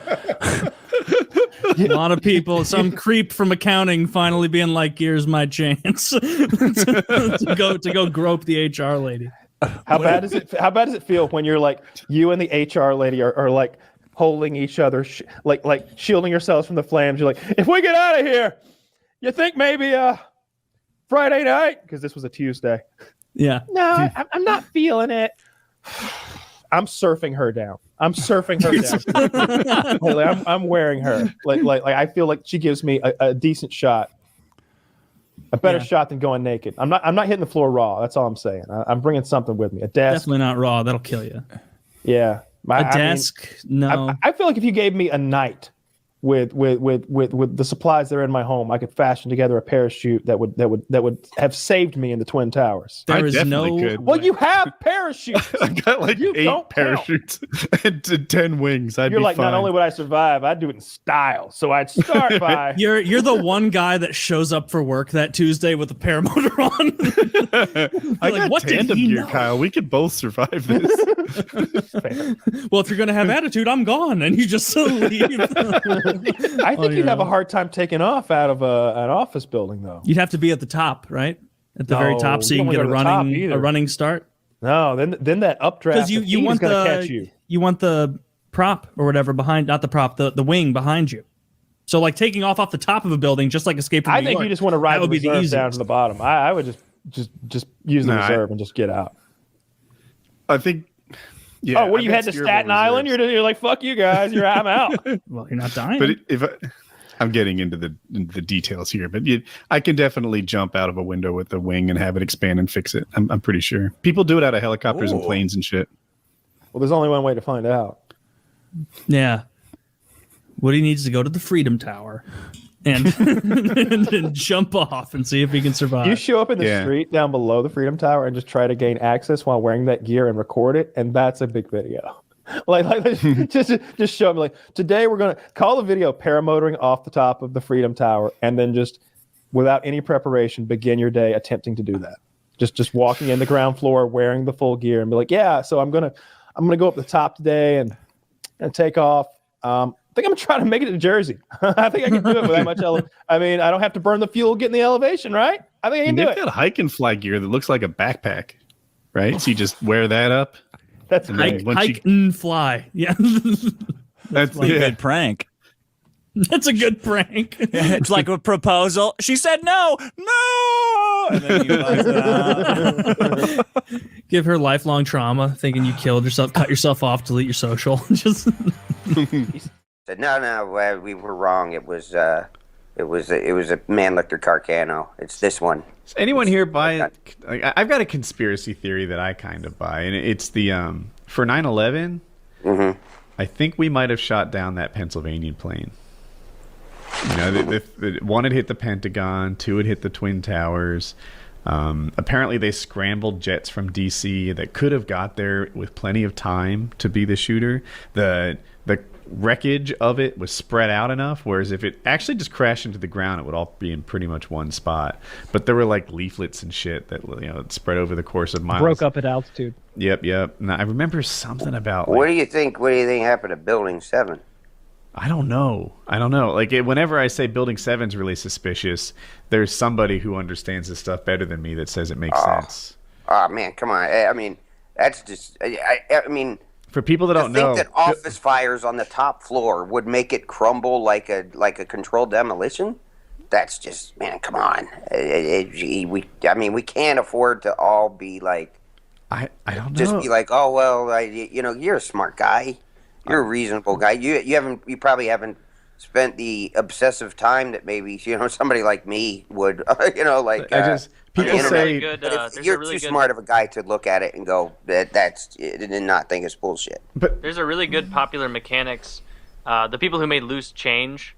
[SPEAKER 4] A lot of people, some creep from accounting finally being like, here's my chance to go grope the HR lady.
[SPEAKER 3] How bad does it feel when you're like, you and the HR lady are like holding each other, like shielding yourselves from the flames? You're like, if we get out of here, you think maybe Friday night? Because this was a Tuesday.
[SPEAKER 4] Yeah.
[SPEAKER 3] No, I'm not feeling it. I'm surfing her down. I'm wearing her. Like I feel like she gives me a decent shot. A better shot than going naked. I'm not hitting the floor raw. That's all I'm saying. I'm bringing something with me. A desk.
[SPEAKER 4] Definitely not raw. That'll kill you.
[SPEAKER 3] Yeah.
[SPEAKER 4] A desk? No.
[SPEAKER 3] I feel like if you gave me a night with the supplies that are in my home, I could fashion together a parachute that would have saved me in the Twin Towers.
[SPEAKER 4] There is no.
[SPEAKER 3] Well, you have parachutes.
[SPEAKER 1] I got like 8 parachutes and 10 wings.
[SPEAKER 3] You're like, not only would I survive, I'd do it in style. So I'd start by.
[SPEAKER 4] You're the one guy that shows up for work that Tuesday with a paramotor on.
[SPEAKER 1] I got tandem gear, Kyle. We could both survive this.
[SPEAKER 4] Well, if you're gonna have attitude, I'm gone, and you just leave.
[SPEAKER 3] I think you'd have a hard time taking off out of an office building, though.
[SPEAKER 4] You'd have to be at the top, right? At the very top, so you can get a running start.
[SPEAKER 3] No, then that updraft
[SPEAKER 4] you want
[SPEAKER 3] gonna catch you.
[SPEAKER 4] You want the prop or whatever behind, not the prop, the wing behind you. So like taking off the top of a building, just like Escape from New York.
[SPEAKER 3] I think you just want to ride the reserve down to the bottom. I would just use the reserve and just get out.
[SPEAKER 1] I think. Yeah,
[SPEAKER 3] you head to Staten Island? You're like, fuck you guys. I'm out.
[SPEAKER 4] Well, you're not dying.
[SPEAKER 1] But I'm getting into the details here, but I can definitely jump out of a window with the wing and have it expand and fix it. I'm pretty sure people do it out of helicopters and planes and shit.
[SPEAKER 3] Well, there's only one way to find out.
[SPEAKER 4] Yeah. Woody needs to go to the Freedom Tower and jump off and see if he can survive.
[SPEAKER 3] You show up in the street down below the Freedom Tower and just try to gain access while wearing that gear and record it, and that's a big video. just show me like today we're gonna call the video paramotoring off the top of the Freedom Tower, and then just without any preparation begin your day attempting to do that. Just walking in the ground floor wearing the full gear and be like, yeah, so I'm gonna go up the top today and take off. I think I'm gonna try to make it to Jersey. I think I can do it with that much. I mean, I don't have to burn the fuel getting the elevation, right? I think I can do it.
[SPEAKER 1] They've got hike and fly gear that looks like a backpack, right? So you just wear that up.
[SPEAKER 4] That's hike and fly. Yeah,
[SPEAKER 18] that's a good prank.
[SPEAKER 4] That's a good prank.
[SPEAKER 18] It's like a proposal. She said no. And then you
[SPEAKER 4] give her lifelong trauma, thinking you killed yourself, cut yourself off, delete your social. Just
[SPEAKER 19] said no, we were wrong. It was a Mannlicher Carcano. It's this one.
[SPEAKER 1] Does anyone here buy? I've got a conspiracy theory that I kind of buy, and it's the for 9/11.
[SPEAKER 19] Mm-hmm.
[SPEAKER 1] I think we might have shot down that Pennsylvania plane. You know, one had hit the Pentagon, two had hit the Twin Towers. Apparently, they scrambled jets from D.C. that could have got there with plenty of time to be the shooter. The wreckage of it was spread out enough, whereas if it actually just crashed into the ground, it would all be in pretty much one spot. But there were like leaflets and shit that spread over the course of miles.
[SPEAKER 9] Broke up at altitude.
[SPEAKER 1] Yep. Now, I remember something about.
[SPEAKER 19] What do you think? What do you think happened to Building 7?
[SPEAKER 1] I don't know. Like whenever I say Building 7's really suspicious, there's somebody who understands this stuff better than me that says it makes sense.
[SPEAKER 19] Oh man, come on! I mean, that's just. I mean,
[SPEAKER 1] for people that don't know,
[SPEAKER 19] think that office fires on the top floor would make it crumble like a controlled demolition. That's just, man, come on. We can't afford to all be like.
[SPEAKER 1] I don't know.
[SPEAKER 19] Just be like, oh well, you're a smart guy. You're a reasonable guy. You probably haven't spent the obsessive time that maybe somebody like me would. People say you're too smart of a guy to look at it and go that's and not think it's bullshit.
[SPEAKER 8] But there's a really good Popular Mechanics. The people who made Loose Change,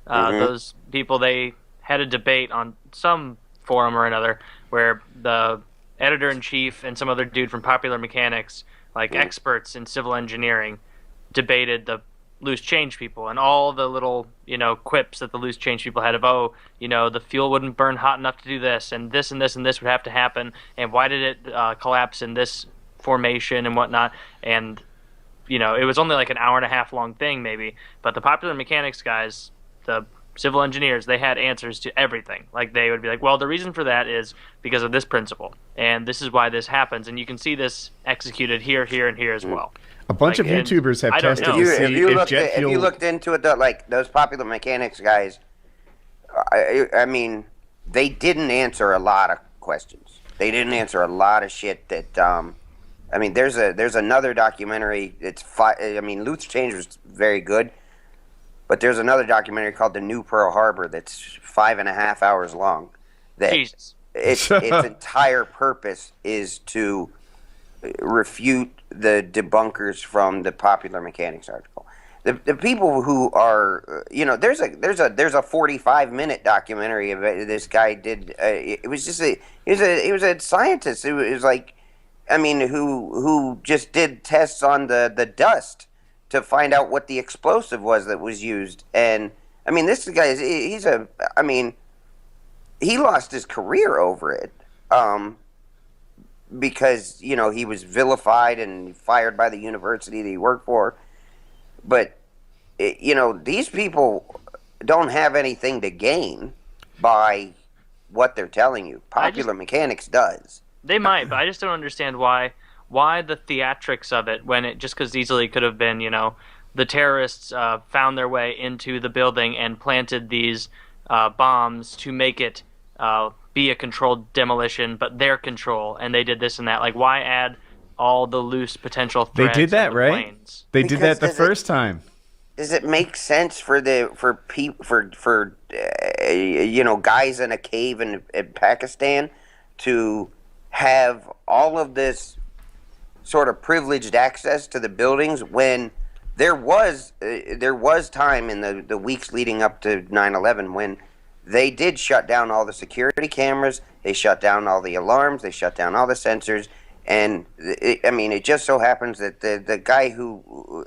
[SPEAKER 8] those people, they had a debate on some forum or another where the editor-in-chief and some other dude from Popular Mechanics, like experts in civil engineering, debated the loose change people and all the little quips that the loose change people had of the fuel wouldn't burn hot enough to do this and this and this and this would have to happen, and why did it collapse in this formation and whatnot. And it was only like an hour and a half long thing maybe, but the Popular Mechanics guys, the civil engineers, they had answers to everything. Like they would be like, well, the reason for that is because of this principle, and this is why this happens, and you can see this executed here and here as well.
[SPEAKER 1] A bunch of YouTubers have tested to see if jet fuel.
[SPEAKER 19] If you looked into it, like those Popular Mechanics guys, I mean, they didn't answer a lot of questions. They didn't answer a lot of shit that. I mean, there's another documentary. Loose Change was very good, but there's another documentary called The New Pearl Harbor that's 5.5 hours long. That
[SPEAKER 8] Jesus.
[SPEAKER 19] Its entire purpose is to refute the debunkers from the Popular Mechanics article. The people who are, there's a 45-minute documentary of this guy did. It was just he was a scientist. It was like, who just did tests on the dust to find out what the explosive was that was used. And this guy he lost his career over it. Because he was vilified and fired by the university that he worked for, but these people don't have anything to gain by what they're telling you. Popular Mechanics does.
[SPEAKER 8] They might, but I just don't understand why the theatrics of it, when it just because easily could have been the terrorists found their way into the building and planted these bombs to make it be a controlled demolition, but their control, and they did this and that. Like, why add all the loose potential threads?
[SPEAKER 1] They did that, right?
[SPEAKER 8] Planes?
[SPEAKER 1] They did that the first time.
[SPEAKER 19] Does it make sense for guys in a cave in Pakistan to have all of this sort of privileged access to the buildings when there was time in the weeks leading up to 9/11 when they did shut down all the security cameras, they shut down all the alarms, they shut down all the sensors, And it just so happens that the guy who,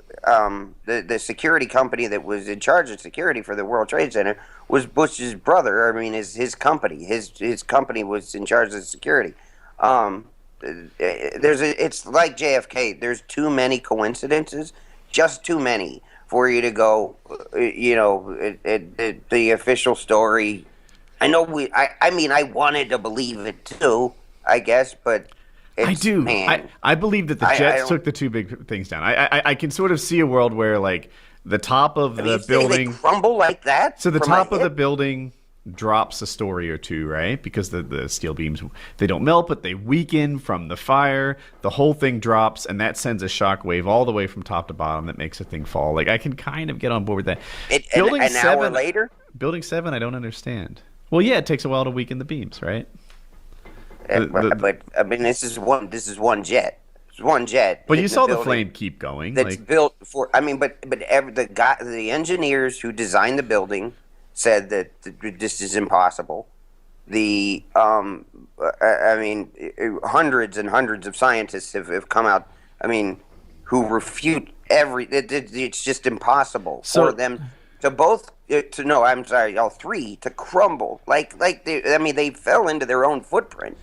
[SPEAKER 19] the security company that was in charge of security for the World Trade Center was Bush's brother. I mean, his company. His company was in charge of security. It's like JFK. There's too many coincidences, just too many for you to go. The official story. I know I wanted to believe it too, I guess, but.
[SPEAKER 1] I do.
[SPEAKER 19] Man,
[SPEAKER 1] I believe that the Jets took the two big things down. I can sort of see a world where like the top of the building
[SPEAKER 19] they crumble like that.
[SPEAKER 1] So the top of the building drops a story or two, right? Because the steel beams, they don't melt, but they weaken from the fire. The whole thing drops, and that sends a shock wave all the way from top to bottom that makes a thing fall. Like I can kind of get on board with that.
[SPEAKER 19] Building an hour later?
[SPEAKER 1] Building 7, I don't understand. Well, yeah, it takes a while to weaken the beams, right?
[SPEAKER 19] But I mean, this is one jet. It's one jet.
[SPEAKER 1] But you saw the flame keep going.
[SPEAKER 19] That's built for. I mean, but the engineers who designed the building said that this is impossible. Hundreds and hundreds of scientists have come out. I mean, who refute it's just impossible for them to both. All three to crumble. They fell into their own footprint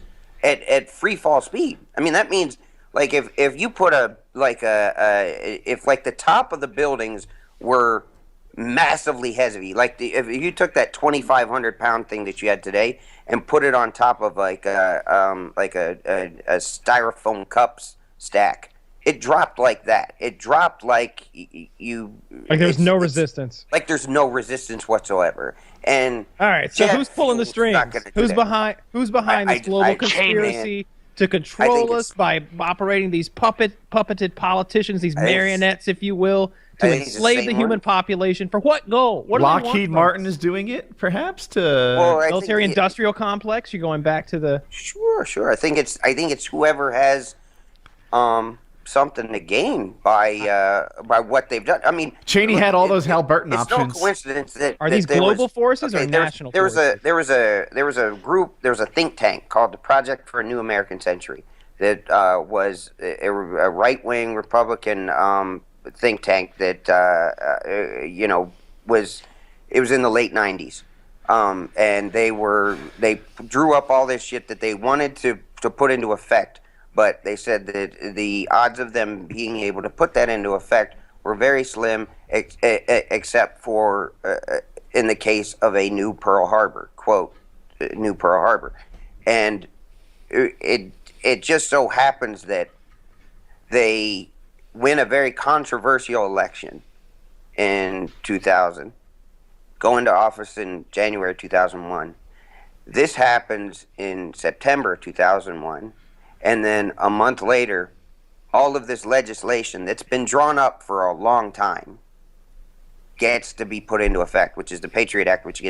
[SPEAKER 19] at free fall speed. I mean, that means like if you put if the top of the buildings were massively heavy, if you took that 2,500 pound thing that you had today and put it on top of a styrofoam cups stack, it dropped like that. It dropped like
[SPEAKER 9] there's no resistance.
[SPEAKER 19] Like there's no resistance whatsoever. And
[SPEAKER 9] all right, so who's pulling the strings? Who's behind this global conspiracy to control us by operating these puppeted politicians, these marionettes, if you will, to enslave the human population for what goal? What
[SPEAKER 1] Lockheed Martin is doing it, perhaps to
[SPEAKER 9] military-industrial complex. You're going back to the
[SPEAKER 19] sure. I think it's whoever has something to gain by what they've done. I mean,
[SPEAKER 1] Cheney had all those Hal Burton options.
[SPEAKER 19] It's no coincidence that
[SPEAKER 9] these global forces or national forces?
[SPEAKER 19] There was a group. There was a think tank called the Project for a New American Century that was a right-wing Republican think tank that was in the late 90s, and they drew up all this shit that they wanted to put into effect. But they said that the odds of them being able to put that into effect were very slim, except for in the case of a new Pearl Harbor, quote, new Pearl Harbor. And it just so happens that they win a very controversial election in 2000, go into office in January 2001. This happens in September 2001. And then a month later, all of this legislation that's been drawn up for a long time gets to be put into effect, which is the Patriot Act, which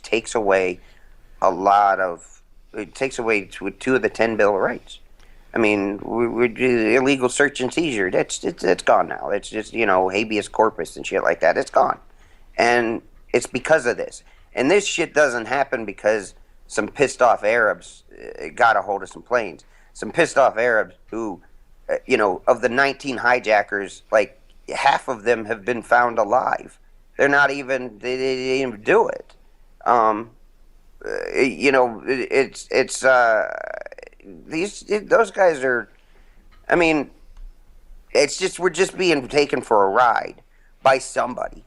[SPEAKER 19] takes away takes away 2 of the 10 Bill of Rights. I mean, illegal search and seizure, it's gone now. It's just, habeas corpus and shit like that. It's gone. And it's because of this. And this shit doesn't happen because some pissed off Arabs got a hold of some planes. Some pissed off Arabs who, of the 19 hijackers, like half of them have been found alive. They didn't even do it. Those guys are, I mean, it's just, we're just being taken for a ride by somebody.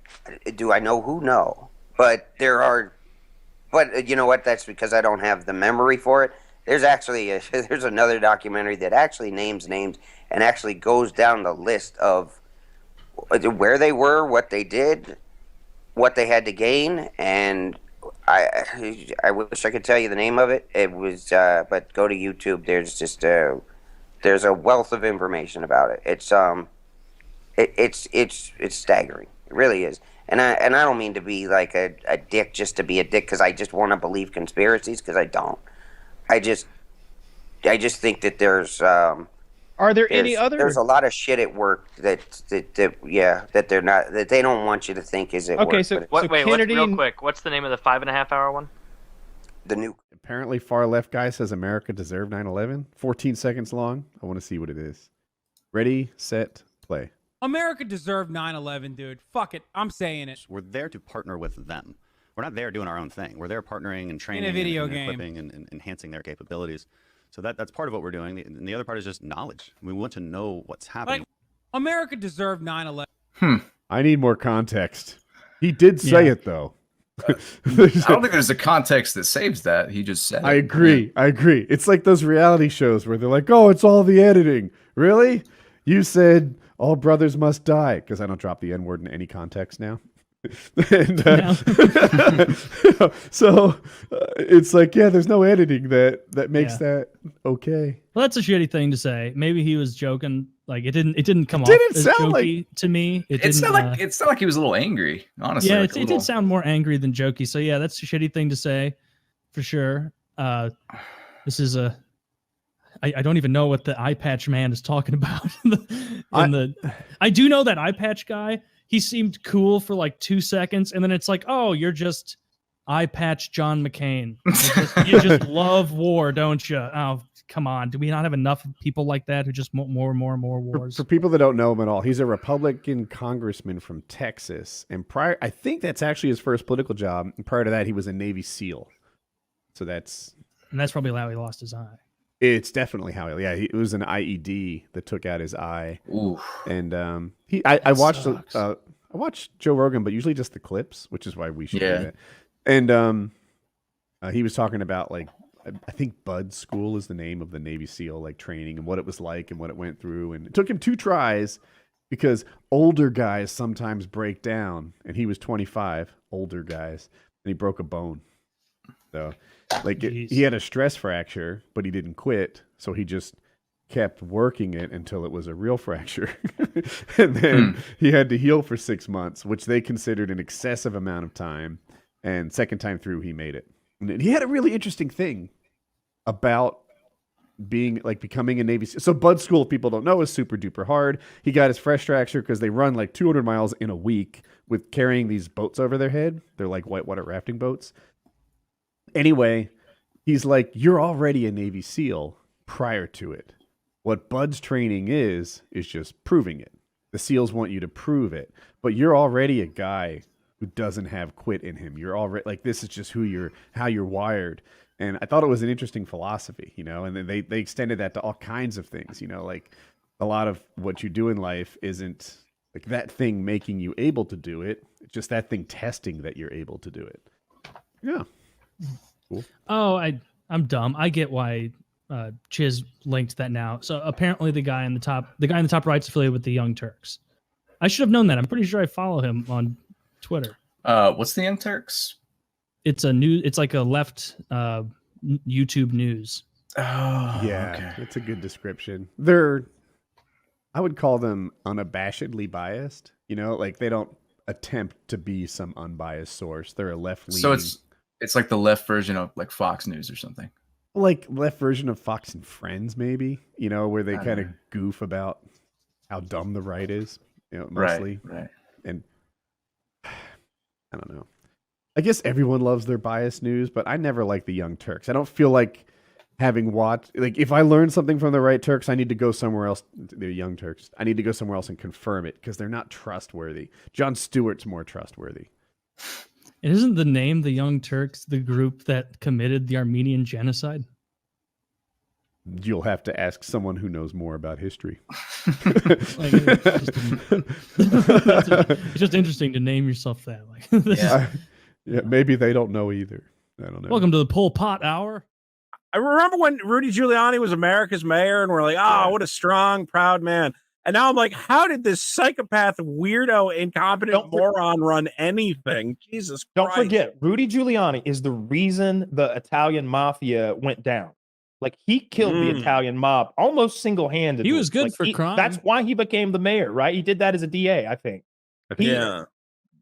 [SPEAKER 19] Do I know who? No. But you know what? That's because I don't have the memory for it. There's actually there's another documentary that actually names names and actually goes down the list of where they were, what they did, what they had to gain, and I wish I could tell you the name of it. It was but go to YouTube. There's just there's a wealth of information about it. It's staggering. It really is. And I don't mean to be like a dick just to be a dick because I just want to believe conspiracies, because I don't. I just think that there's
[SPEAKER 9] are there any other?
[SPEAKER 19] There's a lot of shit at work that they're not, that they don't want you to think is at work.
[SPEAKER 8] So Kennedy, real quick, what's the name of the 5.5 hour one?
[SPEAKER 19] the new.
[SPEAKER 15] Apparently, far left guy says America deserved 9/11. 14 seconds long. I want to see what it is. Ready, set, play.
[SPEAKER 20] America deserved 9/11, dude. Fuck it. I'm saying it.
[SPEAKER 21] We're there to partner with them. We're not there doing our own thing. We're there partnering and training
[SPEAKER 20] In a video
[SPEAKER 21] and
[SPEAKER 20] game.
[SPEAKER 21] equipping and enhancing their capabilities. So that's part of what we're doing. And the other part is just knowledge. We want to know what's happening.
[SPEAKER 20] Like, America deserved 9/11.
[SPEAKER 15] I need more context. He did say it, though.
[SPEAKER 22] I don't think there's a context that saves that. He just said it.
[SPEAKER 15] I agree. It's like those reality shows where they're like, oh, it's all the editing. Really? You said all brothers must die, because I don't drop the N-word in any context now. And, so it's like, yeah, there's no editing that makes that okay.
[SPEAKER 4] Well, that's a shitty thing to say. Maybe he was joking. Like it didn't come off as
[SPEAKER 22] sound
[SPEAKER 4] jokey to me.
[SPEAKER 22] It's not like he was a little angry, honestly.
[SPEAKER 4] Yeah,
[SPEAKER 22] like
[SPEAKER 4] it did sound more angry than jokey. So yeah, that's a shitty thing to say, for sure. This is I don't even know what the eye patch man is talking about. I do know that eye patch guy. He seemed cool for like 2 seconds, and then it's like, oh, you're just eye patch John McCain. You just love war, don't you? Oh, come on. Do we not have enough people like that who just want more and more and more wars?
[SPEAKER 15] For people that don't know him at all, he's a Republican congressman from Texas, and I think that's actually his first political job. And prior to that, he was a Navy SEAL. So that's
[SPEAKER 4] probably how he lost his eye.
[SPEAKER 15] It's definitely how. Yeah, it was an IED that took out his eye.
[SPEAKER 22] Ooh.
[SPEAKER 15] And I watched Joe Rogan, but usually just the clips, which is why we should do that. And he was talking about, like, I think Bud School is the name of the Navy SEAL, like, training and what it was like and what it went through. And it took him 2 tries because older guys sometimes break down, and he was 25, older guys, and he broke a bone. So, like, he had a stress fracture, but he didn't quit. So he just kept working it until it was a real fracture. And then he had to heal for 6 months, which they considered an excessive amount of time. And second time through, he made it. And he had a really interesting thing about becoming a Navy SEAL. So Bud School, if people don't know, is super duper hard. He got his fresh fracture because they run like 200 miles in a week with carrying these boats over their head. They're like whitewater rafting boats. Anyway, he's like, you're already a Navy SEAL prior to it. What Bud's training is just proving it. The SEALs want you to prove it. But you're already a guy who doesn't have quit in him. You're already, like, this is just how you're wired. And I thought it was an interesting philosophy, you know, and then they extended that to all kinds of things, you know, like a lot of what you do in life isn't like that thing making you able to do it. It's just that thing testing that you're able to do it. Yeah. Cool.
[SPEAKER 4] Oh, I'm dumb. I get why Chiz linked that now. So apparently the guy in the top right's affiliated with the Young Turks. I should have known that. I'm pretty sure I follow him on Twitter.
[SPEAKER 22] What's the Young Turks?
[SPEAKER 4] It's like a left YouTube news.
[SPEAKER 22] Oh,
[SPEAKER 15] yeah.
[SPEAKER 22] Okay.
[SPEAKER 15] It's a good description. I would call them unabashedly biased. You know, like they don't attempt to be some unbiased source. They're a left-leaning.
[SPEAKER 22] So it's like the left version of like Fox News or something.
[SPEAKER 15] Like left version of Fox and Friends, maybe, you know, where they kind of goof about how dumb the right is, you know, mostly.
[SPEAKER 22] Right.
[SPEAKER 15] And I don't know. I guess everyone loves their biased news, but I never like the Young Turks. I don't feel like having watched, like if I learn something from the right Turks, I need to go somewhere else. The Young Turks. I need to go somewhere else and confirm it because they're not trustworthy. Jon Stewart's more trustworthy.
[SPEAKER 4] And isn't the name the Young Turks the group that committed the Armenian genocide?
[SPEAKER 15] You'll have to ask someone who knows more about history.
[SPEAKER 4] It's just interesting to name yourself that. Like,
[SPEAKER 15] yeah, maybe they don't know either. I don't know.
[SPEAKER 4] Welcome to the Pol Pot Hour.
[SPEAKER 23] I remember when Rudy Giuliani was America's mayor, and we're like, "Oh, what a strong, proud man." And now I'm like, how did this psychopath, weirdo, incompetent moron run anything? Jesus Christ.
[SPEAKER 3] Don't forget, Rudy Giuliani is the reason the Italian mafia went down. Like, he killed the Italian mob almost single-handedly.
[SPEAKER 4] He was good
[SPEAKER 3] like,
[SPEAKER 4] for crime.
[SPEAKER 3] That's why he became the mayor, right? He did that as a DA, I think.
[SPEAKER 23] Yeah.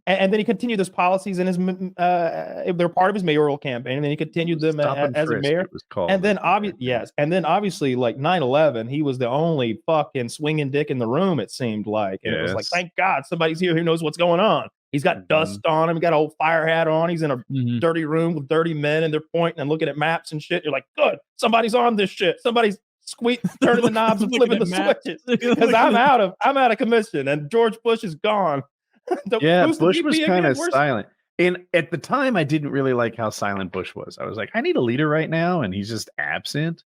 [SPEAKER 3] And then he continued those policies in his, they're part of his mayoral campaign, and then he continued them as a mayor. And then obviously, like 9/11, he was the only fucking swinging dick in the room, it seemed like. And it was like, thank God somebody's here who knows what's going on. He's got dust on him. He got an old fire hat on. He's in a dirty room with dirty men, and they're pointing and looking at maps and shit. You're like, good, somebody's on this shit. Somebody's turning the knobs and flipping the switches because I'm out of commission, and George Bush is gone.
[SPEAKER 1] Bush was kind of silent. And at the time, I didn't really like how silent Bush was. I was like, I need a leader right now, and he's just absent.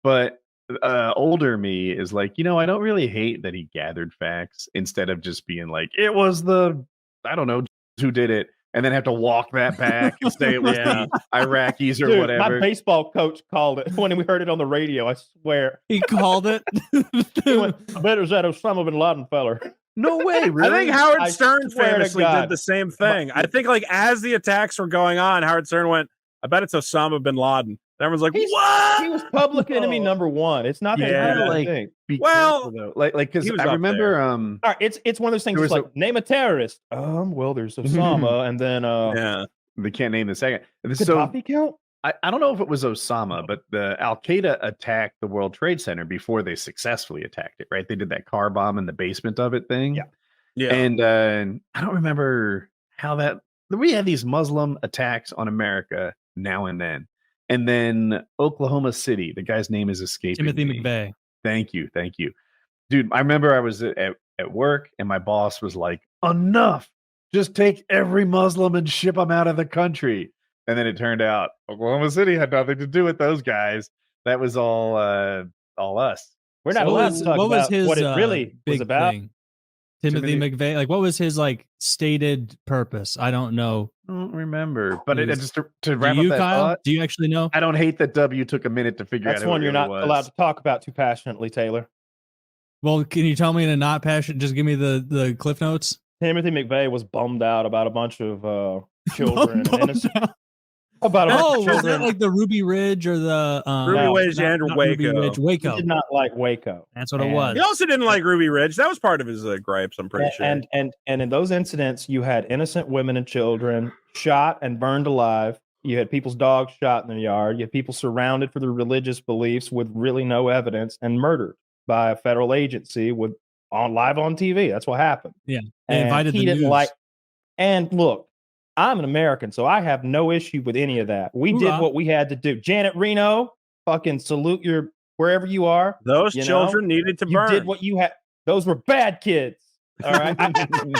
[SPEAKER 1] But older me is like, I don't really hate that he gathered facts instead of just being like, it was I don't know who did it, and then have to walk that back and say it was the Iraqis or whatever.
[SPEAKER 3] My baseball coach called it when we heard it on the radio. I swear
[SPEAKER 4] he called it.
[SPEAKER 3] He went, I bet it was that Osama Bin Laden feller.
[SPEAKER 1] No way, really?
[SPEAKER 23] I think Howard Stern famously did the same thing. I think like as the attacks were going on, Howard Stern went, I bet it's Osama Bin Laden. And everyone's like, what?
[SPEAKER 3] He was public enemy number one. It's not that thing.
[SPEAKER 1] Because I remember
[SPEAKER 3] all right, it's one of those things. It's like name a terrorist. Well, there's Osama, and then
[SPEAKER 1] they can't name the second.
[SPEAKER 3] Gaddafi count?
[SPEAKER 1] I don't know if it was Osama, but the Al Qaeda attacked the World Trade Center before they successfully attacked it. Right? They did that car bomb in the basement of it thing.
[SPEAKER 23] Yeah.
[SPEAKER 1] And I don't remember how that. We had these Muslim attacks on America now and then. And then Oklahoma City, the guy's name is escaping
[SPEAKER 4] Timothy
[SPEAKER 1] me.
[SPEAKER 4] McVeigh.
[SPEAKER 1] Thank you. Dude, I remember I was at work and my boss was like, enough. Just take every Muslim and ship them out of the country. And then it turned out Oklahoma City had nothing to do with those guys. That was all us.
[SPEAKER 3] We're not allowed to talk about what it really was about.
[SPEAKER 4] Thing? Timothy McVeigh, like what was his like stated purpose? I don't know.
[SPEAKER 1] I don't remember, but it just to wrap up that
[SPEAKER 4] Kyle?
[SPEAKER 1] thought.
[SPEAKER 4] Do you actually know?
[SPEAKER 1] I don't hate that W took a minute to figure out.
[SPEAKER 3] That's one you're not allowed to talk about too passionately, Taylor.
[SPEAKER 4] Well, can you tell me in a not passion? Just give me the cliff notes.
[SPEAKER 3] Timothy McVeigh was bummed out about a bunch of children and innocent. About
[SPEAKER 4] was that like the Ruby Ridge or the
[SPEAKER 23] Ruby Ridge and Waco?
[SPEAKER 4] Waco.
[SPEAKER 3] He did not like Waco.
[SPEAKER 4] That's what it was.
[SPEAKER 23] He also didn't like Ruby Ridge. That was part of his gripes, I'm pretty sure.
[SPEAKER 3] And in those incidents, you had innocent women and children shot and burned alive. You had people's dogs shot in their yard. You had people surrounded for their religious beliefs with really no evidence and murdered by a federal agency live on TV. That's what happened.
[SPEAKER 4] Yeah,
[SPEAKER 3] and
[SPEAKER 4] invited
[SPEAKER 3] he
[SPEAKER 4] the
[SPEAKER 3] didn't
[SPEAKER 4] news.
[SPEAKER 3] And look, I'm an American, so I have no issue with any of that. We did what we had to do. Janet Reno, fucking salute your wherever you are.
[SPEAKER 23] Those children needed to burn.
[SPEAKER 3] You did what you had. Those were bad kids. All right.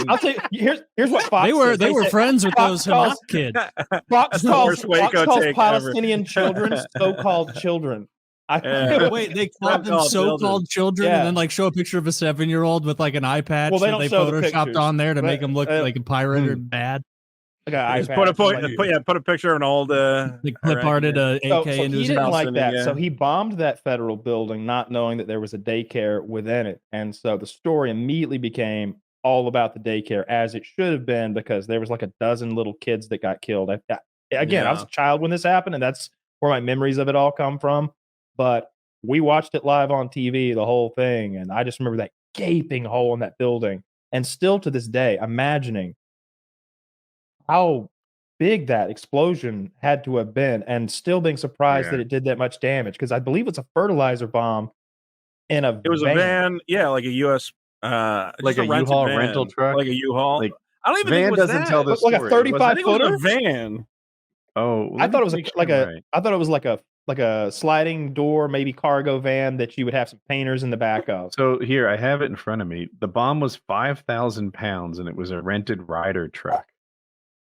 [SPEAKER 3] I'll tell you. Here's what Fox says.
[SPEAKER 4] They were friends with those Hamas kids.
[SPEAKER 3] Fox calls Palestinian children so-called children.
[SPEAKER 4] Wait, they called them so-called children, and then like show a picture of a 7-year-old with like an eye patch that they photoshopped on there to make them look like a pirate or bad.
[SPEAKER 23] Just put a picture of an old
[SPEAKER 4] clip arted AK into his
[SPEAKER 3] he didn't
[SPEAKER 4] house.
[SPEAKER 3] like that, so he bombed that federal building, not knowing that there was a daycare within it, and so the story immediately became all about the daycare, as it should have been, because there was like a dozen little kids that got killed. I was a child when this happened, and that's where my memories of it all come from. But we watched it live on TV, the whole thing, and I just remember that gaping hole in that building, and still to this day, imagining how big that explosion had to have been, and still being surprised that it did that much damage, because I believe it's a fertilizer bomb in a
[SPEAKER 23] van, like a U.S.
[SPEAKER 1] like a U-Haul rental truck,
[SPEAKER 23] like a U-Haul.
[SPEAKER 1] Like,
[SPEAKER 23] I don't even
[SPEAKER 1] van
[SPEAKER 23] think it was
[SPEAKER 1] doesn't tell the
[SPEAKER 3] story.
[SPEAKER 1] Like
[SPEAKER 3] a 35-footer
[SPEAKER 23] van.
[SPEAKER 1] Oh,
[SPEAKER 3] I thought it was I thought it was like a sliding door, maybe cargo van that you would have some painters in the back of.
[SPEAKER 1] So here, I have it in front of me. The bomb was 5,000 pounds, and it was a rented rider truck.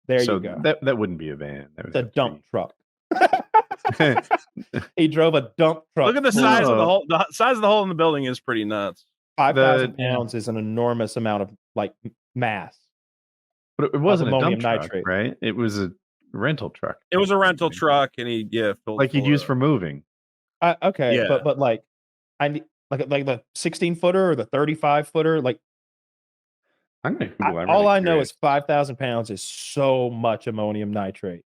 [SPEAKER 3] There you go.
[SPEAKER 1] That wouldn't be a van. That was
[SPEAKER 3] a dump truck. He drove a dump truck.
[SPEAKER 23] Look at the size of the hole. The size of the hole in the building is pretty nuts.
[SPEAKER 3] 5,000 pounds is an enormous amount of like mass.
[SPEAKER 1] But it wasn't a dump
[SPEAKER 3] nitrate,
[SPEAKER 1] truck, right? It was a rental truck.
[SPEAKER 23] It was a rental truck, and he
[SPEAKER 1] like he'd use for moving.
[SPEAKER 3] Okay, but like I need like the 16-footer or the 35-footer, like. All I know is 5,000 pounds is so much ammonium nitrate.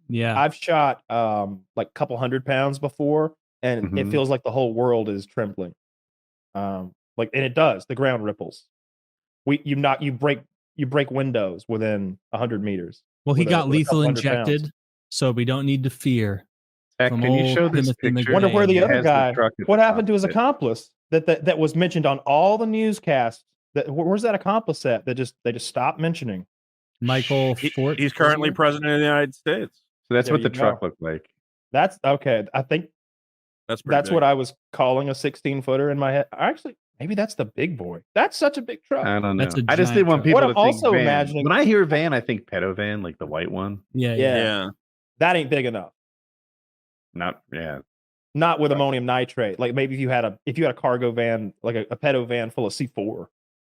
[SPEAKER 4] Yeah,
[SPEAKER 3] I've shot like a couple 100 pounds before, and it feels like the whole world is trembling. And it does. The ground ripples. You break windows within 100 meters.
[SPEAKER 4] Well, he got lethal injected, so we don't need to fear.
[SPEAKER 1] Can you show this picture?
[SPEAKER 3] Wonder where the other guy. What happened to his accomplice that was mentioned on all the newscasts
[SPEAKER 6] Where's that accomplice at? They just stopped mentioning.
[SPEAKER 4] Michael Fort.
[SPEAKER 23] He's currently president of the United States.
[SPEAKER 1] So that's
[SPEAKER 6] There
[SPEAKER 1] what the
[SPEAKER 6] you
[SPEAKER 1] truck
[SPEAKER 6] go.
[SPEAKER 1] looked like.
[SPEAKER 6] That's okay. I think
[SPEAKER 23] That's pretty
[SPEAKER 6] that's
[SPEAKER 23] big.
[SPEAKER 6] what I was calling a 16-footer in my head. Actually, maybe that's the big boy. That's such a big truck.
[SPEAKER 1] I don't know.
[SPEAKER 4] That's a
[SPEAKER 1] I just
[SPEAKER 4] giant
[SPEAKER 1] didn't want
[SPEAKER 4] truck.
[SPEAKER 1] people
[SPEAKER 6] What
[SPEAKER 1] to
[SPEAKER 6] I'm
[SPEAKER 1] think
[SPEAKER 6] also
[SPEAKER 1] van.
[SPEAKER 6] imagining-
[SPEAKER 1] When I hear van, I think pedo van, like the white one.
[SPEAKER 4] Yeah.
[SPEAKER 6] Yeah. That ain't big enough.
[SPEAKER 1] Not
[SPEAKER 6] Not with ammonium nitrate. Like maybe if you had a cargo van, like a pedo van full of C4.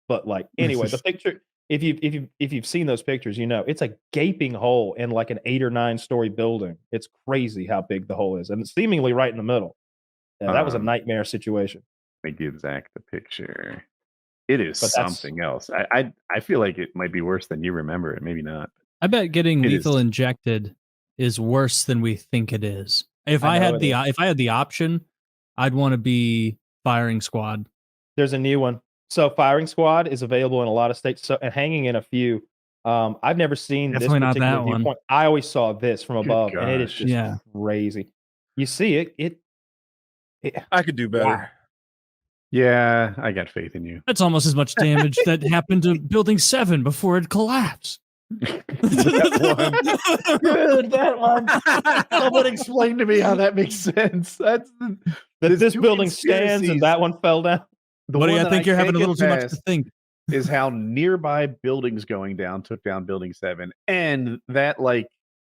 [SPEAKER 6] But like anyway, the picture. If you've seen those pictures, you know it's a gaping hole in like an 8 or 9 story building. It's crazy how big the hole is, and it's seemingly right in the middle. Yeah, that was a nightmare situation.
[SPEAKER 1] Let me give Zach the picture. It is
[SPEAKER 6] But that's-
[SPEAKER 1] something else. I feel like it might be worse than you remember it. Maybe not.
[SPEAKER 4] I bet getting
[SPEAKER 1] It
[SPEAKER 4] lethal
[SPEAKER 1] is.
[SPEAKER 4] injected is worse than we think it is. If
[SPEAKER 6] I
[SPEAKER 4] I
[SPEAKER 6] know
[SPEAKER 4] had
[SPEAKER 6] it
[SPEAKER 4] the
[SPEAKER 6] is.
[SPEAKER 4] if I had the option, I'd want to be firing squad.
[SPEAKER 6] There's a new one. So firing squad is available in a lot of states. So and hanging in a few. I've never seen
[SPEAKER 4] Definitely
[SPEAKER 6] this
[SPEAKER 4] not
[SPEAKER 6] particular
[SPEAKER 4] that one.
[SPEAKER 6] viewpoint. I always saw this from above, and it is
[SPEAKER 1] gosh.
[SPEAKER 6] just
[SPEAKER 4] Yeah.
[SPEAKER 6] crazy. You see it.
[SPEAKER 23] I could do better.
[SPEAKER 6] Wow.
[SPEAKER 1] Yeah, I got faith in you.
[SPEAKER 4] That's almost as much damage that happened to Building 7 before it collapsed.
[SPEAKER 1] Good, that one. Someone explain to me how that makes sense. That's
[SPEAKER 6] This building stands and that one fell down.
[SPEAKER 1] The
[SPEAKER 4] Buddy,
[SPEAKER 1] one
[SPEAKER 4] I
[SPEAKER 1] that
[SPEAKER 4] think you're having a
[SPEAKER 1] can't
[SPEAKER 4] little
[SPEAKER 1] get
[SPEAKER 4] too much to
[SPEAKER 1] past
[SPEAKER 4] think.
[SPEAKER 1] is how nearby buildings going down took down Building 7, and that like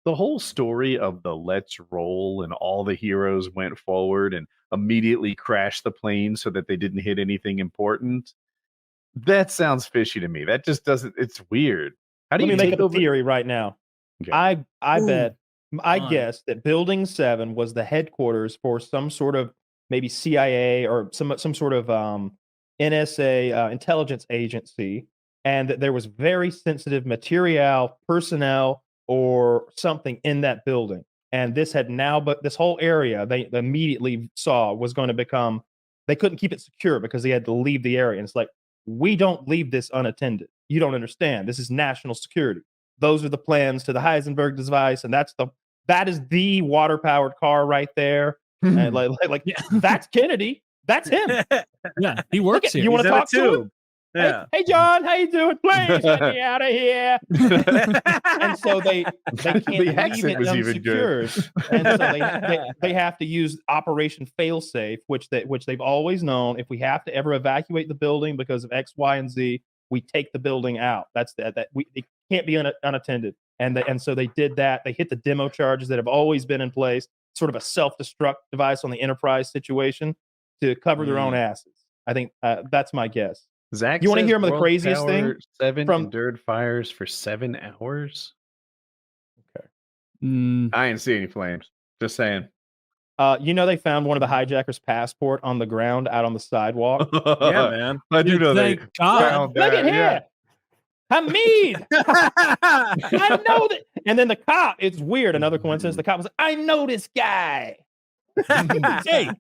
[SPEAKER 1] the whole story of the let's roll and all the heroes went forward and immediately crashed the plane so that they didn't hit anything important. That sounds fishy to me. That just doesn't. It's weird. How do
[SPEAKER 6] Let
[SPEAKER 1] you
[SPEAKER 6] me make
[SPEAKER 1] take
[SPEAKER 6] a
[SPEAKER 1] over?
[SPEAKER 6] theory right now.
[SPEAKER 1] Okay.
[SPEAKER 6] I
[SPEAKER 4] Ooh,
[SPEAKER 6] bet I
[SPEAKER 4] fun.
[SPEAKER 6] guess that Building 7 was the headquarters for some sort of maybe CIA or some sort of NSA intelligence agency, and that there was very sensitive material, personnel, or something in that building. And this had now, but this whole area they immediately saw was going to become. They couldn't keep it secure because they had to leave the area. And it's like, we don't leave this unattended. You don't understand. This is national security. Those are the plans to the Heisenberg device, and that is the water powered car right there. And like that's Kennedy. That's him.
[SPEAKER 4] Yeah, he works here.
[SPEAKER 6] You want to talk to him?
[SPEAKER 23] Yeah.
[SPEAKER 6] Hey, John, how you doing? Please get me out of here. And so they can't
[SPEAKER 1] The
[SPEAKER 6] leave
[SPEAKER 1] accent
[SPEAKER 6] it
[SPEAKER 1] was even good.
[SPEAKER 6] unsecured. And so they have to use Operation Failsafe, which they've always known. If we have to ever evacuate the building because of X, Y, and Z, we take the building out. That's it can't be unattended. And so they did that. They hit the demo charges that have always been in place, sort of a self-destruct device on the Enterprise situation to cover their own asses. I think that's my guess.
[SPEAKER 1] Zach,
[SPEAKER 6] You wanna
[SPEAKER 1] says
[SPEAKER 6] hear the
[SPEAKER 1] World
[SPEAKER 6] craziest thing?
[SPEAKER 1] Tower 7
[SPEAKER 6] From-
[SPEAKER 1] endured fires for 7 hours.
[SPEAKER 4] Mm,
[SPEAKER 1] I didn't see any flames. Just saying.
[SPEAKER 6] They found one of the hijackers' passport on the ground out on the sidewalk.
[SPEAKER 23] Yeah, man.
[SPEAKER 1] I do know they
[SPEAKER 4] thank God.
[SPEAKER 1] found
[SPEAKER 6] Look
[SPEAKER 1] that.
[SPEAKER 6] at here. Hamid. I know that. And then the cop, it's weird. Another coincidence. The cop was like, I know this guy.
[SPEAKER 4] Hey, this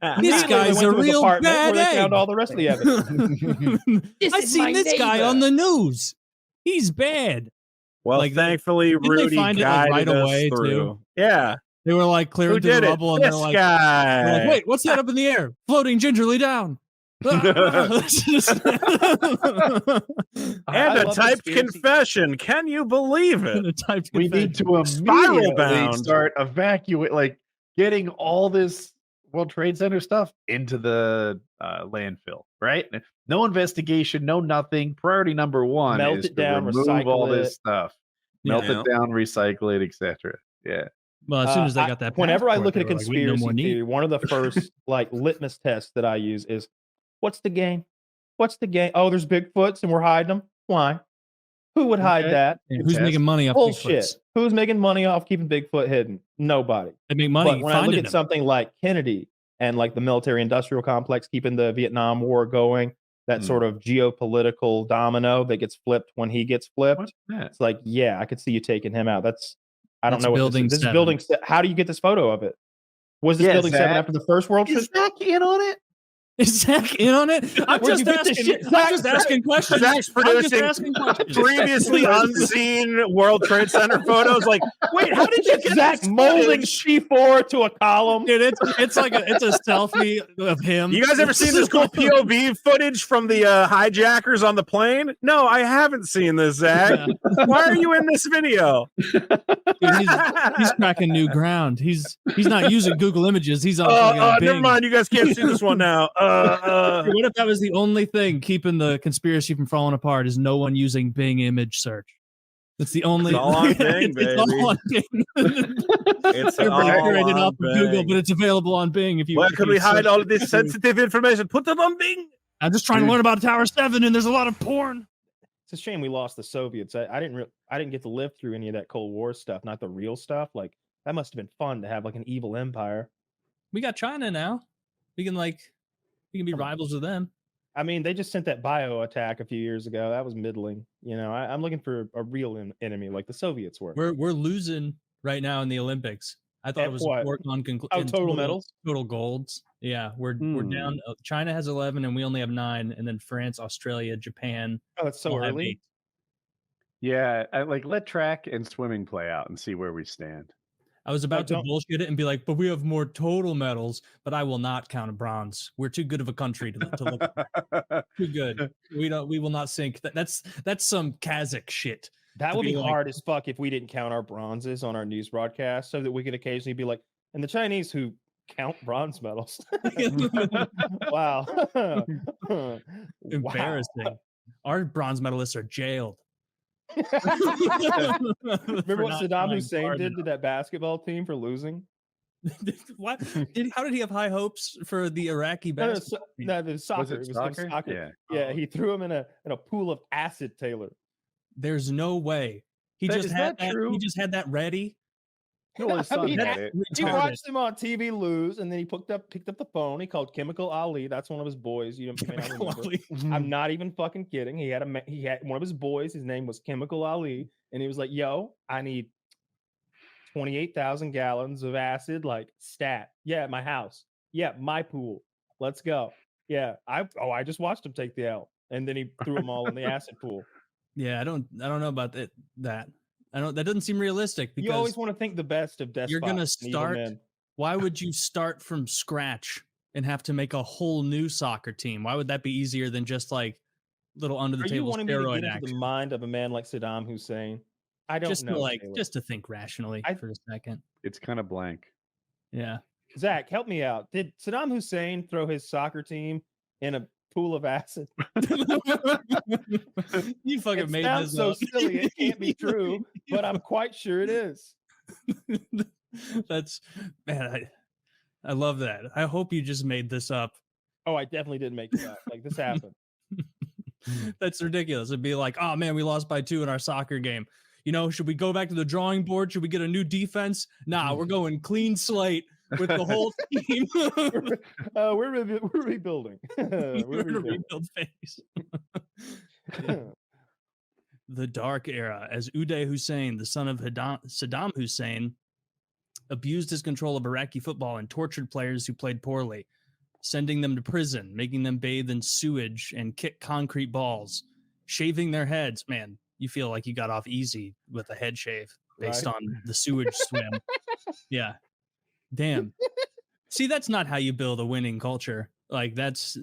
[SPEAKER 6] Immediately
[SPEAKER 4] guy's
[SPEAKER 6] they
[SPEAKER 4] a
[SPEAKER 6] went to his
[SPEAKER 4] real
[SPEAKER 6] apartment
[SPEAKER 4] bad
[SPEAKER 6] where they found
[SPEAKER 4] egg.
[SPEAKER 6] all the rest of the evidence.
[SPEAKER 4] I seen this guy on the news. He's bad.
[SPEAKER 23] Well,
[SPEAKER 4] Like,
[SPEAKER 23] thankfully,
[SPEAKER 4] didn't they
[SPEAKER 23] Rudy
[SPEAKER 4] find it, like,
[SPEAKER 23] guided
[SPEAKER 4] right
[SPEAKER 23] us
[SPEAKER 4] away,
[SPEAKER 23] through.
[SPEAKER 4] too?
[SPEAKER 23] Yeah.
[SPEAKER 4] They were like clearing
[SPEAKER 23] Who
[SPEAKER 4] through the
[SPEAKER 23] did it?
[SPEAKER 4] rubble, and
[SPEAKER 23] This
[SPEAKER 4] they're like,
[SPEAKER 23] guy.
[SPEAKER 4] wait, what's that up in the air? Floating gingerly down.
[SPEAKER 23] And a
[SPEAKER 6] love
[SPEAKER 23] typed
[SPEAKER 6] conspiracy.
[SPEAKER 23] confession. Can you believe it?
[SPEAKER 1] We need to
[SPEAKER 23] Spiral
[SPEAKER 1] immediately
[SPEAKER 23] bound.
[SPEAKER 1] start evacuate, like getting all this World Trade Center stuff into the landfill, right? No investigation, no nothing. Priority number one
[SPEAKER 6] Melt
[SPEAKER 1] is
[SPEAKER 6] it
[SPEAKER 1] to
[SPEAKER 6] down,
[SPEAKER 1] remove
[SPEAKER 6] recycle
[SPEAKER 1] all this
[SPEAKER 6] it.
[SPEAKER 1] stuff. Melt
[SPEAKER 23] Yeah.
[SPEAKER 1] it down, recycle it, etc. Yeah.
[SPEAKER 4] Well, as soon as they got that,
[SPEAKER 6] whenever I
[SPEAKER 4] passport,
[SPEAKER 6] look at a
[SPEAKER 4] they were like, we no
[SPEAKER 6] conspiracy
[SPEAKER 4] more need.
[SPEAKER 6] theory, one of the first like litmus tests that I use is, what's the game? What's the game? Oh, there's Bigfoots and we're hiding them. Why? Who would hide
[SPEAKER 1] Okay.
[SPEAKER 6] that?
[SPEAKER 4] Yeah, who's making money off
[SPEAKER 6] Bullshit.
[SPEAKER 4] Bigfoots?
[SPEAKER 6] Who's making money off keeping Bigfoot hidden? Nobody.
[SPEAKER 4] They make money
[SPEAKER 6] But when I look
[SPEAKER 4] finding
[SPEAKER 6] at
[SPEAKER 4] them.
[SPEAKER 6] something like Kennedy and like the military-industrial complex keeping the Vietnam War going, that sort of geopolitical domino that gets flipped when he gets flipped.
[SPEAKER 1] What's that?
[SPEAKER 6] It's like, yeah, I could see you taking him out. I don't
[SPEAKER 4] That's
[SPEAKER 6] know what
[SPEAKER 4] Building
[SPEAKER 6] this is. This is
[SPEAKER 4] 7.
[SPEAKER 6] building. How do you get this photo of it? Was this
[SPEAKER 1] Yeah,
[SPEAKER 6] Building 7
[SPEAKER 1] Zach.
[SPEAKER 6] after the first World Trade?
[SPEAKER 1] Is Zach in on it?
[SPEAKER 4] Is Zach in on it? I'm just asking questions.
[SPEAKER 23] Zach's producing previously unseen World Trade Center photos. Like, wait, how did you get
[SPEAKER 6] Zach
[SPEAKER 23] this
[SPEAKER 6] molding
[SPEAKER 23] footage?
[SPEAKER 6] C4 to a column?
[SPEAKER 4] Dude, it's like it's a selfie of him.
[SPEAKER 23] You guys ever seen this cool POV footage from the hijackers on the plane? No, I haven't seen this, Zach. Why are you in this video?
[SPEAKER 4] Dude, he's cracking new ground. He's not using Google Images. He's on.
[SPEAKER 23] Never mind. You guys can't see this one now.
[SPEAKER 4] What if that was the only thing keeping the conspiracy from falling apart? Is no one using Bing image search? That's the only.
[SPEAKER 23] It's all on Bing, baby.
[SPEAKER 4] It's all on Bing.
[SPEAKER 23] It's all
[SPEAKER 4] rated
[SPEAKER 23] on
[SPEAKER 4] off of Google,
[SPEAKER 23] Bing.
[SPEAKER 4] but it's available on Bing. If you
[SPEAKER 23] Where can we hide all of this sensitive information? Put them on Bing.
[SPEAKER 4] I'm just trying to learn about Tower 7, and there's a lot of porn.
[SPEAKER 6] It's a shame we lost the Soviets. I didn't get to live through any of that Cold War stuff, not the real stuff. Like that must have been fun to have like an evil empire.
[SPEAKER 4] We got China now. We can be rivals with them.
[SPEAKER 6] I mean, they just sent that bio attack a few years ago. That was middling. You know, I'm looking for a real enemy like the Soviets were.
[SPEAKER 4] We're losing right now in the Olympics. I thought it was a foregone conclusion.
[SPEAKER 6] Total medals,
[SPEAKER 4] total golds. Yeah, we're down. China has 11, and we only have 9, and then France, Australia, Japan.
[SPEAKER 6] Oh, that's so early.
[SPEAKER 1] Yeah, let track and swimming play out and see where we stand.
[SPEAKER 4] I was about to bullshit it and be like, but we have more total medals, but I will not count a bronze. We're too good of a country to look at. Too good. We will not sink. That's some Kazakh shit.
[SPEAKER 6] That would be hard as fuck if we didn't count our bronzes on our news broadcast, so that we could occasionally be like, and the Chinese who count bronze medals. Wow.
[SPEAKER 4] Embarrassing.
[SPEAKER 6] Wow.
[SPEAKER 4] Our bronze medalists are jailed.
[SPEAKER 6] Remember what Saddam Hussein did to that basketball team for losing?
[SPEAKER 4] What? How did he have high hopes for the Iraqi basketball?
[SPEAKER 6] No, the soccer.
[SPEAKER 1] Was it
[SPEAKER 6] soccer?
[SPEAKER 1] Yeah.
[SPEAKER 6] Yeah, he threw him in a pool of acid, Taylor.
[SPEAKER 4] There's no way. He just had that ready.
[SPEAKER 1] No, his son had it.
[SPEAKER 6] He watched him on TV lose, and then he picked up the phone. He called Chemical Ali. That's one of his boys. You may not remember. I'm not even fucking kidding. He had one of his boys. His name was Chemical Ali, and he was like, "Yo, I need 28,000 gallons of acid, like stat. Yeah, at my house. Yeah, my pool. Let's go. Yeah, I just watched him take the L, and then he threw them all in the acid pool.
[SPEAKER 4] Yeah, I don't know about that. That doesn't seem realistic. Because
[SPEAKER 6] you always want to think the best of despots.
[SPEAKER 4] You're gonna start. Why would you start from scratch and have to make a whole new soccer team? Why would that be easier than just like little under the table steroid
[SPEAKER 6] me to get
[SPEAKER 4] action?
[SPEAKER 6] into the mind of a man like Saddam Hussein? I don't know.
[SPEAKER 4] Just to think rationally for a second.
[SPEAKER 1] It's kind of blank.
[SPEAKER 4] Yeah.
[SPEAKER 6] Zach, help me out. Did Saddam Hussein throw his soccer team in a pool of acid?
[SPEAKER 4] You fucking made
[SPEAKER 6] this so
[SPEAKER 4] up.
[SPEAKER 6] Silly. It can't be true, but I'm quite sure it is.
[SPEAKER 4] That's man. I love that. I hope you just made this up.
[SPEAKER 6] Oh, I definitely didn't make it up. Like this happened.
[SPEAKER 4] That's ridiculous. It'd be like, oh man, we lost by 2 in our soccer game. You know, should we go back to the drawing board? Should we get a new defense? Nah, we're going clean slate with the whole team.
[SPEAKER 6] We're rebuilding. We're
[SPEAKER 4] in a rebuild phase. The dark era, as Uday Hussein, the son of Saddam Hussein, abused his control of Iraqi football and tortured players who played poorly, sending them to prison, making them bathe in sewage and kick concrete balls, shaving their heads. Man, you feel like you got off easy with a head shave based on the sewage swim. Yeah. Damn. See, that's not how you build a winning culture. Like that's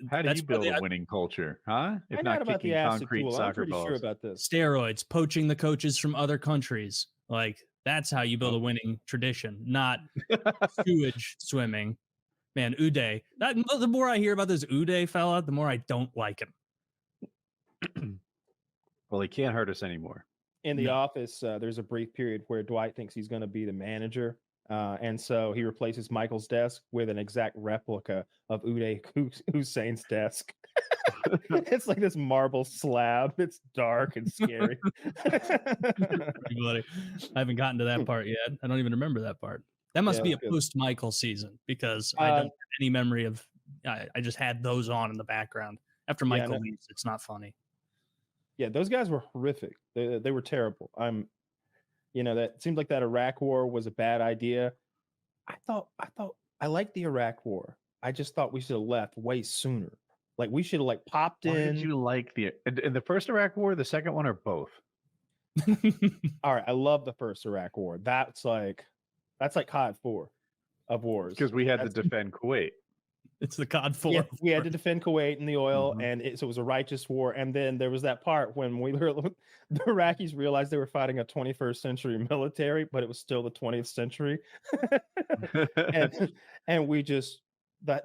[SPEAKER 1] how do you build a winning culture, huh? If not kicking concrete soccer balls.
[SPEAKER 6] Sure about this.
[SPEAKER 4] Steroids, poaching the coaches from other countries. Like that's how you build a winning tradition, not sewage swimming. Man, Uday. The more I hear about this Uday fella, the more I don't like him.
[SPEAKER 1] Well, he can't hurt us anymore.
[SPEAKER 6] In The Office, there's a brief period where Dwight thinks he's going to be the manager. And so he replaces Michael's desk with an exact replica of Uday Hussein's desk. It's like this marble slab. It's dark and scary.
[SPEAKER 4] I haven't gotten to that part yet. I don't even remember that part. That must be a post-Michael season because I don't have any memory of. I just had those on in the background. After Michael leaves, it's not funny.
[SPEAKER 6] Yeah, those guys were horrific. They were terrible. That seemed like that Iraq war was a bad idea. I thought I liked the Iraq war. I just thought we should have left way sooner. Like we should have like popped
[SPEAKER 1] Why
[SPEAKER 6] in.
[SPEAKER 1] did you like in the first Iraq War, the second one, or both?
[SPEAKER 6] All right, I love the first Iraq War. That's like COD 4 of wars
[SPEAKER 1] because we had to defend Kuwait.
[SPEAKER 4] It's the COD 4.
[SPEAKER 6] Yeah, we had to defend Kuwait and the oil, and so it was a righteous war. And then there was that part when the Iraqis realized they were fighting a 21st century military, but it was still the 20th century. and we just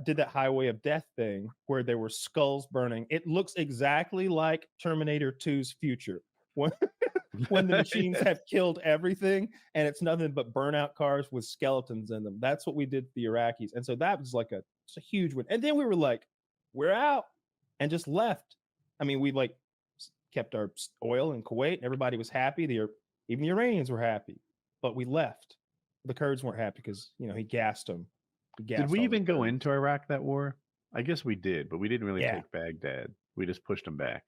[SPEAKER 6] did that highway of death thing where there were skulls burning. It looks exactly like Terminator 2's future. When the machines have killed everything and it's nothing but burnout cars with skeletons in them. That's what we did to the Iraqis. And so that was like it's a huge win. And then we were like, we're out, and just left. I mean, we like kept our oil in Kuwait and everybody was happy. Even the Iranians were happy, but we left. The Kurds weren't happy because, he gassed them.
[SPEAKER 1] Did we even go into Iraq that war? I guess we did, but we didn't really take Baghdad. We just pushed them back.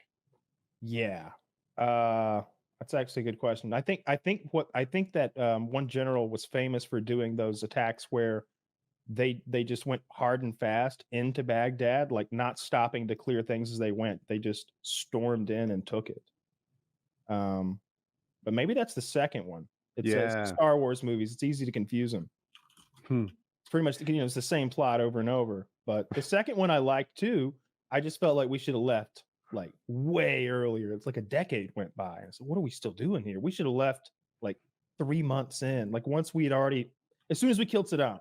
[SPEAKER 6] Yeah. That's actually a good question. I think that one general was famous for doing those attacks where they just went hard and fast into Baghdad, like not stopping to clear things as they went. They just stormed in and took it. But maybe that's the second one. It's Star Wars movies. It's easy to confuse them. It's pretty much it's the same plot over and over. But the second one I liked too. I just felt like we should have left like way earlier. It's like a decade went by. So what are we still doing here? We should have left like 3 months in. Like once we had already, as soon as we killed Saddam,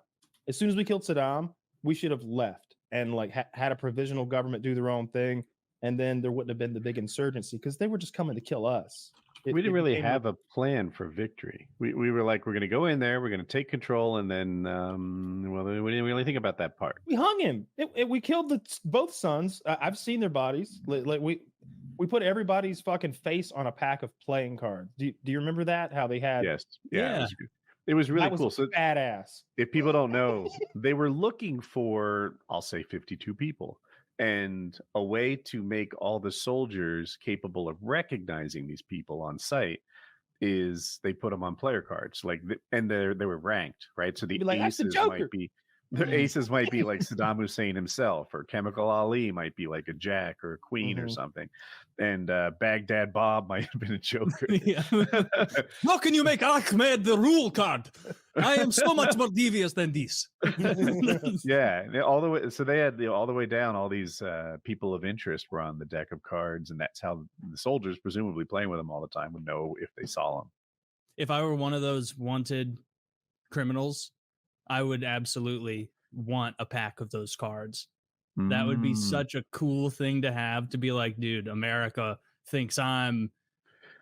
[SPEAKER 6] we should have left and like had a provisional government do their own thing. And then there wouldn't have been the big insurgency because they were just coming to kill us.
[SPEAKER 1] We didn't really have a plan for victory. We were like, we're going to go in there, we're going to take control, and then, we didn't really think about that part.
[SPEAKER 6] We hung him. We killed both sons. I've seen their bodies. Like we put everybody's fucking face on a pack of playing cards. Do you remember that? How they had?
[SPEAKER 1] Yes. Yeah. It was really cool.
[SPEAKER 6] So badass.
[SPEAKER 1] If people don't know, they were looking for, I'll say 52 people. And a way to make all the soldiers capable of recognizing these people on site is they put them on player cards, and they were ranked, right? So the aces might be aces might be like Saddam Hussein himself, or Chemical Ali might be like a jack or a queen or something, and Baghdad Bob might have been a joker.
[SPEAKER 4] How can you make Ahmed the rule card? I am so much more devious than this.
[SPEAKER 1] All the way. So they had all the way down. All these people of interest were on the deck of cards, and that's how the soldiers, presumably playing with them all the time, would know if they saw them.
[SPEAKER 4] If I were one of those wanted criminals, I would absolutely want a pack of those cards. That would be such a cool thing to have, to be like, dude, America thinks I'm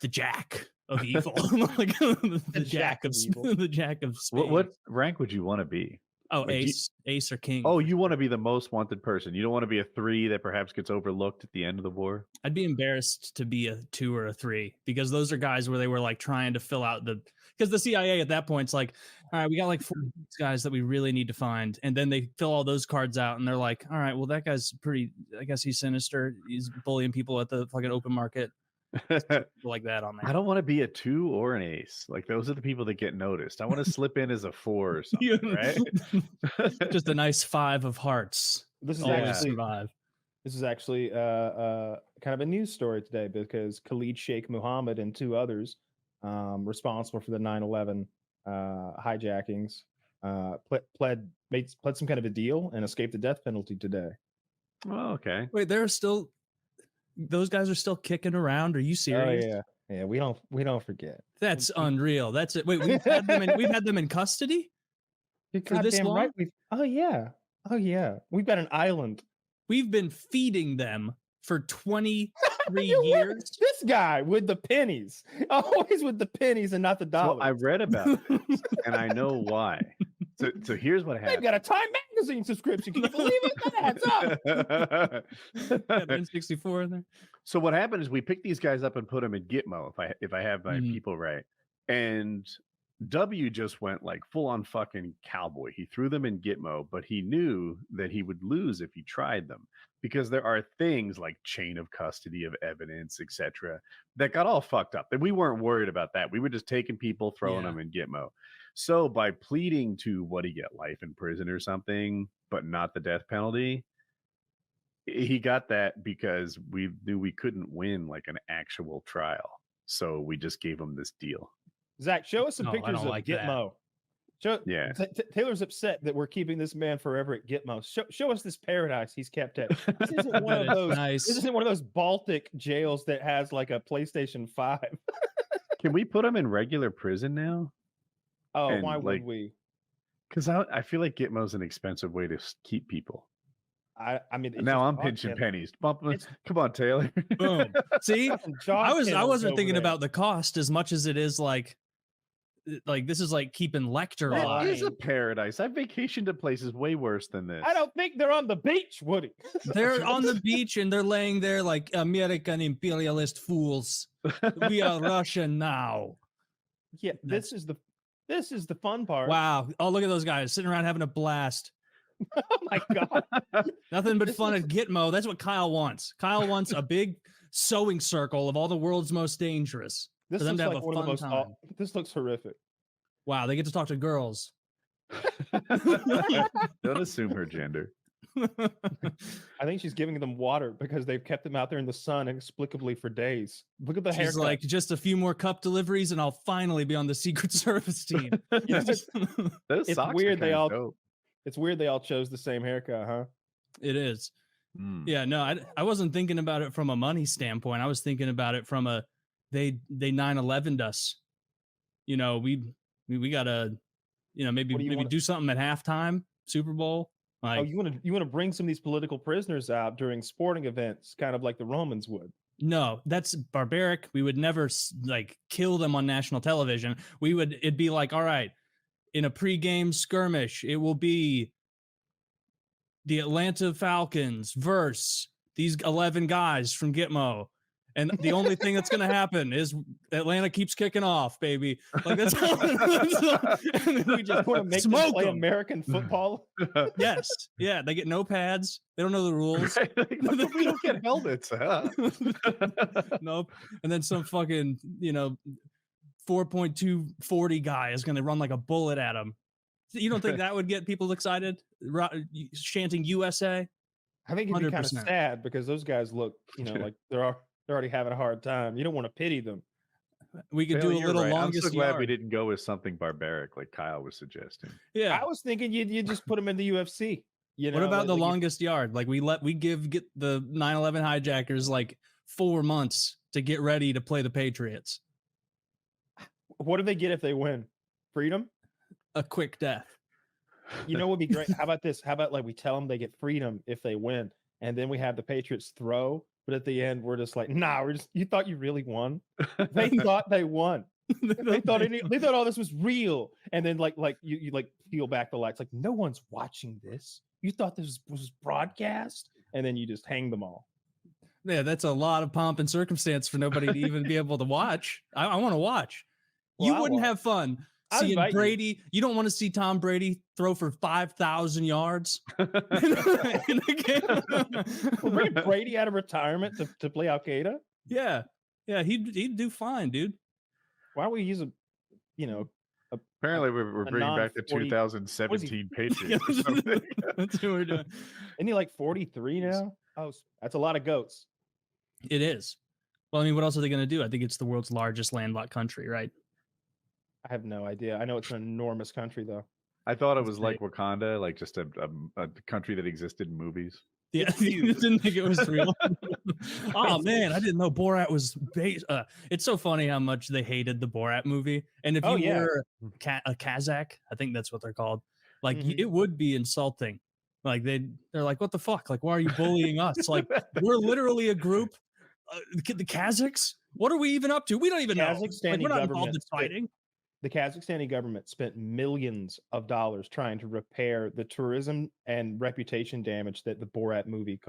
[SPEAKER 4] the Jack of evil. Like the Jack of evil. The Jack of spades.
[SPEAKER 1] What rank would you want to be?
[SPEAKER 4] Oh, like ace or king.
[SPEAKER 1] Oh, you want to be the most wanted person. You don't want to be a 3 that perhaps gets overlooked at the end of the war.
[SPEAKER 4] I'd be embarrassed to be a 2 or a 3 because those are guys where they were like trying to fill out because the CIA at that point's like, all right, we got like 4 guys that we really need to find. And then they fill all those cards out and they're like, all right, well, that guy's pretty, I guess he's sinister. He's bullying people at the fucking open market. Like that on there.
[SPEAKER 1] I don't want to be a 2 or an ace. Like those are the people that get noticed. I want to slip in as a 4 or something, right?
[SPEAKER 4] Just a nice 5 of hearts.
[SPEAKER 6] This is actually kind of a news story today because Khalid Sheikh Mohammed and 2 others responsible for the 9/11 hijackings pled some kind of a deal and escaped the death penalty today.
[SPEAKER 1] Oh, okay.
[SPEAKER 4] Wait, those guys are still kicking around. Are you serious?
[SPEAKER 6] Oh, yeah. We don't forget.
[SPEAKER 4] That's unreal. That's it. Wait, we've had them in custody for this long.
[SPEAKER 6] Right. Oh yeah. We've got an island.
[SPEAKER 4] We've been feeding them for 23 years.
[SPEAKER 6] This guy with the pennies, always with the pennies and not the dollars.
[SPEAKER 1] Well, I read about this and I know why. So here's what happened.
[SPEAKER 6] They've got a Time Magazine subscription. Can you believe it? That adds up.
[SPEAKER 4] N64 in there.
[SPEAKER 1] So what happened is we picked these guys up and put them in Gitmo, if I have my people right. And W just went like full on fucking cowboy. He threw them in Gitmo, but he knew that he would lose if he tried them because there are things like chain of custody of evidence, etc., that got all fucked up. And we weren't worried about that. We were just taking people, throwing them in Gitmo. So by pleading to what he get, life in prison or something, but not the death penalty, he got that because we knew we couldn't win like an actual trial. So we just gave him this deal.
[SPEAKER 6] Zach, show us some pictures of
[SPEAKER 4] like
[SPEAKER 6] Gitmo. Taylor's upset that we're keeping this man forever at Gitmo. Show us this paradise he's kept at. This isn't one of those. This isn't one of those Baltic jails that has like a PlayStation 5.
[SPEAKER 1] Can we put him in regular prison now?
[SPEAKER 6] Oh,
[SPEAKER 1] And,
[SPEAKER 6] why
[SPEAKER 1] like,
[SPEAKER 6] would we?
[SPEAKER 1] Because I feel like Gitmo's an expensive way to keep people.
[SPEAKER 6] I mean, it's
[SPEAKER 1] Now
[SPEAKER 6] just
[SPEAKER 1] I'm
[SPEAKER 6] dog
[SPEAKER 1] pinching
[SPEAKER 6] kennel.
[SPEAKER 1] pennies. Come on, Taylor.
[SPEAKER 4] Boom. See, I
[SPEAKER 6] kennels
[SPEAKER 4] wasn't
[SPEAKER 6] over
[SPEAKER 4] thinking
[SPEAKER 6] there.
[SPEAKER 4] about the cost as much as it is like this is like keeping Lecter
[SPEAKER 1] That
[SPEAKER 4] alive.
[SPEAKER 1] is a paradise. I've vacationed at places way worse than this.
[SPEAKER 6] I don't think they're on the beach, Woody.
[SPEAKER 4] They're on the beach and they're laying there like American imperialist fools. We are Russian now.
[SPEAKER 6] Yeah, this is the fun part.
[SPEAKER 4] Wow. Oh, look at those guys sitting around having a blast.
[SPEAKER 6] Oh my god.
[SPEAKER 4] Nothing but fun at Gitmo. That's what Kyle wants. Kyle wants a big sewing circle of all the world's most dangerous.
[SPEAKER 6] This
[SPEAKER 4] for them
[SPEAKER 6] looks
[SPEAKER 4] to have
[SPEAKER 6] like
[SPEAKER 4] a
[SPEAKER 6] one of the
[SPEAKER 4] fun
[SPEAKER 6] most.
[SPEAKER 4] time.
[SPEAKER 6] This looks horrific.
[SPEAKER 4] Wow, they get to talk to girls.
[SPEAKER 1] Don't assume her gender.
[SPEAKER 6] I think she's giving them water because they've kept them out there in the sun inexplicably for days. Look at the
[SPEAKER 4] She's
[SPEAKER 6] haircut.
[SPEAKER 4] like, just a few more cup deliveries and I'll finally be on the Secret Service team.
[SPEAKER 1] Those
[SPEAKER 6] it's
[SPEAKER 1] socks
[SPEAKER 6] weird
[SPEAKER 1] are
[SPEAKER 6] they
[SPEAKER 1] kinda
[SPEAKER 6] all.
[SPEAKER 1] dope.
[SPEAKER 6] It's weird they all chose the same haircut, huh?
[SPEAKER 4] It is.
[SPEAKER 1] Mm.
[SPEAKER 4] Yeah, no, I wasn't thinking about it from a money standpoint. I was thinking about it from a they 9/11'd us. You know, we gotta, you know, maybe do something at halftime, Super Bowl. Like,
[SPEAKER 6] Oh, you want to bring some of these political prisoners out during sporting events, kind of like the Romans would.
[SPEAKER 4] no, that's barbaric. We would never like kill them on national television. It'd be like, all right, in a pregame skirmish, it will be the Atlanta Falcons versus these 11 guys from Gitmo. And the only thing that's going to happen is Atlanta keeps kicking off, baby. Like that's how
[SPEAKER 6] We just want to make them
[SPEAKER 4] Smoke
[SPEAKER 6] play
[SPEAKER 4] 'em.
[SPEAKER 6] American football.
[SPEAKER 4] Yes. Yeah. They get no pads. They don't know the rules.
[SPEAKER 1] We don't get helmets. Huh?
[SPEAKER 4] Nope. And then some fucking, 4.240 guy is going to run like a bullet at him. You don't think that would get people excited? Chanting USA?
[SPEAKER 6] I think it'd be kind of
[SPEAKER 4] 100%.
[SPEAKER 6] sad because those guys look, like they're already having a hard time. You don't want to pity them.
[SPEAKER 4] We could
[SPEAKER 1] Taylor,
[SPEAKER 4] do a
[SPEAKER 1] you're
[SPEAKER 4] little
[SPEAKER 1] right.
[SPEAKER 4] longest
[SPEAKER 1] I'm so glad
[SPEAKER 4] yard.
[SPEAKER 1] we didn't go with something barbaric like Kyle was suggesting.
[SPEAKER 4] Yeah.
[SPEAKER 6] I was thinking you just put them in the UFC.
[SPEAKER 4] What about the longest yard? Like we get the 9/11 hijackers like 4 months to get ready to play the Patriots.
[SPEAKER 6] What do they get if they win? Freedom?
[SPEAKER 4] A quick death.
[SPEAKER 6] You know what would be great? How about this? How about like we tell them they get freedom if they win, and then we have the Patriots throw, but at the end we're just like, nah, you thought you really won? They thought they won. they thought all this was real, and then like you like peel back the lights, like no one's watching this. You thought this was broadcast, and then you just hang them all.
[SPEAKER 4] Yeah, that's a lot of pomp and circumstance for nobody to even be able to watch. I want to watch.
[SPEAKER 6] Well,
[SPEAKER 4] You wouldn't have fun
[SPEAKER 6] I'll
[SPEAKER 4] seeing
[SPEAKER 6] invite you.
[SPEAKER 4] Brady. You don't want to see Tom Brady throw for 5,000 yards.
[SPEAKER 6] Bring Brady out of retirement to play Al Qaeda.
[SPEAKER 4] Yeah, he'd do fine, dude.
[SPEAKER 6] Why don't we use
[SPEAKER 1] Apparently, we're
[SPEAKER 6] a
[SPEAKER 1] bringing back the
[SPEAKER 6] non-40
[SPEAKER 1] 2017 Patriots or something.
[SPEAKER 4] That's what we're doing.
[SPEAKER 6] Isn't he like 43 now? Oh, that's a lot of goats.
[SPEAKER 4] It is. Well, I mean, what else are they going to do? I think it's the world's largest landlocked country, right?
[SPEAKER 6] I have no idea. I know it's an enormous country, though.
[SPEAKER 1] I thought it was like Wakanda, like just a country that existed in movies.
[SPEAKER 4] Yeah, you didn't think it was real. Oh man, I didn't know Borat was based. It's so funny how much they hated the Borat movie. And if you were a Kazakh, I think that's what they're called. Like it would be insulting. Like they're like, what the fuck? Like, why are you bullying us? Like we're literally a group. The Kazakhs. What are we even up to? We don't even know. Like, we're not involved in fighting.
[SPEAKER 6] The Kazakhstani government spent millions of dollars trying to repair the tourism and reputation damage that the Borat movie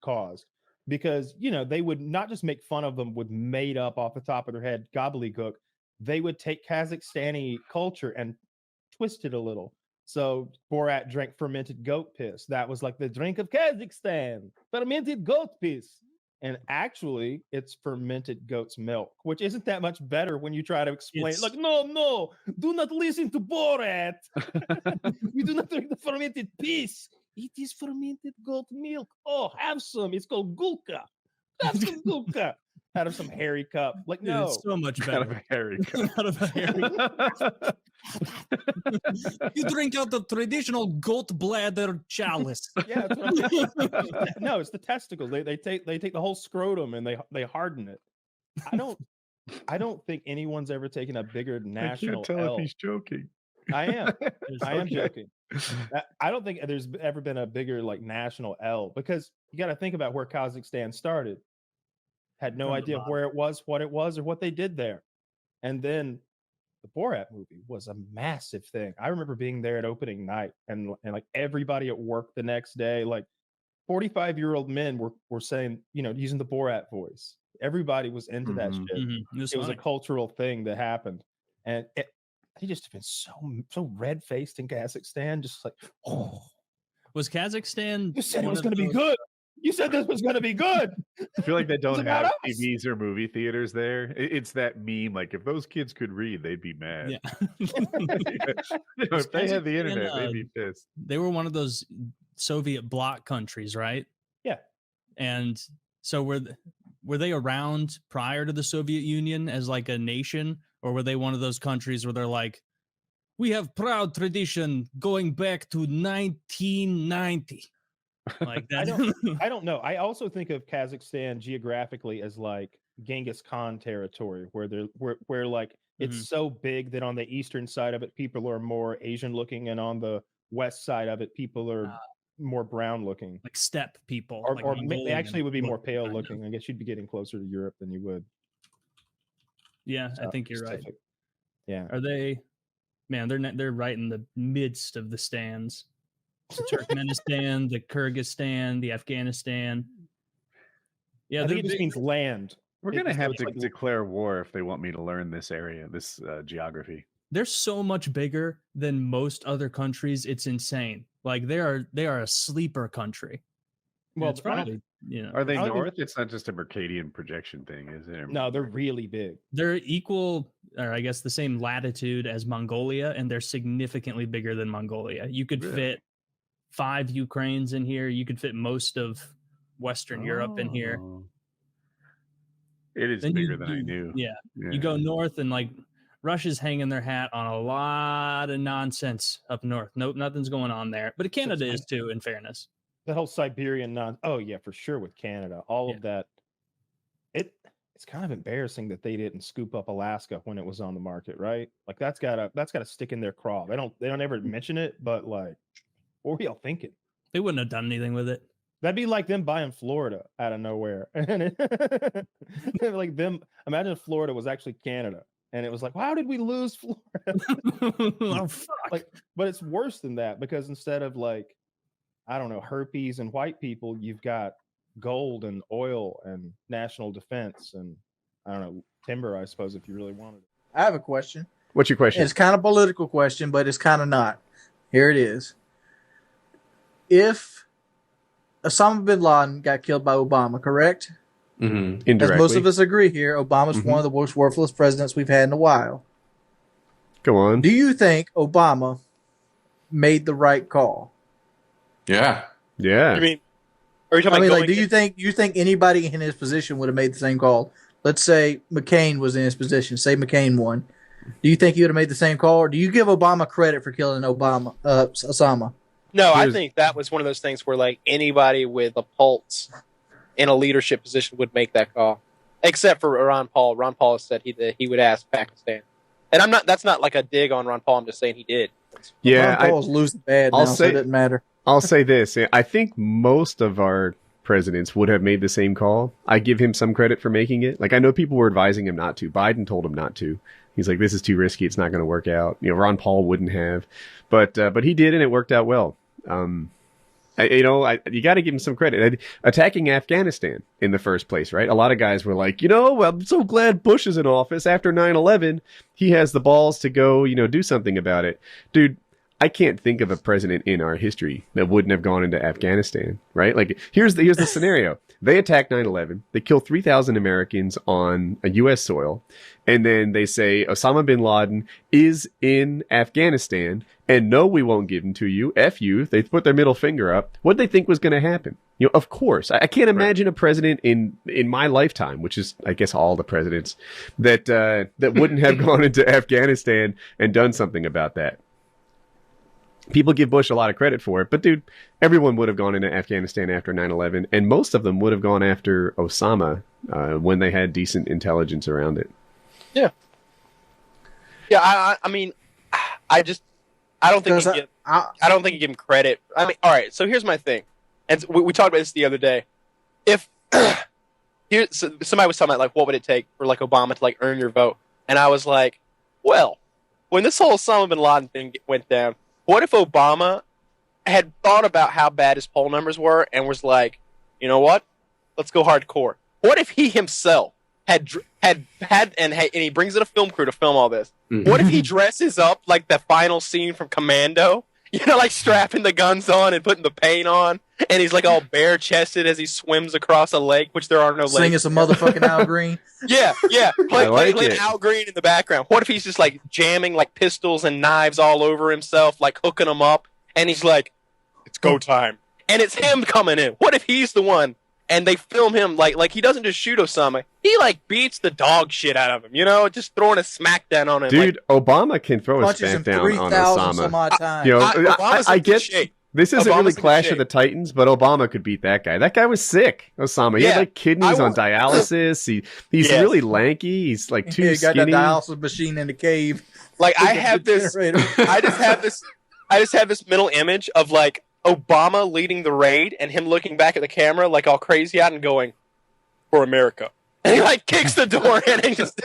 [SPEAKER 6] caused. Because, they would not just make fun of them with made up off the top of their head gobbledygook. they would take Kazakhstani culture and twist it a little. So Borat drank fermented goat piss. That was like the drink of Kazakhstan, fermented goat piss. And actually, it's fermented goat's milk, which isn't that much better when you try to explain. Like, no, do not listen to Borat. We do not drink the fermented piss. It is fermented goat milk. Oh, have some. It's called gulka. Have some gulka. Out of some hairy cup. Like,
[SPEAKER 4] Dude,
[SPEAKER 6] no.
[SPEAKER 4] it's so much better.
[SPEAKER 1] Out of a hairy cup.
[SPEAKER 4] Out of a hairy cup. You drink out the traditional goat bladder chalice.
[SPEAKER 6] Yeah, that's what I'm no, it's the testicles. They take the whole scrotum and they harden it. I don't think anyone's ever taken a bigger national
[SPEAKER 1] I can't tell
[SPEAKER 6] L.
[SPEAKER 1] if he's joking.
[SPEAKER 6] I am. I am
[SPEAKER 1] Okay.
[SPEAKER 6] joking. I don't think there's ever been a bigger like national L, because you got to think about where Kazakhstan started. Had no
[SPEAKER 4] From the
[SPEAKER 6] idea
[SPEAKER 4] bottom.
[SPEAKER 6] where it was, what it was, or what they did there. And then the Borat movie was a massive thing. I remember being there at opening night and like everybody at work the next day, like 45-year-old men were saying, using the Borat voice. Everybody was into that shit.
[SPEAKER 4] Mm-hmm.
[SPEAKER 6] It was a cultural thing that happened. And they just have been so red-faced in Kazakhstan, just like, oh.
[SPEAKER 4] Was Kazakhstan?
[SPEAKER 6] You said it was going to be good. You said this was going to be good.
[SPEAKER 1] I feel like they don't
[SPEAKER 6] about
[SPEAKER 1] have
[SPEAKER 6] us.
[SPEAKER 1] TVs or movie theaters there. It's that meme, like if those kids could read, they'd be mad.
[SPEAKER 4] Yeah.
[SPEAKER 1] If they had the
[SPEAKER 4] Kazakhstan,
[SPEAKER 1] internet, they'd be pissed.
[SPEAKER 4] They were one of those Soviet bloc countries, right?
[SPEAKER 6] Yeah.
[SPEAKER 4] And so were they around prior to the Soviet Union as like a nation, or were they one of those countries where they're like, we have proud tradition going back to 1990? Like that.
[SPEAKER 6] I don't know. I also think of Kazakhstan geographically as like Genghis Khan territory, where like it's so big that on the eastern side of it, people are more Asian looking, and on the west side of it, people are more brown looking,
[SPEAKER 4] like steppe people,
[SPEAKER 6] or,
[SPEAKER 4] like
[SPEAKER 6] or they
[SPEAKER 4] Mongolian
[SPEAKER 6] actually would be more pale
[SPEAKER 4] kind of.
[SPEAKER 6] looking. I guess you'd be getting closer to Europe than you would.
[SPEAKER 4] Yeah, I think you're right.
[SPEAKER 6] Pacific. Yeah.
[SPEAKER 4] Are they? Man, they're right in the midst of the stands. The Turkmenistan, the Kyrgyzstan, the Afghanistan. Yeah,
[SPEAKER 6] I think it just
[SPEAKER 4] they-
[SPEAKER 6] means land.
[SPEAKER 1] We're gonna have to
[SPEAKER 6] like,
[SPEAKER 1] declare war if they want me to learn this area, this geography.
[SPEAKER 4] they're so much bigger than most other countries. It's insane. Like they are a sleeper country.
[SPEAKER 6] Well,
[SPEAKER 4] It's probably
[SPEAKER 1] Are they
[SPEAKER 6] I don't even-
[SPEAKER 1] north? It's not just a Mercadian projection thing, is it?
[SPEAKER 6] No, they're really big.
[SPEAKER 4] They're equal, or I guess the same latitude as Mongolia, and they're significantly bigger than Mongolia. You could
[SPEAKER 1] Really?
[SPEAKER 4] fit 5 Ukraines in here. You could fit most of Western Europe in here.
[SPEAKER 1] Oh. It is
[SPEAKER 4] Then
[SPEAKER 1] bigger than I knew.
[SPEAKER 4] Yeah. You go north, and like Russia's hanging their hat on a lot of nonsense up north. Nope, nothing's going on there. But Canada is too, in fairness.
[SPEAKER 6] The whole Siberian oh yeah, for sure, with Canada, all of that. It's kind of embarrassing that they didn't scoop up Alaska when it was on the market, right? Like that's gotta stick in their craw. They don't ever mention it, but like, what were y'all thinking?
[SPEAKER 4] They wouldn't have done anything with it.
[SPEAKER 6] That'd be like them buying Florida out of nowhere. And like them, imagine if Florida was actually Canada. And it was like, how did we lose Florida?
[SPEAKER 4] Oh, fuck.
[SPEAKER 6] Like, but it's worse than that, because instead of like, I don't know, herpes and white people, you've got gold and oil and national defense and I don't know, timber, I suppose, if you really wanted it.
[SPEAKER 10] I have a question.
[SPEAKER 15] What's your question?
[SPEAKER 10] It's kind of political question, but it's kind of not. Here it is. If Osama bin Laden got killed by Obama, correct?
[SPEAKER 15] Mm-hmm.
[SPEAKER 10] As
[SPEAKER 15] Indirectly.
[SPEAKER 10] most of us agree here, Obama's one of the most worthless presidents we've had in a while.
[SPEAKER 15] Go on.
[SPEAKER 10] Do you think Obama made the right call?
[SPEAKER 22] Yeah.
[SPEAKER 15] Yeah.
[SPEAKER 13] I mean, are you talking about
[SPEAKER 10] like, do you think anybody in his position would have made the same call? Let's say McCain was in his position. Say McCain won. Do you think he would have made the same call, or do you give Obama credit for killing Osama?
[SPEAKER 13] No, I think that was one of those things where like anybody with a pulse in a leadership position would make that call, except for Ron Paul. Ron Paul said he would ask Pakistan, and that's not like a dig on Ron Paul. I'm just saying he did.
[SPEAKER 15] Yeah,
[SPEAKER 10] Ron Paul's losing bad now, so it doesn't matter.
[SPEAKER 15] I'll say this. I think most of our presidents would have made the same call. I give him some credit for making it. Like, I know people were advising him not to. Biden told him not to. He's like, this is too risky. It's not going to work out. Ron Paul wouldn't have. But he did, and it worked out well. You got to give him some credit. Attacking Afghanistan in the first place, right? A lot of guys were like, I'm so glad Bush is in office. After 9/11, he has the balls to go, do something about it. Dude, I can't think of a president in our history that wouldn't have gone into Afghanistan, right? Like, here's the scenario. They attack 9/11. They kill 3,000 Americans on a U.S. soil. And then they say Osama Bin Laden is in Afghanistan. And no, we won't give him to you. F you. They put their middle finger up. What they think was going to happen? Of course. I can't imagine a president in my lifetime, which is, I guess, all the presidents, that wouldn't have gone into Afghanistan and done something about that. People give Bush a lot of credit for it, but dude, everyone would have gone into Afghanistan after 9/11, and most of them would have gone after Osama when they had decent intelligence around it.
[SPEAKER 13] Yeah. Yeah, I mean, I don't think you give him credit. I mean, all right, so here's my thing. And we talked about this the other day. If somebody was talking about, like, what would it take for, like, Obama to, like, earn your vote? And I was like, well, when this whole Osama bin Laden thing went down, what if Obama had thought about how bad his poll numbers were and was like, you know what? Let's go hardcore. What if he himself had and he brings in a film crew to film all this? Mm-hmm. What if he dresses up like the final scene from Commando? Like strapping the guns on and putting the paint on, and he's like all bare chested as he swims across a lake, which there are no lakes.
[SPEAKER 10] Singing some motherfucking Al Green.
[SPEAKER 13] Yeah. Playing Al Green in the background. What if he's just like jamming like pistols and knives all over himself, like hooking them up, and he's like, "It's go time," and it's him coming in. What if he's the one, and they film him like he doesn't just shoot Osama, he like beats the dog shit out of him, just throwing a smackdown on him.
[SPEAKER 15] Dude, Obama can throw a smackdown on Osama. I get this isn't really Clash of the Titans, but Obama could beat that guy. That guy was sick, Osama. He had like kidneys on dialysis. He's really lanky. He's like too skinny.
[SPEAKER 10] He got that dialysis machine in the cave.
[SPEAKER 13] Like I just have this mental image of like Obama leading the raid and him looking back at the camera like all crazy out and going, "For America." And he like kicks the door in and just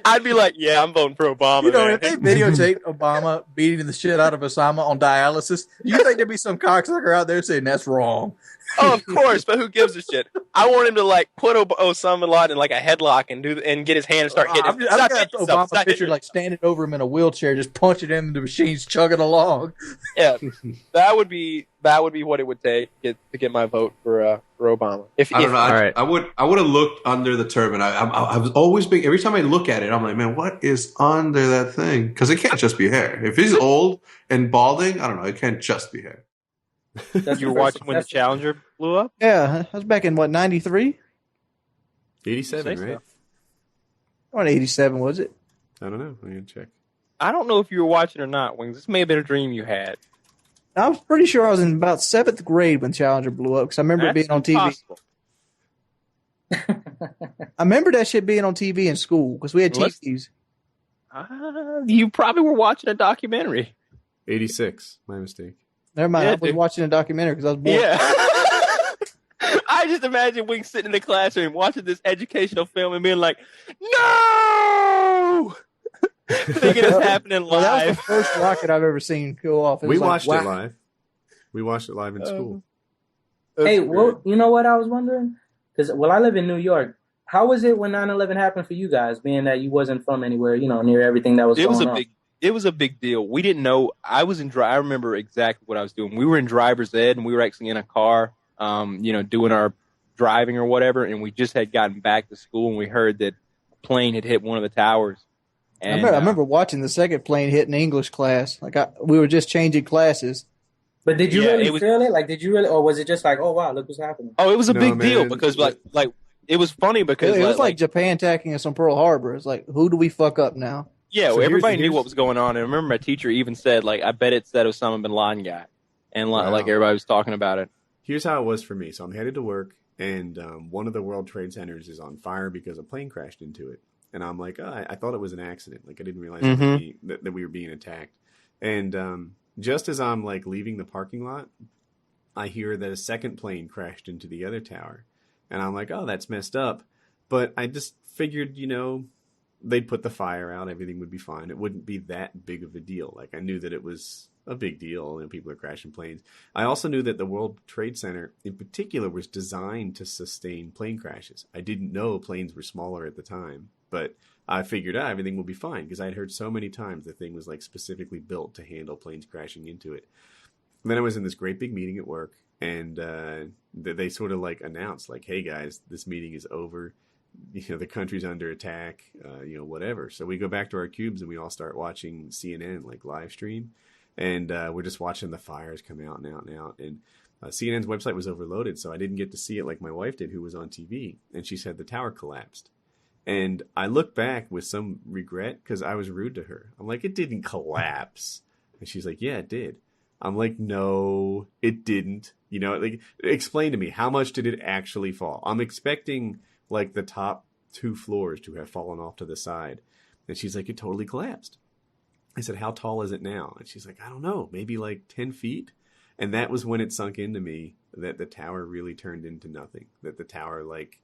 [SPEAKER 13] I'd be like, yeah, I'm voting for Obama.
[SPEAKER 10] If they videotaped Obama beating the shit out of Osama on dialysis, you think there'd be some cocksucker out there saying that's wrong?
[SPEAKER 13] Oh, of course, but who gives a shit? I want him to like put Osama Bin Laden in like a headlock and get his hand and start hitting.
[SPEAKER 10] I've got Obama picture like standing over him in a wheelchair, just punching him, and the machine's chugging along.
[SPEAKER 13] Yeah, that would be what it would take to get my vote for Obama.
[SPEAKER 11] I don't know. I would have looked under the turban. I was always big. Every time I look at it, I'm like, man, what is under that thing? Because it can't just be hair. If he's old and balding, I don't know. It can't just be hair.
[SPEAKER 13] You were watching when the Challenger blew up?
[SPEAKER 16] Yeah, that was back in what, 93?
[SPEAKER 15] 87, right?
[SPEAKER 16] What, 87 was it?
[SPEAKER 15] I don't know. I'm gonna check.
[SPEAKER 13] I don't know if you were watching or not, Wings. This may have been a dream you had.
[SPEAKER 16] I was pretty sure I was in about 7th grade when Challenger blew up because I remember it being on TV. I remember that shit being on TV in school because we had TVs.
[SPEAKER 13] You probably were watching a documentary.
[SPEAKER 15] 86, my mistake.
[SPEAKER 16] Never mind, I was watching a documentary because I was bored.
[SPEAKER 13] Yeah. I just imagine Wings sitting in the classroom watching this educational film and being like, no! Thinking it's happening live.
[SPEAKER 16] That was the first rocket I've ever seen go off.
[SPEAKER 15] We watched it live. We watched it live in school.
[SPEAKER 2] Hey, well, you know what I was wondering? Because, I live in New York. How was it when 9/11 happened for you guys, being that you wasn't from anywhere, near everything that was going on?
[SPEAKER 13] It was a big deal. We didn't know. I remember exactly what I was doing. We were in driver's ed, and we were actually in a car, doing our driving or whatever, and we just had gotten back to school, and we heard that a plane had hit one of the towers. And,
[SPEAKER 16] I remember watching the second plane hit in English class. We were just changing classes.
[SPEAKER 2] But did you really feel it? Like, did you really, or was it just like, oh wow, look what's happening?
[SPEAKER 13] Oh, it was a big deal because like it was funny because
[SPEAKER 16] it was like Japan attacking us on Pearl Harbor. It's like, who do we fuck up now?
[SPEAKER 13] Yeah, well, everybody knew what was going on. And I remember my teacher even said, like, I bet it's that Osama Bin Laden guy. And like everybody was talking about it.
[SPEAKER 15] Here's how it was for me. So I'm headed to work, and one of the World Trade Centers is on fire because a plane crashed into it. And I'm like, I thought it was an accident. Like, I didn't realize that we were being attacked. And just as I'm like leaving the parking lot, I hear that a second plane crashed into the other tower. And I'm like, oh, that's messed up. But I just figured, they'd put the fire out. Everything would be fine. It wouldn't be that big of a deal. Like, I knew that it was a big deal. You know, people are crashing planes. I also knew that the World Trade Center in particular was designed to sustain plane crashes. I didn't know planes were smaller at the time, but I figured out everything will be fine because I'd heard so many times the thing was like specifically built to handle planes crashing into it. And then I was in this great big meeting at work, and they sort of like announced like, hey guys, this meeting is over. You know, the country's under attack, you know, whatever. So we go back to our cubes and we all start watching CNN, like live stream. And we're just watching the fires come out and out and out. And CNN's website was overloaded, so I didn't get to see it like my wife did, who was on TV. And she said the tower collapsed. And I look back with some regret because I was rude to her. I'm like, it didn't collapse. And she's like, yeah, it did. I'm like, no, it didn't. You know, like, explain to me, how much did it actually fall? I'm expecting like the top 2 floors to have fallen off to the side. And she's like, it totally collapsed. I said, how tall is it now? And she's like, I don't know, maybe like 10 feet. And that was when it sunk into me that the tower really turned into nothing. That the tower, like,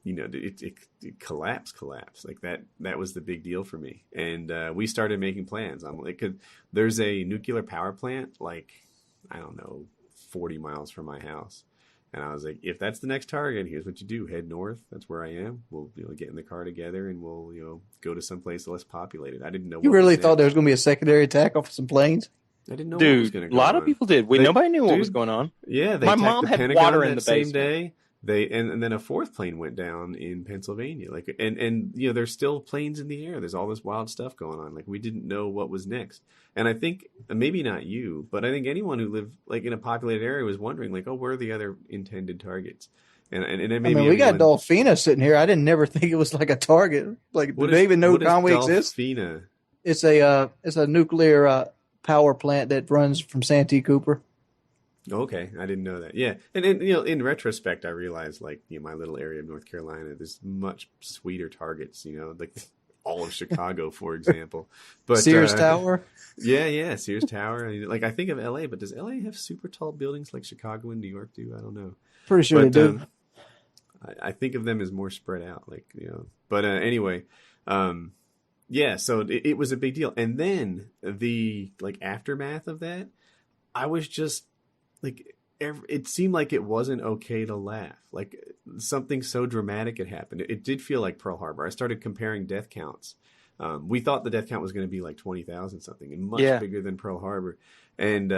[SPEAKER 15] you know, it collapsed. Like that was the big deal for me. And we started making plans. I'm like, there's a nuclear power plant, like, I don't know, 40 miles from my house. And I was like, if that's the next target, here's what you do. Head north. That's where I am. We'll, you know, get in the car together and we'll, you know, go to someplace less populated. I didn't know.
[SPEAKER 16] You really thought there was going to be a secondary attack off of some planes?
[SPEAKER 15] I didn't know what was going to go on.
[SPEAKER 5] A lot of people did. Nobody knew what was going on.
[SPEAKER 15] Yeah.
[SPEAKER 5] My mom had water in the
[SPEAKER 15] same
[SPEAKER 5] basement.
[SPEAKER 15] day. And then a 4th plane went down in Pennsylvania. Like, and you know, there's still planes in the air. There's all this wild stuff going on. Like, we didn't know what was next. And I think maybe not you, but I think anyone who lived like in a populated area was wondering, like, oh, where are the other intended targets? And it maybe
[SPEAKER 16] we got Dolphina sitting here. I didn't never think it was like a target. Like, do they even know Conway exists?
[SPEAKER 15] Dolphina?
[SPEAKER 16] It's a nuclear power plant that runs from Santee Cooper.
[SPEAKER 15] Okay, I didn't know that. Yeah, and you know, in retrospect, I realized, like, you know, my little area of North Carolina, there's much sweeter targets. You know, like all of Chicago, for example. But
[SPEAKER 16] Sears Tower.
[SPEAKER 15] Yeah, Sears Tower. Like, I think of LA, but does LA have super tall buildings like Chicago and New York do? I don't know.
[SPEAKER 16] Pretty sure they do.
[SPEAKER 15] I think of them as more spread out, like, you know. But anyway, yeah. So it was a big deal, and then the like aftermath of that, I was just. Like, it seemed like it wasn't okay to laugh. Like, something so dramatic had happened. It did feel like Pearl Harbor. I started comparing death counts. We thought the death count was going to be like 20,000 something, and much bigger than Pearl Harbor. And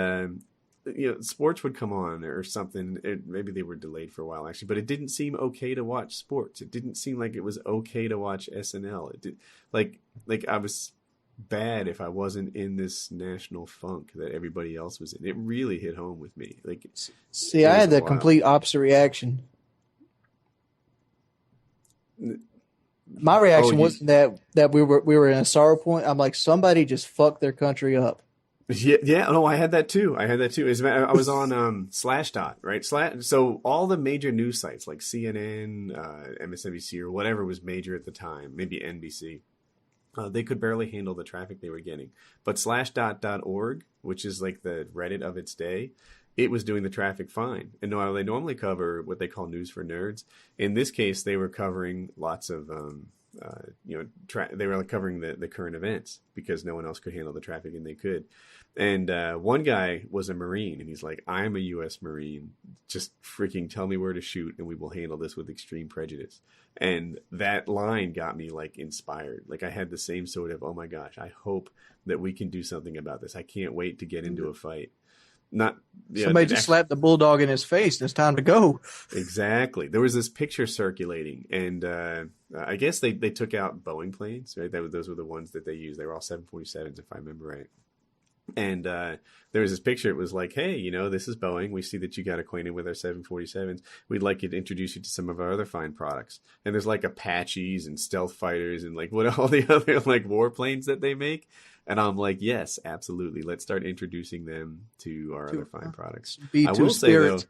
[SPEAKER 15] you know, sports would come on or something. Maybe they were delayed for a while, actually, but it didn't seem okay to watch sports. It didn't seem like it was okay to watch SNL. It did, like I was bad if I wasn't in this national funk that everybody else was in. It really hit home with me. Like,
[SPEAKER 16] see, I had the complete opposite reaction. My reaction wasn't that we were in a sorrow point. I'm like, somebody just fucked their country up.
[SPEAKER 15] Yeah. No, I had that too. I was on Slashdot, right? So all the major news sites like CNN, MSNBC, or whatever was major at the time, maybe NBC. They could barely handle the traffic they were getting. But Slashdot.org, which is like the Reddit of its day, it was doing the traffic fine. And while they normally cover what they call news for nerds, in this case, they were covering lots of, they were covering the current events because no one else could handle the traffic and they could. And one guy was a Marine, and he's like, I'm a U.S. Marine. Just freaking tell me where to shoot, and we will handle this with extreme prejudice. And that line got me, like, inspired. Like, I had the same sort of, oh, my gosh, I hope that we can do something about this. I can't wait to get into a fight.
[SPEAKER 16] Somebody just slapped the bulldog in his face, and it's time to go.
[SPEAKER 15] Exactly. There was this picture circulating, and I guess they took out Boeing planes, right? Those were the ones that they used. They were all 747s, if I remember right. And there was this picture. It was like, hey, you know, this is Boeing. We see that you got acquainted with our 747s. We'd like you to introduce you to some of our other fine products. And there's like Apaches and stealth fighters and like what all the other like warplanes that they make. And I'm like, yes, absolutely. Let's start introducing them to our other fine products. I will say, though,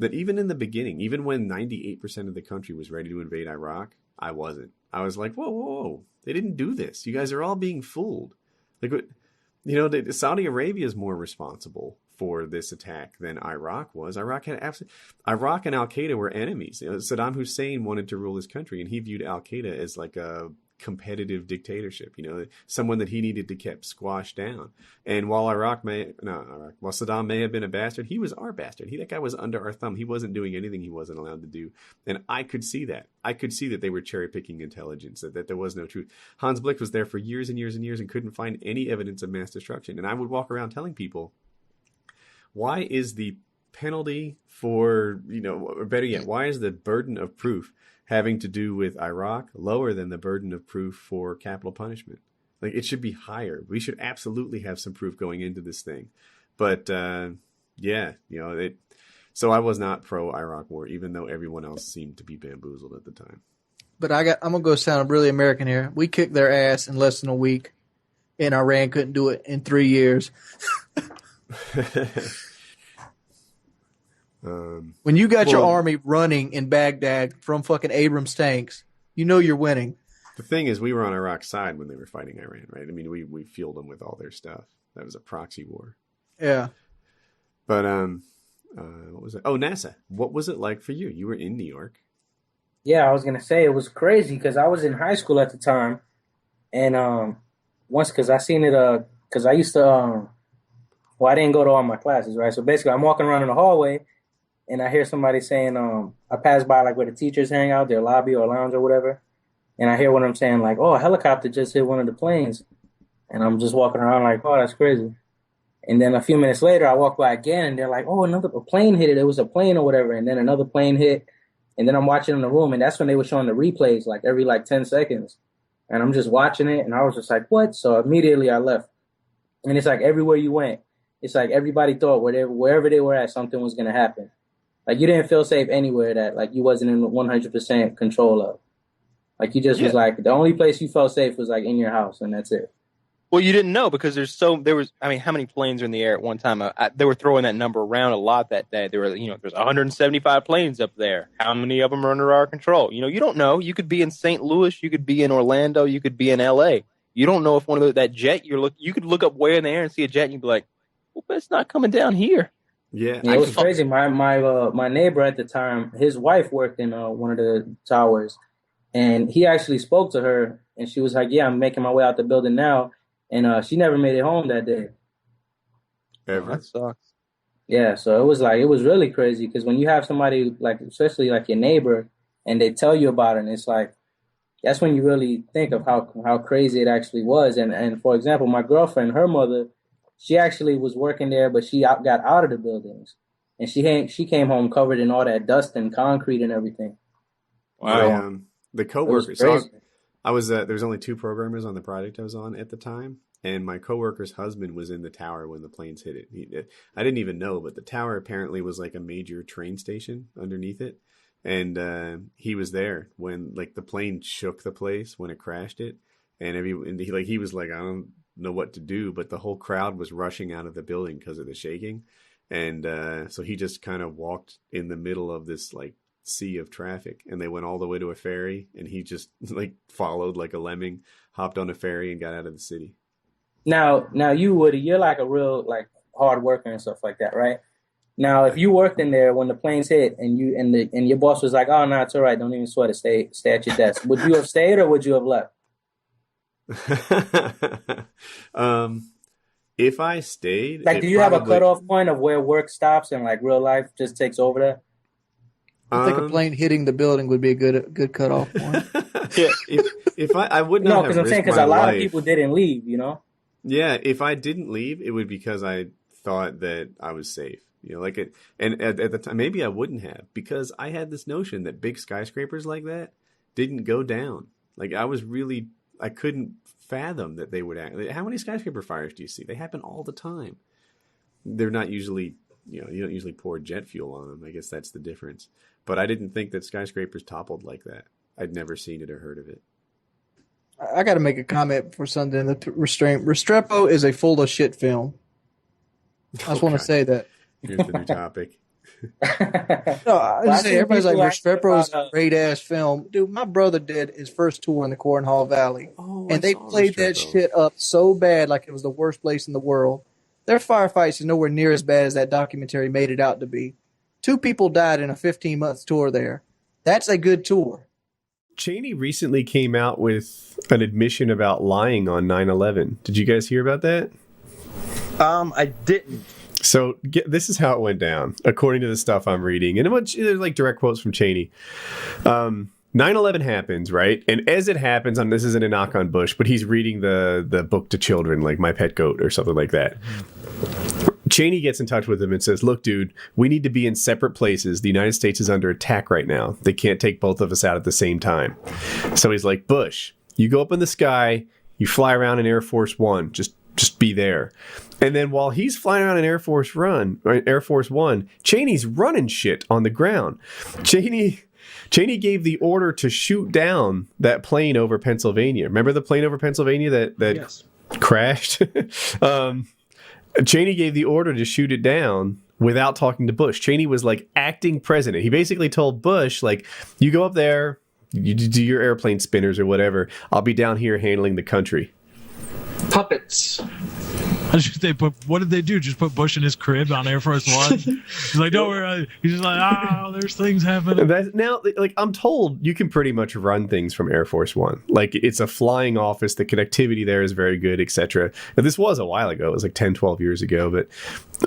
[SPEAKER 15] that even in the beginning, even when 98% of the country was ready to invade Iraq, I wasn't. I was like, whoa. They didn't do this. You guys are all being fooled. Like, you know, Saudi Arabia is more responsible for this attack than Iraq was. Iraq and Al Qaeda were enemies. You know, Saddam Hussein wanted to rule his country, and he viewed Al Qaeda as like a competitive dictatorship, someone that he needed to keep squashed down. And while while Saddam may have been a bastard, he was our bastard. That guy was under our thumb. He wasn't doing anything he wasn't allowed to do. And I could see that. I could see that they were cherry picking intelligence, that there was no truth. Hans Blix was there for years and years and years and couldn't find any evidence of mass destruction. And I would walk around telling people, why is the penalty for, or better yet, why is the burden of proof having to do with Iraq lower than the burden of proof for capital punishment? Like, it should be higher. We should absolutely have some proof going into this thing. But so I was not pro Iraq war, even though everyone else seemed to be bamboozled at the time.
[SPEAKER 10] But I'm gonna go sound really American here. We kicked their ass in less than a week, and Iran couldn't do it in 3 years. When you got your army running in Baghdad from fucking Abrams tanks, you're winning.
[SPEAKER 15] The thing is, we were on Iraq's side when they were fighting Iran, right? I mean, we fueled them with all their stuff. That was a proxy war.
[SPEAKER 10] Yeah.
[SPEAKER 15] But what was it? Oh, NASA. What was it like for you? You were in New York.
[SPEAKER 2] Yeah, I was gonna say it was crazy because I was in high school at the time, and once because I seen it because I used to I didn't go to all my classes, right? So basically, I'm walking around in the hallway. And I hear somebody saying, I pass by like where the teachers hang out, their lobby or lounge or whatever. And I hear one of them saying like, oh, a helicopter just hit one of the planes. And I'm just walking around like, oh, that's crazy. And then a few minutes later, I walk by again and they're like, oh, a plane hit it. It was a plane or whatever. And then another plane hit. And then I'm watching in the room. And that's when they were showing the replays like every 10 seconds. And I'm just watching it. And I was just like, what? So immediately I left. And it's like everywhere you went, it's like everybody thought wherever they were at, something was going to happen. Like, you didn't feel safe anywhere that, like, you wasn't in 100% control of. Like, you just was like, the only place you felt safe was, like, in your house, and that's it.
[SPEAKER 13] Well, you didn't know because how many planes are in the air at one time? They were throwing that number around a lot that day. There were, there's 175 planes up there. How many of them are under our control? You don't know. You could be in St. Louis. You could be in Orlando. You could be in L.A. You don't know if that jet, you could look up way in the air and see a jet, and you'd be like, well, but it's not coming down here.
[SPEAKER 15] Yeah,
[SPEAKER 2] it was crazy. My neighbor at the time, his wife worked in one of the towers, and he actually spoke to her, and she was like, "Yeah, I'm making my way out the building now," and she never made it home that day.
[SPEAKER 15] Ever?
[SPEAKER 13] That sucks.
[SPEAKER 2] Yeah, so it was really crazy because when you have somebody like, especially like your neighbor, and they tell you about it, and it's like, that's when you really think of how crazy it actually was. And for example, my girlfriend, her mother, she actually was working there, but she got out of the buildings, and she came home covered in all that dust and concrete and everything.
[SPEAKER 15] Wow. The coworkers. So I was there was only 2 programmers on the project I was on at the time, and my coworker's husband was in the tower when the planes hit it. I didn't even know, but the tower apparently was like a major train station underneath it, and he was there when like the plane shook the place when it crashed it, and he was like, I don't know what to do, but the whole crowd was rushing out of the building because of the shaking, and so he just kind of walked in the middle of this like sea of traffic, and they went all the way to a ferry, and he just like followed like a lemming, hopped on a ferry and got out of the city.
[SPEAKER 2] Now you, Woody, you're like a real like hard worker and stuff like that, right? Now if you worked in there when the planes hit and your boss was like, oh no, it's all right, don't even sweat it, stay at your desk, would you have stayed or would you have left?
[SPEAKER 15] If I stayed,
[SPEAKER 2] like, do you have a cutoff point of where work stops and like real life just takes over that?
[SPEAKER 10] I think a plane hitting the building would be a good cutoff point.
[SPEAKER 15] Yeah, if I would not.
[SPEAKER 2] No, because I'm saying because a lot of people didn't leave,
[SPEAKER 15] Yeah, if I didn't leave, it would be because I thought that I was safe. Like it, and at the time, maybe I wouldn't have, because I had this notion that big skyscrapers like that didn't go down. Like I couldn't fathom that they would act. How many skyscraper fires do you see? They happen all the time. They're not usually, you don't usually pour jet fuel on them. I guess that's the difference. But I didn't think that skyscrapers toppled like that. I'd never seen it or heard of it.
[SPEAKER 10] I got to make a comment before something. The Restrepo is a full of shit film. I just want to say that.
[SPEAKER 15] Here's the new topic.
[SPEAKER 10] No, I just say everybody's like, Restrepo is a great ass film. Dude, my brother did his first tour in the Cornhall Valley. And they played that shit up so bad like it was the worst place in the world. Their firefights are nowhere near as bad as that documentary made it out to be. 2 people died in a 15-month tour there. That's a good tour.
[SPEAKER 15] Cheney recently came out with an admission about lying on 9/11. Did you guys hear about that?
[SPEAKER 7] I didn't.
[SPEAKER 15] So this is how it went down, according to the stuff I'm reading. And there's like direct quotes from Cheney. 9/11 happens, right? And as it happens, this isn't a knock on Bush, but he's reading the book to children, like My Pet Goat or something like that. Cheney gets in touch with him and says, look, dude, we need to be in separate places. The United States is under attack right now. They can't take both of us out at the same time. So he's like, Bush, you go up in the sky, you fly around in Air Force One, just be there. And then while he's flying around in Air Force One, Cheney's running shit on the ground. Cheney gave the order to shoot down that plane over Pennsylvania. Remember the plane over Pennsylvania that
[SPEAKER 7] yes.
[SPEAKER 15] crashed? Cheney gave the order to shoot it down without talking to Bush. Cheney was like acting president. He basically told Bush, like, you go up there, you do your airplane spinners or whatever. I'll be down here handling the country.
[SPEAKER 7] Puppets.
[SPEAKER 12] What did they do? Just put Bush in his crib on Air Force One? He's like, don't worry. He's just like, there's things happening.
[SPEAKER 15] Now, like, I'm told you can pretty much run things from Air Force One. Like, it's a flying office. The connectivity there is very good, etc. This was a while ago. It was like 10, 12 years ago. But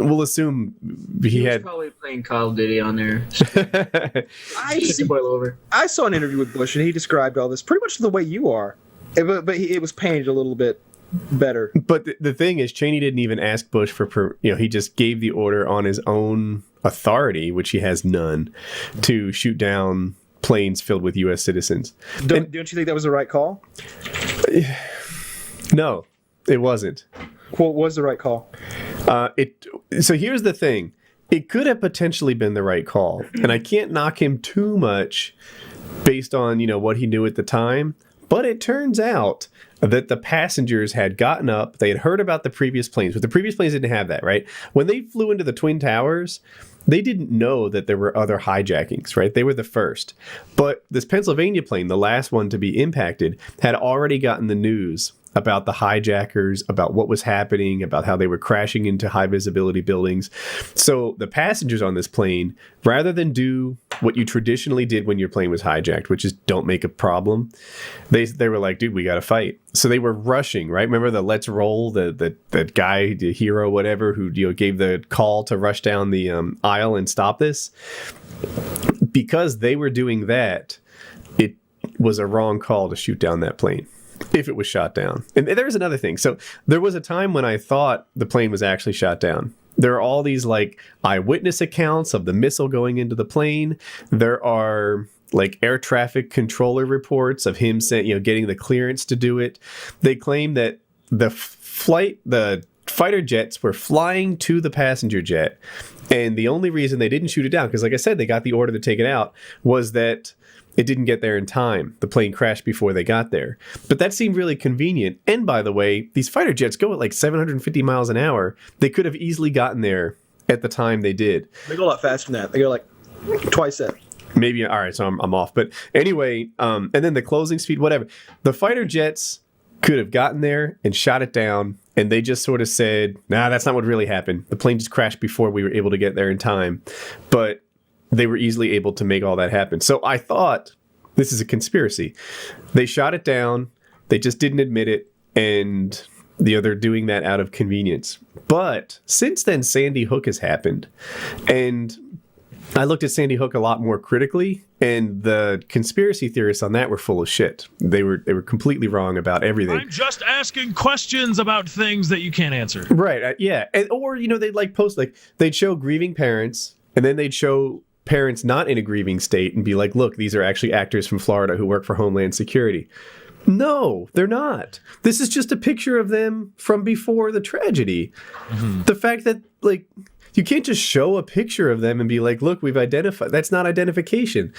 [SPEAKER 15] we'll assume he
[SPEAKER 7] was
[SPEAKER 15] had
[SPEAKER 7] probably playing Call of Duty on there. I saw an interview with Bush, and he described all this pretty much the way you are. But it was painted a little bit better.
[SPEAKER 15] But the thing is, Cheney didn't even ask Bush for, he just gave the order on his own authority, which he has none, to shoot down planes filled with U.S. citizens.
[SPEAKER 7] Don't you think that was the right call?
[SPEAKER 15] No, it wasn't.
[SPEAKER 7] What was the right call?
[SPEAKER 15] So here's the thing. It could have potentially been the right call, and I can't knock him too much based on, what he knew at the time. But it turns out that the passengers had gotten up. They had heard about the previous planes, but the previous planes didn't have that, right? When they flew into the Twin Towers, they didn't know that there were other hijackings, right? They were the first. But this Pennsylvania plane, the last one to be impacted, had already gotten the news about the hijackers, about what was happening, about how they were crashing into high visibility buildings. So the passengers on this plane, rather than do what you traditionally did when your plane was hijacked, which is don't make a problem, they were like, dude, we got to fight. So they were rushing, right? Remember the Let's Roll, the guy, the hero, whatever, who gave the call to rush down the aisle and stop this? Because they were doing that, it was a wrong call to shoot down that plane if it was shot down. And there's another thing. So there was a time when I thought the plane was actually shot down. There are all these like eyewitness accounts of the missile going into the plane. There are like air traffic controller reports of him saying, getting the clearance to do it. They claim that the fighter jets were flying to the passenger jet. And the only reason they didn't shoot it down, because like I said, they got the order to take it out, was that it didn't get there in time. The plane crashed before they got there. But that seemed really convenient. And by the way, these fighter jets go at like 750 miles an hour. They could have easily gotten there at the time they did.
[SPEAKER 7] They go a lot faster than that. They go like twice that.
[SPEAKER 15] Maybe, all right, so I'm off. But anyway, and then the closing speed, whatever. The fighter jets could have gotten there and shot it down, and they just sort of said, nah, that's not what really happened. The plane just crashed before we were able to get there in time. But they were easily able to make all that happen. So I thought this is a conspiracy. They shot it down. They just didn't admit it. And they're doing that out of convenience. But since then, Sandy Hook has happened. And I looked at Sandy Hook a lot more critically. And the conspiracy theorists on that were full of shit. They were completely wrong about everything.
[SPEAKER 12] I'm just asking questions about things that you can't answer.
[SPEAKER 15] Right. Yeah. Or, they'd like post, like they'd show grieving parents. And then they'd show parents not in a grieving state and be like, look, these are actually actors from Florida who work for Homeland Security. No, they're not. This is just a picture of them from before the tragedy. Mm-hmm. The fact that, like, you can't just show a picture of them and be like, look, we've identified. That's not identification.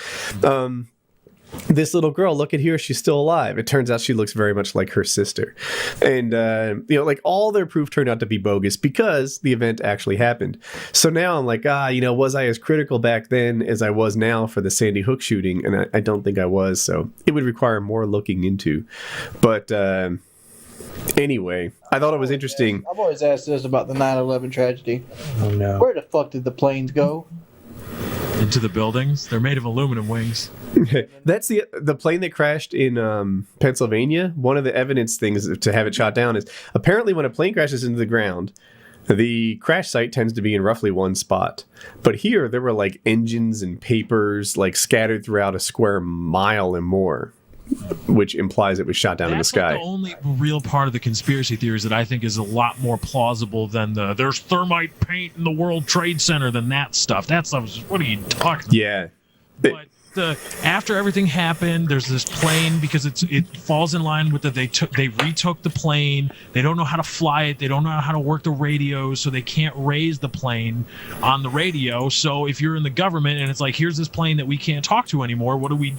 [SPEAKER 15] This little girl, look at here, she's still alive. It turns out she looks very much like her sister. And, like all their proof turned out to be bogus because the event actually happened. So now I'm like, was I as critical back then as I was now for the Sandy Hook shooting? And I don't think I was. So it would require more looking into. But anyway, I thought it was interesting.
[SPEAKER 16] I've always asked this about the 9/11 tragedy.
[SPEAKER 7] Oh, no.
[SPEAKER 16] Where the fuck did the planes go?
[SPEAKER 12] into the buildings. They're made of aluminum wings.
[SPEAKER 15] That's the plane that crashed in Pennsylvania. One of the evidence things to have it shot down is apparently when a plane crashes into the ground, the crash site tends to be in roughly one spot. But here there were like engines and papers like scattered throughout a square mile and more, which implies it was shot down in the sky.
[SPEAKER 12] That's the only real part of the conspiracy theories that I think is a lot more plausible than there's thermite paint in the World Trade Center than that stuff. That stuff is, what are you talking about?
[SPEAKER 15] Yeah.
[SPEAKER 12] But after everything happened, there's this plane because it falls in line with they retook the plane. They don't know how to fly it. They don't know how to work the radios, so they can't raise the plane on the radio. So if you're in the government and it's like, here's this plane that we can't talk to anymore, what do? We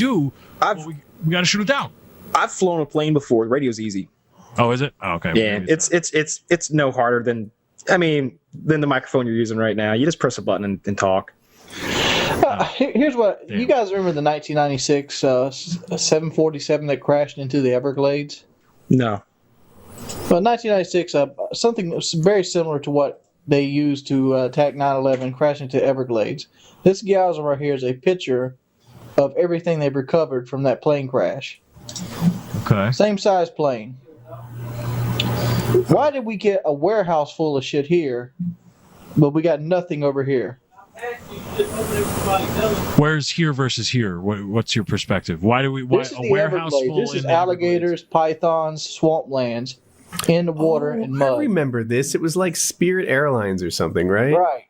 [SPEAKER 12] got to shoot it down.
[SPEAKER 7] I've flown a plane before. The radio's easy.
[SPEAKER 12] Oh, is it? Oh, okay.
[SPEAKER 7] Yeah, it's no harder than the microphone you're using right now. You just press a button and talk.
[SPEAKER 10] Here's what you guys remember: the 1996 747 that crashed into the Everglades.
[SPEAKER 7] No.
[SPEAKER 10] Well, 1996, something very similar to what they used to attack 9/11 crashed into Everglades. This gal's right here is a picture of everything they've recovered from that plane crash.
[SPEAKER 12] Okay.
[SPEAKER 10] Same size plane. Why did we get a warehouse full of shit here, but we got nothing over here?
[SPEAKER 12] Where's here versus here? What's your perspective? Why do we? Why
[SPEAKER 10] This is
[SPEAKER 12] a
[SPEAKER 10] the
[SPEAKER 12] warehouse
[SPEAKER 10] Everglades.
[SPEAKER 12] full
[SPEAKER 10] This is
[SPEAKER 12] in
[SPEAKER 10] alligators, pythons, swamplands, in the water and mud.
[SPEAKER 15] I remember this. It was like Spirit Airlines or something, right?
[SPEAKER 10] Right.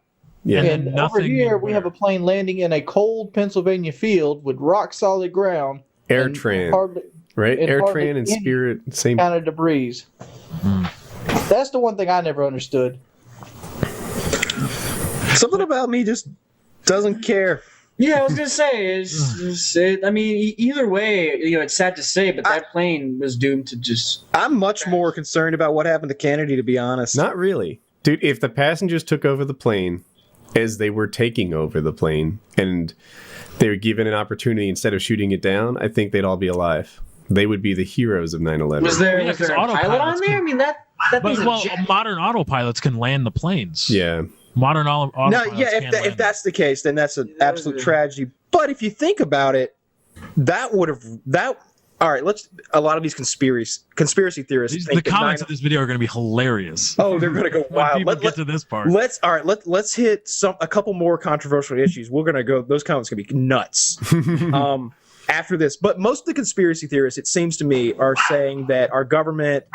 [SPEAKER 15] Yeah.
[SPEAKER 10] And over here, we have a plane landing in a cold Pennsylvania field with rock solid ground.
[SPEAKER 15] AirTran. Right?
[SPEAKER 10] and hardly
[SPEAKER 15] AirTran and
[SPEAKER 10] any
[SPEAKER 15] Spirit, same
[SPEAKER 10] kind of debris. That's the one thing I never understood.
[SPEAKER 7] Something about me just doesn't care.
[SPEAKER 14] Yeah, I was gonna say either way, it's sad to say, but that plane was doomed to just.
[SPEAKER 7] I'm much more concerned about what happened to Kennedy, to be honest.
[SPEAKER 15] Not really. Dude, if the passengers took over the plane as they were taking over the plane and they were given an opportunity instead of shooting it down, I think they'd all be alive. They would be the heroes of 9/11.
[SPEAKER 14] Was there a pilot on there? I mean, that
[SPEAKER 12] modern autopilots can land the planes.
[SPEAKER 15] Yeah.
[SPEAKER 12] Modern autopilots.
[SPEAKER 7] No, yeah. If that's the case, then that's an absolute tragedy. But if you think about it, all right. A lot of these conspiracy theorists.
[SPEAKER 12] The comments of this video are going to be hilarious.
[SPEAKER 7] Oh, they're going to go wild.
[SPEAKER 12] When people get to this part.
[SPEAKER 7] Let's hit a couple more controversial issues. We're going to go. Those comments are going to be nuts. After this, but most of the conspiracy theorists, it seems to me, are saying that our government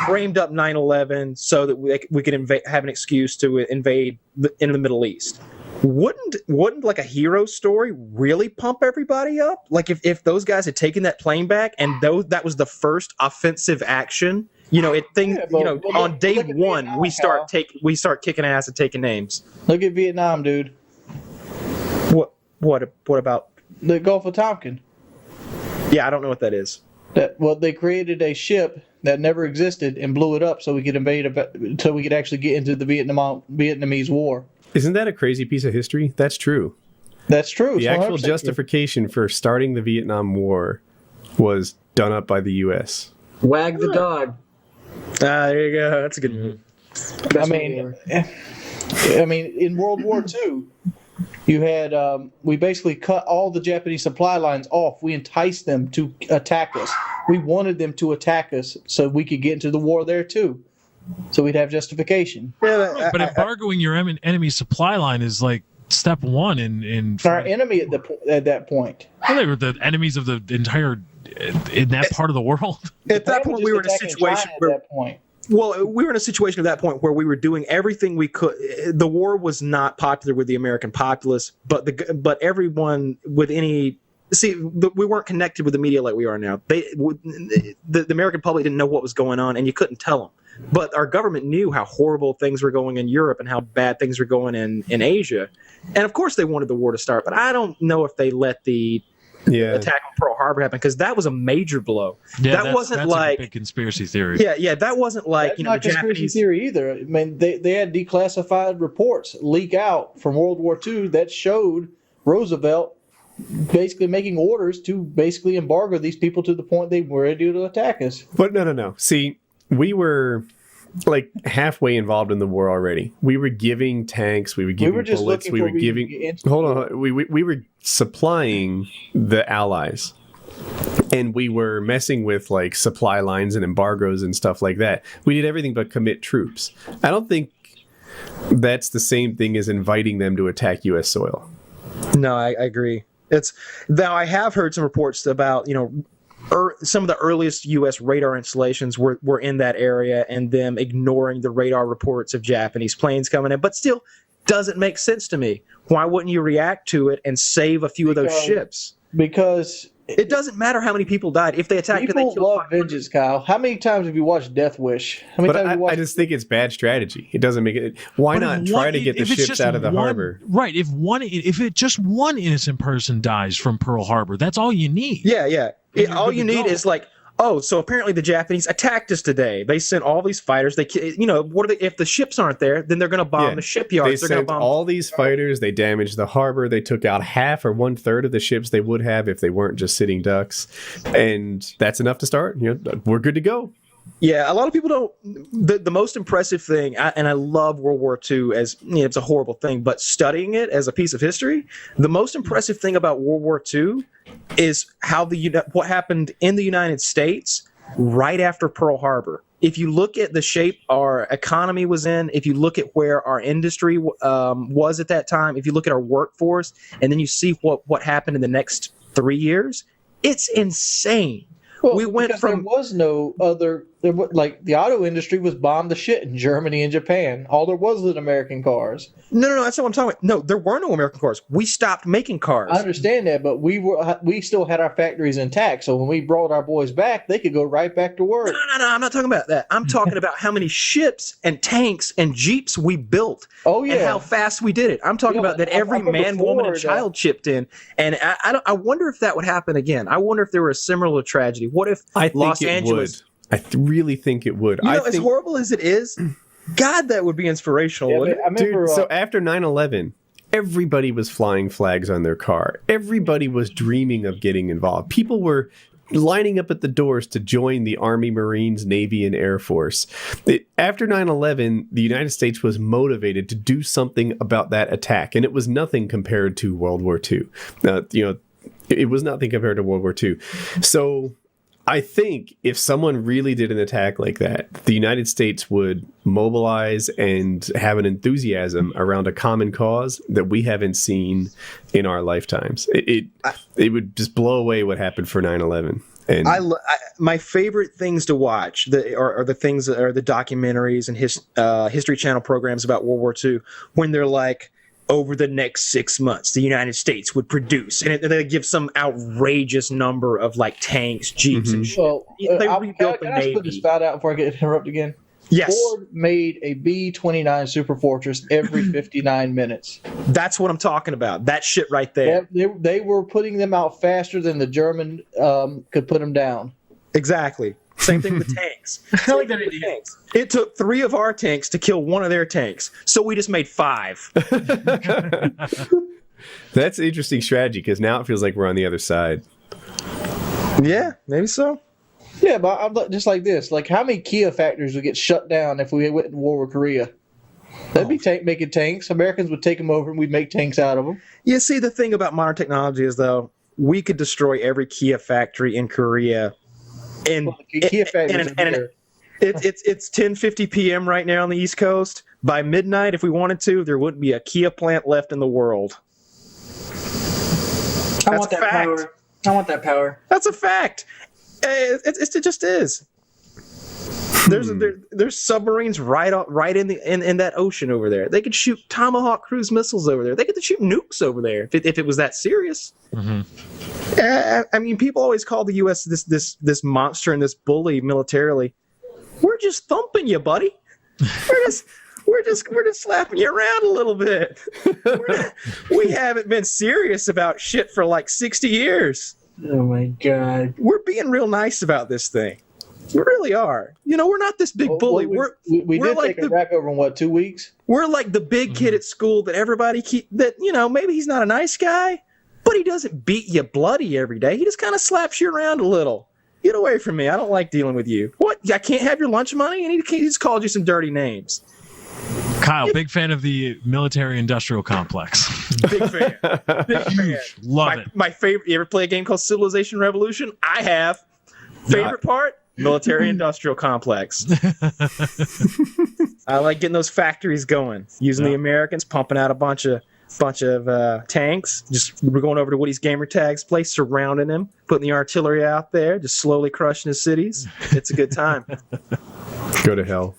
[SPEAKER 7] framed up 9/11 so that we could have an excuse to invade in the Middle East. Wouldn't like a hero story really pump everybody up? Like if those guys had taken that plane back and that was the first offensive action, on day one we start kicking ass and taking names.
[SPEAKER 10] Look at Vietnam, dude.
[SPEAKER 7] What about
[SPEAKER 10] the Gulf of Tonkin?
[SPEAKER 7] Yeah, I don't know what that is.
[SPEAKER 10] They created a ship that never existed and blew it up so we could so we could actually get into the Vietnamese War.
[SPEAKER 15] Isn't that a crazy piece of history? That's true.
[SPEAKER 10] That's true.
[SPEAKER 15] The actual justification for starting the Vietnam War was done up by the U.S.
[SPEAKER 14] Wag the dog.
[SPEAKER 7] There you go. That's a good move.
[SPEAKER 10] I mean, in World War II, you had we basically cut all the Japanese supply lines off. We enticed them to attack us. We wanted them to attack us so we could get into the war there too. So we'd have justification.
[SPEAKER 12] Yeah, but embargoing your enemy's supply line is like step one in
[SPEAKER 10] our enemy at that point.
[SPEAKER 12] Well, they were the enemies of the entire in that part of the world.
[SPEAKER 7] At that point, we were in a situation where. Well, we were in a situation at that point where we were doing everything we could. The war was not popular with the American populace, but everyone with any. See, we weren't connected with the media like we are now. The American public didn't know what was going on, and you couldn't tell them. But our government knew how horrible things were going in Europe and how bad things were going in Asia. And of course they wanted the war to start, but I don't know if they let the attack on Pearl Harbor happen, because that was a major blow.
[SPEAKER 12] Yeah,
[SPEAKER 7] that wasn't
[SPEAKER 12] that's
[SPEAKER 7] like
[SPEAKER 12] a big conspiracy theory.
[SPEAKER 7] Yeah, that wasn't like
[SPEAKER 10] that's not
[SPEAKER 7] the
[SPEAKER 10] conspiracy
[SPEAKER 7] Japanese
[SPEAKER 10] theory either. I mean, they had declassified reports leak out from World War II that showed Roosevelt basically making orders to basically embargo these people to the point they were ready to attack us.
[SPEAKER 15] But no. See, we were like halfway involved in the war already. We were giving tanks, we were giving bullets, we were giving. Hold on, we were supplying the Allies, and we were messing with like supply lines and embargoes and stuff like that. We did everything but commit troops. I don't think that's the same thing as inviting them to attack U.S. soil.
[SPEAKER 7] No, I agree. It's now I have heard some reports about some of the earliest U.S. radar installations were in that area, and them ignoring the radar reports of Japanese planes coming in. But still, doesn't make sense to me. Why wouldn't you react to it and save a few of those ships?
[SPEAKER 10] Because
[SPEAKER 7] it doesn't matter how many people died. If they attack,
[SPEAKER 10] people love vengeance, Kyle. How many times have you watched Death Wish? How many times have you watched?
[SPEAKER 15] I just think it's bad strategy. It doesn't make it. Why not try to get the ships out of the harbor?
[SPEAKER 12] Right. If it just one innocent person dies from Pearl Harbor, that's all you need.
[SPEAKER 7] Yeah. All you need is like, oh, so apparently the Japanese attacked us today. They sent all these fighters. They, what are they? If the ships aren't there, then they're going to bomb the shipyards.
[SPEAKER 15] They're going to bomb all these fighters. They damaged the harbor. They took out half or 1/3 of the ships they would have if they weren't just sitting ducks. And that's enough to start. We're good to go.
[SPEAKER 7] Yeah, a lot of people don't. The most impressive thing, and I love World War II as it's a horrible thing, but studying it as a piece of history, the most impressive thing about World War II is how what happened in the United States right after Pearl Harbor. If you look at the shape our economy was in, if you look at where our industry was at that time, if you look at our workforce, and then you see what happened in the next 3 years, it's insane.
[SPEAKER 10] Well, we went from there was no other. Like the auto industry was bombed to shit in Germany and Japan. All there was American cars.
[SPEAKER 7] No, that's not what I'm talking about. No, there were no American cars. We stopped making cars.
[SPEAKER 10] I understand that, but we still had our factories intact. So when we brought our boys back, they could go right back to work.
[SPEAKER 7] No, I'm not talking about that. I'm talking about how many ships and tanks and jeeps we built.
[SPEAKER 10] Oh yeah,
[SPEAKER 7] and how fast we did it. I'm talking about that every man, woman, and child chipped in. And I wonder if that would happen again. I wonder if there were a similar tragedy. What if Los Angeles?
[SPEAKER 15] I really think it would.
[SPEAKER 7] As horrible as it is, God, that would be inspirational, wouldn't it?
[SPEAKER 15] Dude, so after 9/11, everybody was flying flags on their car. Everybody was dreaming of getting involved. People were lining up at the doors to join the Army, Marines, Navy, and Air Force. After 9/11, the United States was motivated to do something about that attack, and it was nothing compared to World War II. It was nothing compared to World War II. So I think if someone really did an attack like that, the United States would mobilize and have an enthusiasm around a common cause that we haven't seen in our lifetimes. It would just blow away what happened for 9/11. And
[SPEAKER 7] my favorite things to watch are the things that are the documentaries and History Channel programs about World War II, when they're like, over the next 6 months, the United States would produce, and they give some outrageous number of like tanks, jeeps, and shit.
[SPEAKER 10] Well,
[SPEAKER 7] they rebuilt the Navy.
[SPEAKER 10] I put this spout out before I get interrupted again?
[SPEAKER 7] Yes.
[SPEAKER 10] Ford made a B-29 Super Fortress every 59 minutes.
[SPEAKER 7] That's what I'm talking about. That shit right there.
[SPEAKER 10] They were putting them out faster than the German could put them down.
[SPEAKER 7] Exactly. Same thing with tanks.
[SPEAKER 14] I like that idea.
[SPEAKER 7] It took 3 of our tanks to kill 1 of their tanks, so we just made 5.
[SPEAKER 15] That's an interesting strategy, because now it feels like we're on the other side.
[SPEAKER 7] Yeah, maybe so.
[SPEAKER 10] Yeah, but I'm just like this. Like, how many Kia factories would get shut down if we went to war with Korea? That'd be making tanks. Americans would take them over and we'd make tanks out of them.
[SPEAKER 7] Yeah, see, the thing about modern technology is, though, we could destroy every Kia factory in Korea. It's 10:50 p.m. right now on the East Coast. By midnight, if we wanted to, there wouldn't be a Kia plant left in the world.
[SPEAKER 14] I want that power.
[SPEAKER 7] That's a fact. It just is. There's submarines right in that ocean over there. They could shoot Tomahawk cruise missiles over there. They could shoot nukes over there if it was that serious. Mm-hmm. I mean, people always call the U.S. this monster and this bully militarily. We're just thumping you, buddy. We're just slapping you around a little bit. We haven't been serious about shit for like 60 years.
[SPEAKER 14] Oh my God.
[SPEAKER 7] We're being real nice about this thing. We really are. We're not this big bully.
[SPEAKER 10] We did like take a rap over in 2 weeks?
[SPEAKER 7] We're like the big kid at school that everybody maybe he's not a nice guy, but he doesn't beat you bloody every day. He just kind of slaps you around a little. Get away from me. I don't like dealing with you. What? I can't have your lunch money? And he just called you some dirty names.
[SPEAKER 12] Kyle, big fan of the military-industrial complex.
[SPEAKER 7] Big fan. Big fan.
[SPEAKER 12] Love it.
[SPEAKER 7] My favorite. You ever play a game called Civilization Revolution? I have. Favorite part? Military-industrial complex. I like getting those factories going. Using the Americans, pumping out a bunch of tanks. We're going over to Woody's Gamertag's place, surrounding him, putting the artillery out there, just slowly crushing his cities. It's a good time.
[SPEAKER 15] Go to hell.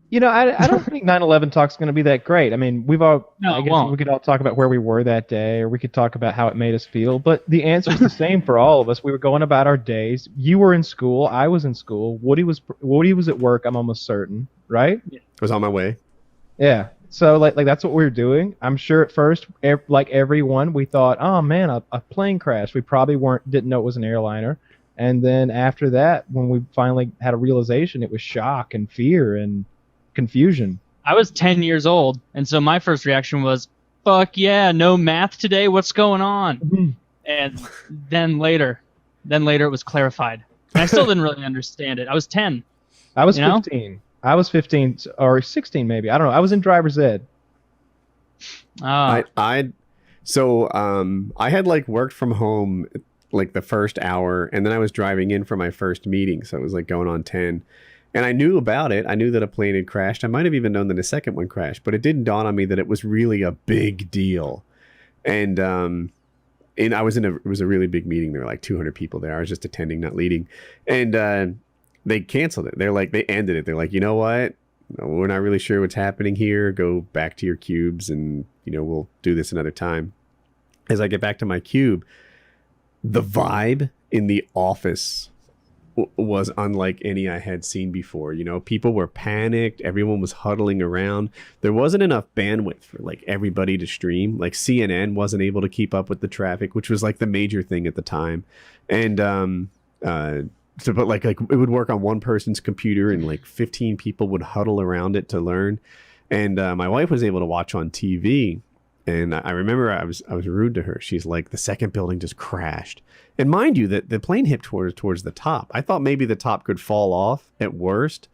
[SPEAKER 6] You know, I don't think 9/11 talk's going to be that great. I mean, I guess we could all talk about where we were that day, or we could talk about how it made us feel. But the answer is the same for all of us. We were going about our days. You were in school. I was in school. Woody was at work. I'm almost certain, right?
[SPEAKER 15] I was on my way.
[SPEAKER 6] Yeah. So like that's what we were doing. I'm sure at first, like everyone, we thought, oh man, a plane crashed. We probably didn't know it was an airliner. And then after that, when we finally had a realization, it was shock and fear and confusion.
[SPEAKER 8] I was 10 years old, and so my first reaction was, fuck yeah, no math today, what's going on?
[SPEAKER 6] Mm-hmm.
[SPEAKER 8] And then later it was clarified. And I still didn't really understand it. I was 10.
[SPEAKER 6] I was 15. I was 15 or 16 maybe. I don't know. I was in driver's ed.
[SPEAKER 15] I had like worked from home like the first hour, and then I was driving in for my first meeting, so it was like going on 10. And I knew about it. I knew that a plane had crashed. I might have even known that a second one crashed, but it didn't dawn on me that it was really a big deal. And I was it was a really big meeting. There were like 200 people there. I was just attending, not leading. And they canceled it. They ended it. They're like, you know what? We're not really sure what's happening here. Go back to your cubes, and we'll do this another time. As I get back to my cube, the vibe in the office was unlike any I had seen before. People were panicked. Everyone was huddling around. There wasn't enough bandwidth for like everybody to stream. Like CNN wasn't able to keep up with the traffic, which was like the major thing at the time. And but like it would work on one person's computer, and like 15 people would huddle around it to learn. And my wife was able to watch on TV. And I remember I was rude to her. She's like, the second building just crashed. And mind you, that the plane hit towards the top. I thought maybe the top could fall off at worst,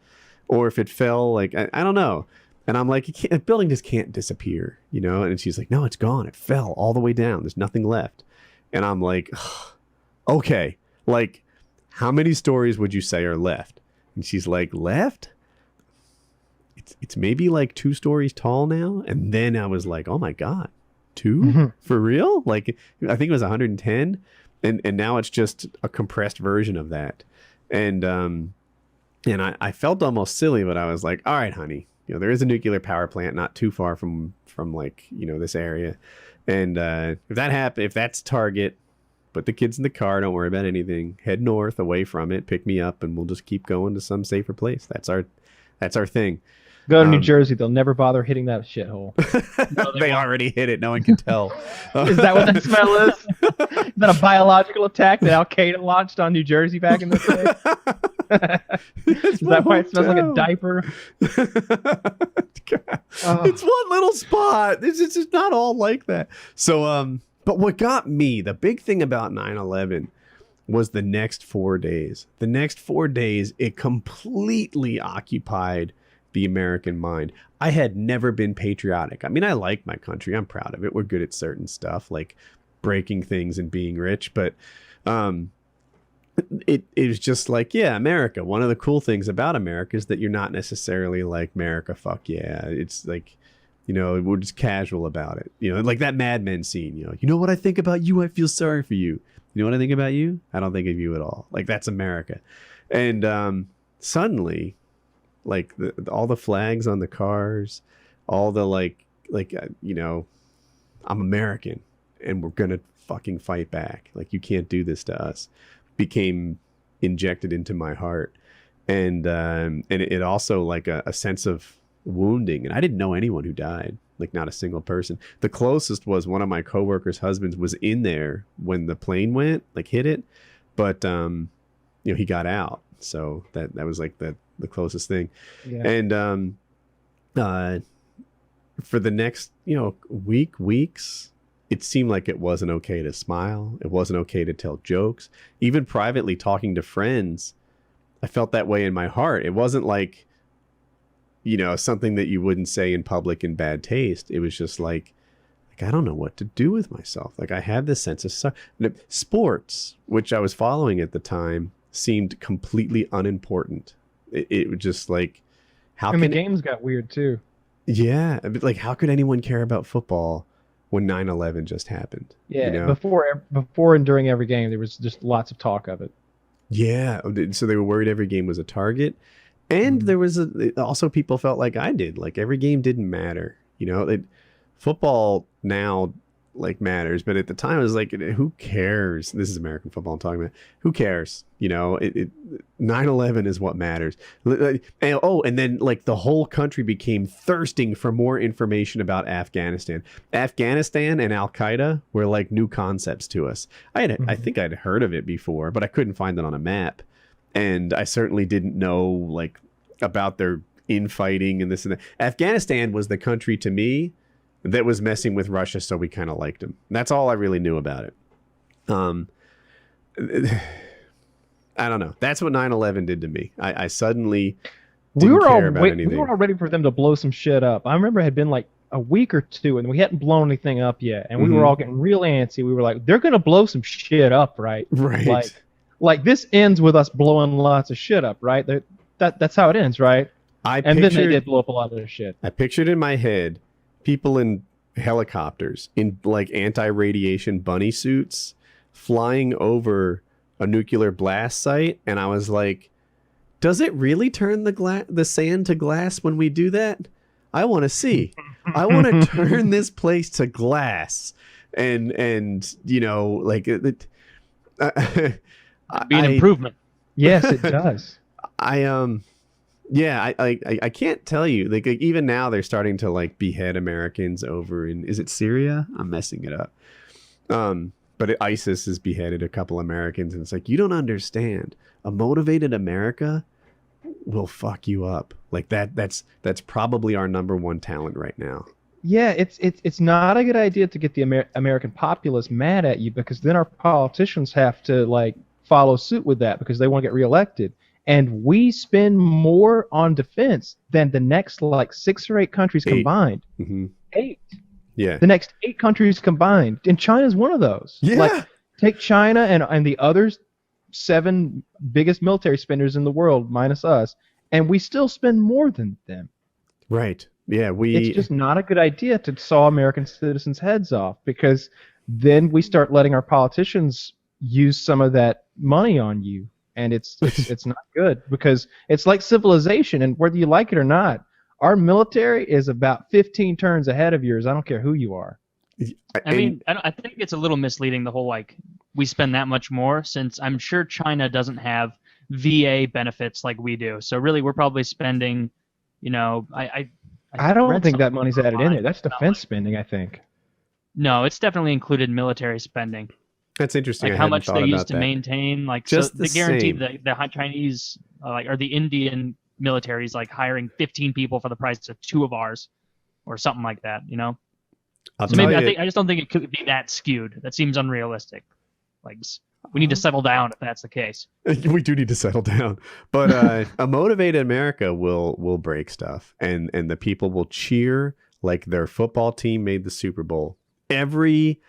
[SPEAKER 15] or if it fell, like I don't know. And I'm like, the building just can't disappear, And she's like, no, it's gone. It fell all the way down. There's nothing left. And I'm like, okay, like how many stories would you say are left? And she's like, left? It's maybe like 2 stories tall now. And then I was like, oh my God, 2? Mm-hmm. For real? Like, I think it was 110. And now it's just a compressed version of that. And I felt almost silly, but I was like, all right, honey, there is a nuclear power plant not too far from like, this area. And if that's Target, put the kids in the car, don't worry about anything. Head north away from it, pick me up, and we'll just keep going to some safer place. That's our thing.
[SPEAKER 6] Go to New Jersey. They'll never bother hitting that shithole.
[SPEAKER 15] No, they already hit it. No one can tell.
[SPEAKER 6] Is that what that smell is? Is that a biological attack that Al Qaeda launched on New Jersey back in the day? Is that why it smells like a diaper?
[SPEAKER 15] It's one little spot. It's just not all like that. So, but what got me, the big thing about 9/11 was the next 4 days. The next 4 days, it completely occupied the American mind. I had never been patriotic. I mean, I like my country. I'm proud of it. We're good at certain stuff like breaking things and being rich. But it was just like, yeah, America. One of the cool things about America is that you're not necessarily like, America, fuck yeah. It's like, we're just casual about it. Like that Mad Men scene, you know what I think about you? I feel sorry for you. You know what I think about you? I don't think of you at all. Like, that's America. And suddenly, like all the flags on the cars, all the I'm American and we're gonna fucking fight back. Like, you can't do this to us, became injected into my heart. And it also like a sense of wounding. And I didn't know anyone who died, like not a single person. The closest was one of my coworkers' husbands was in there when the plane hit it, but he got out. So that was like the closest thing. Yeah. And for the next weeks, it seemed like it wasn't okay to smile. It wasn't okay to tell jokes. Even privately talking to friends, I felt that way in my heart. It wasn't like, something that you wouldn't say in public in bad taste. It was just like I don't know what to do with myself. Like I had this sense of sports, which I was following at the time, seemed completely unimportant. It was just like,
[SPEAKER 9] the games got weird too.
[SPEAKER 15] Yeah, like how could anyone care about football when 9/11 just happened?
[SPEAKER 9] Yeah, before and during every game, there was just lots of talk of it.
[SPEAKER 15] Yeah, so they were worried every game was a target, and there was also people felt like I did, like every game didn't matter. Football now like matters, but at the time it was like, who cares? This is American football I'm talking about. Who cares? 9/11 is what matters. And then like the whole country became thirsting for more information about Afghanistan. Afghanistan and Al Qaeda were like new concepts to us. I think I'd heard of it before, but I couldn't find it on a map, and I certainly didn't know like about their infighting and this and that. Afghanistan was the country to me that was messing with Russia, so we kind of liked him. That's all I really knew about it. I don't know. That's what 9/11 did to me. I suddenly didn't care about anything.
[SPEAKER 9] We were all ready for them to blow some shit up. I remember it had been like a week or two, and we hadn't blown anything up yet, and we were all getting real antsy. We were like, they're going to blow some shit up, right?
[SPEAKER 15] Right.
[SPEAKER 9] Like this ends with us blowing lots of shit up, right? That's how it ends, right? Then they did blow up a lot of their shit.
[SPEAKER 15] I pictured in my head people in helicopters in like anti-radiation bunny suits flying over a nuclear blast site, and I was like, does it really turn the sand to glass when we do that? I want to see. I want to turn this place to glass, and like it
[SPEAKER 8] be an improvement.
[SPEAKER 9] Yes, it does.
[SPEAKER 15] Yeah, I can't tell you. Like even now, they're starting to like behead Americans over in, is it Syria? I'm messing it up. But ISIS has beheaded a couple Americans, and it's like, you don't understand. A motivated America will fuck you up. Like that's probably our number one talent right now.
[SPEAKER 9] Yeah, it's not a good idea to get the American populace mad at you, because then our politicians have to like follow suit with that because they want to get reelected. And we spend more on defense than the next like 6 or 8 countries combined. 8.
[SPEAKER 15] Yeah.
[SPEAKER 9] The next 8 countries combined. And China's one of those.
[SPEAKER 15] Yeah.
[SPEAKER 9] Like, take China and the other 7 biggest military spenders in the world, minus us, and we still spend more than them.
[SPEAKER 15] Right. Yeah.
[SPEAKER 9] It's just not a good idea to saw American citizens' heads off, because then we start letting our politicians use some of that money on you. And it's not good, because it's like civilization, and whether you like it or not, our military is about 15 turns ahead of yours. I don't care who you are.
[SPEAKER 8] I mean, I think it's a little misleading, the whole like we spend that much more, since I'm sure China doesn't have VA benefits like we do. So really, we're probably spending, I
[SPEAKER 9] don't think that money's added in there. That's defense spending, I think.
[SPEAKER 8] No, it's definitely included military spending.
[SPEAKER 15] That's interesting.
[SPEAKER 8] Like how much they used to maintain, like just so they guaranteed that the Chinese, or the Indian military is like hiring 15 people for the price of 2 of ours, or something like that. So maybe I just don't think it could be that skewed. That seems unrealistic. Like we need to settle down if that's the case.
[SPEAKER 15] We do need to settle down, but a motivated America will break stuff, and the people will cheer like their football team made the Super Bowl. Every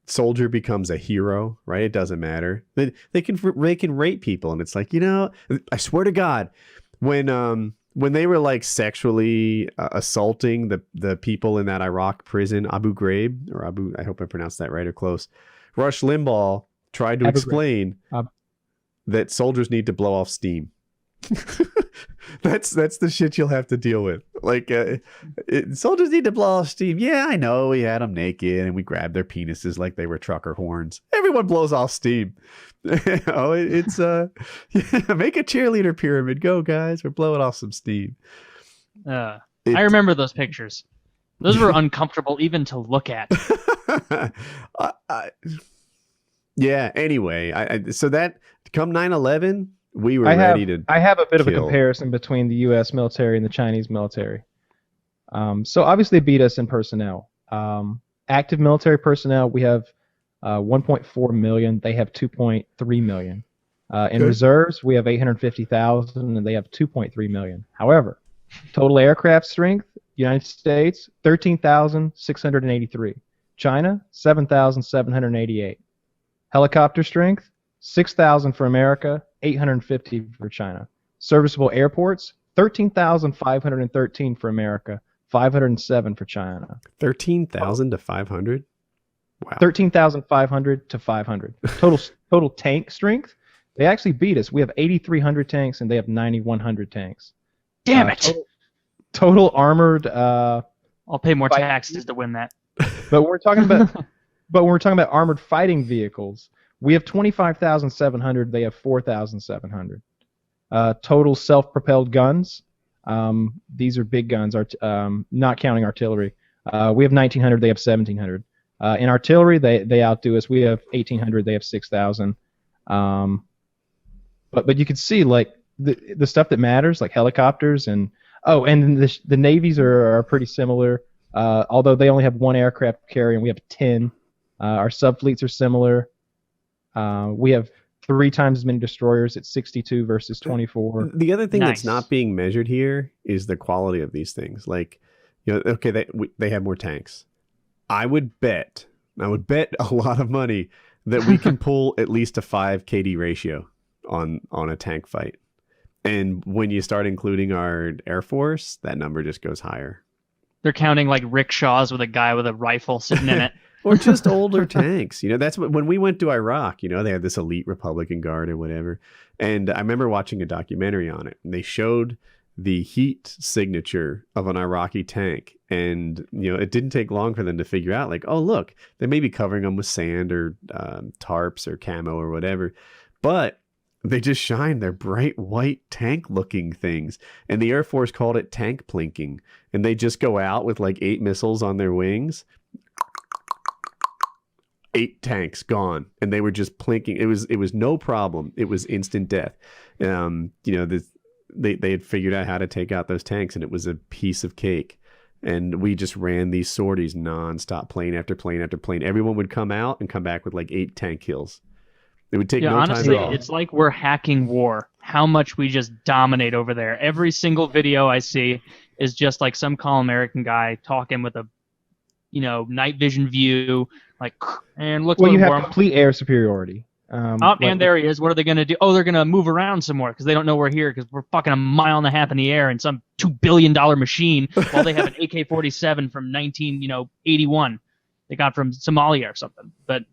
[SPEAKER 15] soldier becomes a hero, right? It doesn't matter. They can rate people, and it's like, I swear to God, when they were like sexually assaulting the people in that Iraq prison, Abu Ghraib, or Abu, I hope I pronounced that right or close. Rush Limbaugh tried to explain that soldiers need to blow off steam. That's the shit you'll have to deal with. Like soldiers need to blow off steam. Yeah, I know. We had them naked and we grabbed their penises like they were trucker horns. Everyone blows off steam. It's yeah, make a cheerleader pyramid. Go guys, we're blowing off some steam.
[SPEAKER 8] I remember those pictures. Those were uncomfortable even to look at.
[SPEAKER 15] Yeah. Anyway, so that come 9/11. We were ready to.
[SPEAKER 9] I have a bit of a comparison between the U.S. military and the Chinese military. So obviously they beat us in personnel. active military personnel, we have 1.4 million. They have 2.3 million. In reserves, we have 850,000, and they have 2.3 million. However, total aircraft strength, United States, 13,683. China, 7,788. Helicopter strength, 6,000 for America, 850 for China. Serviceable airports, 13,513 for America, 507 for China.
[SPEAKER 15] 13,000 to 500? Wow.
[SPEAKER 9] 13,500 to 500. Total tank strength, they actually beat us. We have 8,300 tanks, and they have 9,100 tanks.
[SPEAKER 8] Damn it!
[SPEAKER 9] Total armored.
[SPEAKER 8] I'll pay more taxes to win that.
[SPEAKER 9] But we're talking about, armored fighting vehicles, we have 25,700. They have 4,700. Total self-propelled guns. These are big guns. Not counting artillery. We have 1,900. They have 1,700. In artillery, they outdo us. We have 1,800. They have 6,000. But you can see like the stuff that matters, like helicopters and the navies are pretty similar. Although they only have one aircraft carrier and we have 10. Our subfleets are similar. We have 3 times as many destroyers at 62 versus 24.
[SPEAKER 15] The other thing that's not being measured here is the quality of these things. Like, okay, they have more tanks. I would bet a lot of money that we can pull at least a 5 KD ratio on a tank fight. And when you start including our Air Force, that number just goes higher.
[SPEAKER 8] They're counting like rickshaws with a guy with a rifle sitting in it.
[SPEAKER 15] Or just older tanks. That's when we went to Iraq, they had this elite Republican Guard or whatever. And I remember watching a documentary on it. And they showed the heat signature of an Iraqi tank. And, it didn't take long for them to figure out, like, oh, look, they may be covering them with sand or tarps or camo or whatever. But they just shine their bright white tank-looking things. And the Air Force called it tank plinking. And they just go out with like 8 missiles on their wings. 8 tanks gone, and they were just plinking. It was no problem. It was instant death. They had figured out how to take out those tanks, and it was a piece of cake. And we just ran these sorties nonstop, plane after plane after plane. Everyone would come out and come back with like 8 tank kills. It would take no
[SPEAKER 8] honestly,
[SPEAKER 15] time at all.
[SPEAKER 8] It's like we're hacking war. How much we just dominate over there. Every single video I see is just like some calm American guy talking with a, night vision view, like, and look.
[SPEAKER 9] Well, you have complete air superiority.
[SPEAKER 8] And there he is. What are they going to do? Oh, they're going to move around some more because they don't know we're here because we're fucking a mile and a half in the air in some $2 billion machine while they have an AK-47 from 1981 they got from Somalia or something. But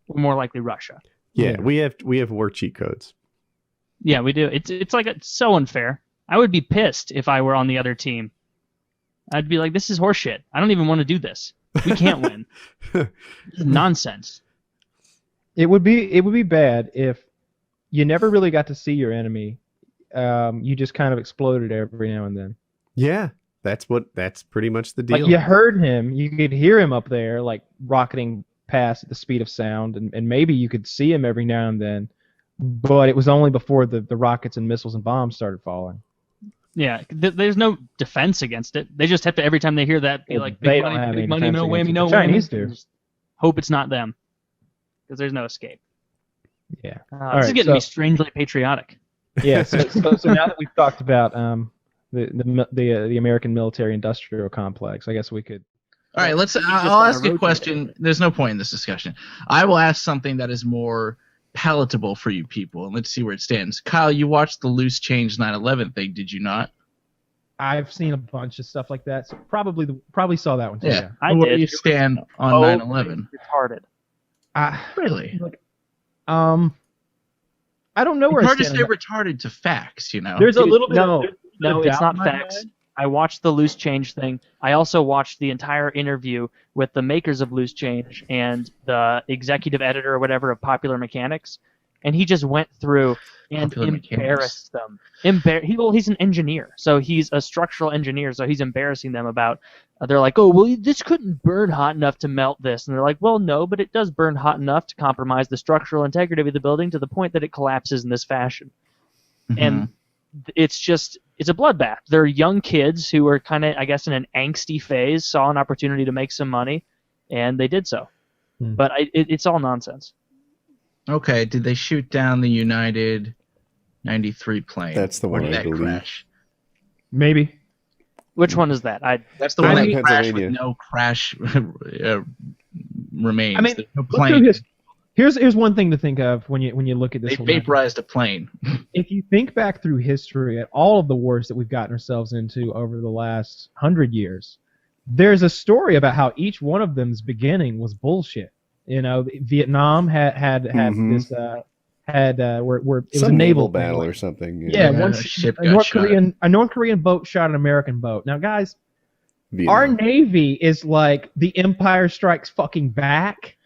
[SPEAKER 8] we're more likely Russia.
[SPEAKER 15] Yeah, we have war cheat codes.
[SPEAKER 8] Yeah, we do. It's like it's so unfair. I would be pissed if I were on the other team. I'd be like, this is horseshit. I don't even want to do this. We can't win. This is nonsense.
[SPEAKER 9] It would be bad if you never really got to see your enemy. You just kind of exploded every now and then.
[SPEAKER 15] Yeah, that's pretty much the deal.
[SPEAKER 9] Like you heard him, you could hear him up there, like rocketing past at the speed of sound, and maybe you could see him every now and then, but it was only before the rockets and missiles and bombs started falling.
[SPEAKER 8] Yeah, there's no defense against it. They just have to, every time they hear that, be like, big money, no whammy, no whammy.
[SPEAKER 9] Chinese do.
[SPEAKER 8] Just hope it's not them, because there's no escape.
[SPEAKER 9] Yeah.
[SPEAKER 8] This is getting me strangely patriotic.
[SPEAKER 9] Yeah. So now that we've talked about the American military-industrial complex, I guess we could.
[SPEAKER 17] All right. I'll ask a question. There's no point in this discussion. I will ask something that is more palatable for you people, and let's see where it stands. Kyle, you watched the loose change 9/11 thing, did you not?
[SPEAKER 9] I've seen a bunch of stuff like that, so probably saw that one too.
[SPEAKER 17] Yeah. Where do you stand on 9/11?
[SPEAKER 8] Retarded.
[SPEAKER 17] Really?
[SPEAKER 9] I don't know where
[SPEAKER 17] it's
[SPEAKER 9] I
[SPEAKER 17] hard to
[SPEAKER 9] stand
[SPEAKER 17] say
[SPEAKER 9] on that.
[SPEAKER 17] retarded to facts,
[SPEAKER 9] There's a little bit.
[SPEAKER 8] No, it's not facts. I watched the loose change thing. I also watched the entire interview with the makers of loose change and the executive editor or whatever of Popular Mechanics, and he just went through and embarrassed them. He's an engineer, so he's a structural engineer, so he's embarrassing them about. They're like, oh, well, this couldn't burn hot enough to melt this, and they're like, well, no, but it does burn hot enough to compromise the structural integrity of the building to the point that it collapses in this fashion. Mm-hmm. And it's a bloodbath. They're young kids who are kind of, I guess, in an angsty phase, saw an opportunity to make some money, and they did so. But it's all nonsense.
[SPEAKER 17] Okay, did they shoot down the United 93 plane?
[SPEAKER 15] That's the one
[SPEAKER 17] Or did
[SPEAKER 15] I
[SPEAKER 17] that
[SPEAKER 15] believe.
[SPEAKER 17] crash?
[SPEAKER 6] Maybe.
[SPEAKER 8] Which one is that?
[SPEAKER 17] That's the one that crashed
[SPEAKER 15] Pennsylvania.
[SPEAKER 17] with no crash remains.
[SPEAKER 6] I mean,
[SPEAKER 17] There's no
[SPEAKER 6] look through
[SPEAKER 17] plane.
[SPEAKER 6] here's one thing to think of when you look at this.
[SPEAKER 17] They
[SPEAKER 6] whole
[SPEAKER 17] vaporized a plane.
[SPEAKER 6] If you think back through history at all of the wars that we've gotten ourselves into over the last 100 years, there's a story about how each one of them's beginning was bullshit. You know, Vietnam had this where it was
[SPEAKER 15] Some
[SPEAKER 6] a naval
[SPEAKER 15] battle
[SPEAKER 6] thing.
[SPEAKER 15] or something.
[SPEAKER 6] Yeah,
[SPEAKER 15] A
[SPEAKER 6] once
[SPEAKER 15] ship
[SPEAKER 6] a
[SPEAKER 15] got
[SPEAKER 6] North
[SPEAKER 15] shot.
[SPEAKER 6] Korean boat shot an American boat. Now, guys,
[SPEAKER 15] Vietnam.
[SPEAKER 6] our Navy is like the Empire Strikes fucking back.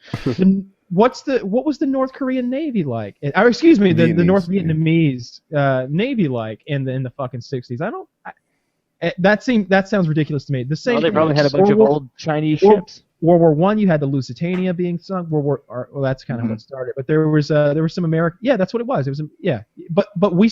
[SPEAKER 6] What was the North Korean Navy like? Or excuse me, the North Vietnamese Navy like in the fucking 60s? That sounds ridiculous to me. The same.
[SPEAKER 8] Well, they
[SPEAKER 6] thing
[SPEAKER 8] probably had a
[SPEAKER 6] with
[SPEAKER 8] bunch of
[SPEAKER 6] World
[SPEAKER 8] old Chinese
[SPEAKER 6] War-
[SPEAKER 8] ships.
[SPEAKER 6] World War One, you had the Lusitania being sunk. Well, that's kind of how it started. But there was some American. Yeah, that's what it was. It was But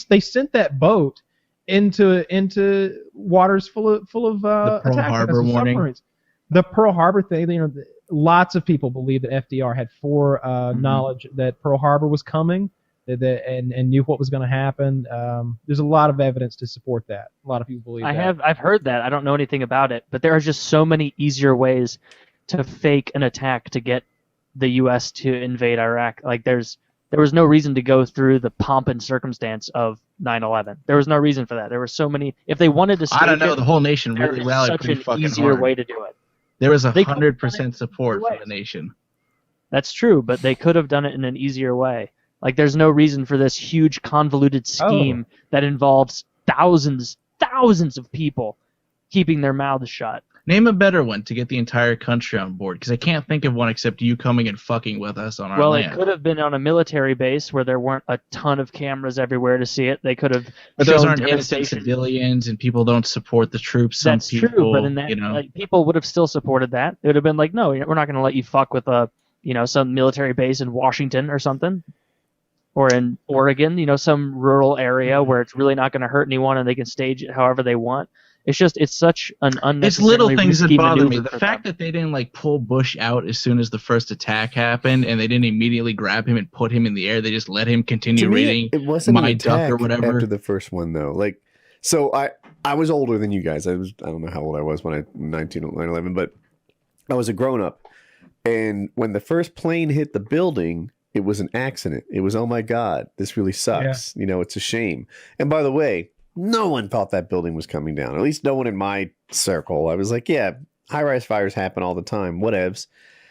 [SPEAKER 6] they sent that boat into waters full of
[SPEAKER 17] The Pearl
[SPEAKER 6] attack
[SPEAKER 17] Harbor
[SPEAKER 6] vessels,
[SPEAKER 17] warning.
[SPEAKER 6] submarines. The Pearl Harbor thing. You know, lots of people believe that FDR had knowledge that Pearl Harbor was coming, and knew what was going to happen. There's a lot of evidence to support that. A lot of people believe that.
[SPEAKER 8] I've heard that. I don't know anything about it, but there are just so many easier ways to fake an attack to get the U.S. to invade Iraq. Like there was no reason to go through the pomp and circumstance of 9/11. There was no reason for that. There were so many. If they wanted to,
[SPEAKER 17] I don't know. The whole nation
[SPEAKER 8] there
[SPEAKER 17] really
[SPEAKER 8] is
[SPEAKER 17] rallied
[SPEAKER 8] such
[SPEAKER 17] pretty
[SPEAKER 8] an
[SPEAKER 17] fucking
[SPEAKER 8] easier
[SPEAKER 17] hard.
[SPEAKER 8] way to do it.
[SPEAKER 17] There was
[SPEAKER 8] They could've
[SPEAKER 17] 100% support for the nation.
[SPEAKER 8] That's true, but they could have done it in an easier way. Like there's no reason for this huge convoluted scheme that involves thousands of people keeping their mouths shut.
[SPEAKER 17] Name a better one to get the entire country on board, because I can't think of one except you coming and fucking with us on our
[SPEAKER 8] Well,
[SPEAKER 17] land.
[SPEAKER 8] it could have been on a military base where there weren't a ton of cameras everywhere to see it. They could have.
[SPEAKER 17] But those
[SPEAKER 8] shown
[SPEAKER 17] aren't innocent
[SPEAKER 8] devastation.
[SPEAKER 17] civilians, and people don't support the troops. Some
[SPEAKER 8] That's
[SPEAKER 17] people,
[SPEAKER 8] true, but in that,
[SPEAKER 17] you know,
[SPEAKER 8] like, people would have still supported that. They would have been like, no, we're not going to let you fuck with some military base in Washington or something, or in Oregon, some rural area where it's really not going to hurt anyone and they can stage it however they want. It's such an unnecessary.
[SPEAKER 17] it's little things that
[SPEAKER 8] risky
[SPEAKER 17] bother me.
[SPEAKER 8] maneuver
[SPEAKER 17] The
[SPEAKER 8] for
[SPEAKER 17] fact that they didn't pull Bush out as soon as the first attack happened, and they didn't immediately grab him and put him in the air. They just let him continue
[SPEAKER 15] To me,
[SPEAKER 17] reading
[SPEAKER 15] it wasn't
[SPEAKER 17] My
[SPEAKER 15] an
[SPEAKER 17] Duck
[SPEAKER 15] attack
[SPEAKER 17] or whatever.
[SPEAKER 15] after the first one though. So I was older than you guys. I don't know how old I was when 9/11, but I was a grown up. And when the first plane hit the building, it was an accident. It was, oh my God, this really sucks. It's a shame. And by the way, no one thought that building was coming down. At least no one in my circle. I was like, yeah, high-rise fires happen all the time. Whatevs.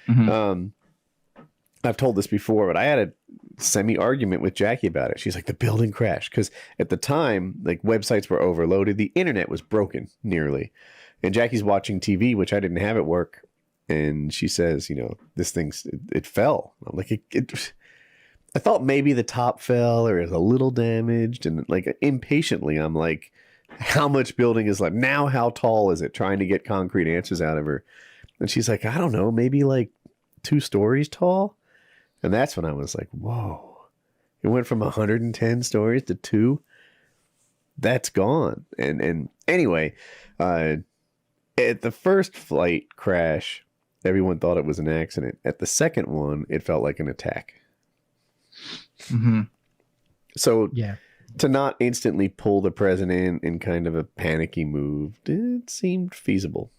[SPEAKER 15] I've told this before, but I had a semi-argument with Jackie about it. She's like, the building crashed. Because at the time, websites were overloaded. The internet was broken, nearly. And Jackie's watching TV, which I didn't have at work. And she says, this it fell. I'm like, I thought maybe the top fell or it was a little damaged. And impatiently, I'm like, how much building is left? Now, how tall is it? Trying to get concrete answers out of her. And she's like, I don't know, maybe 2 stories tall. And that's when I was like, whoa, it went from 110 stories to 2. That's gone. And anyway, at the first flight crash, everyone thought it was an accident. At the second one, it felt like an attack. So to not instantly pull the president in kind of a panicky move, it seemed feasible.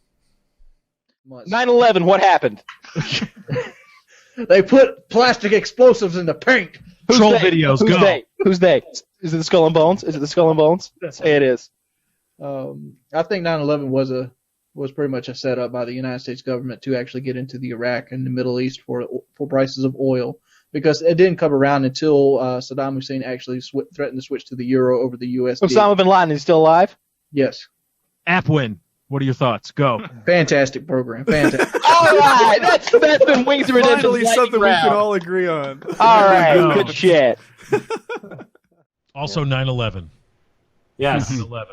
[SPEAKER 13] 9/11, what happened?
[SPEAKER 10] They put plastic explosives in the paint.
[SPEAKER 13] Troll
[SPEAKER 12] videos,
[SPEAKER 13] Who's
[SPEAKER 12] go.
[SPEAKER 13] they? Who's they? Is it the Skull and Bones? Is it the Skull and Bones? Say it is.
[SPEAKER 9] I think 9/11 was pretty much a setup by the United States government to actually get into the Iraq and the Middle East for prices of oil, because it didn't come around until Saddam Hussein actually threatened to switch to the euro over the USD.
[SPEAKER 13] Osama Bin Laden is still alive?
[SPEAKER 9] Yes.
[SPEAKER 12] Appwin, what are your thoughts? Go.
[SPEAKER 9] Fantastic program. Fantastic.
[SPEAKER 13] All right, that's been Wings of Redemption.
[SPEAKER 15] Finally, something we can all agree on.
[SPEAKER 13] All right, good shit.
[SPEAKER 12] Also 9/11.
[SPEAKER 18] Yes.
[SPEAKER 12] 9/11.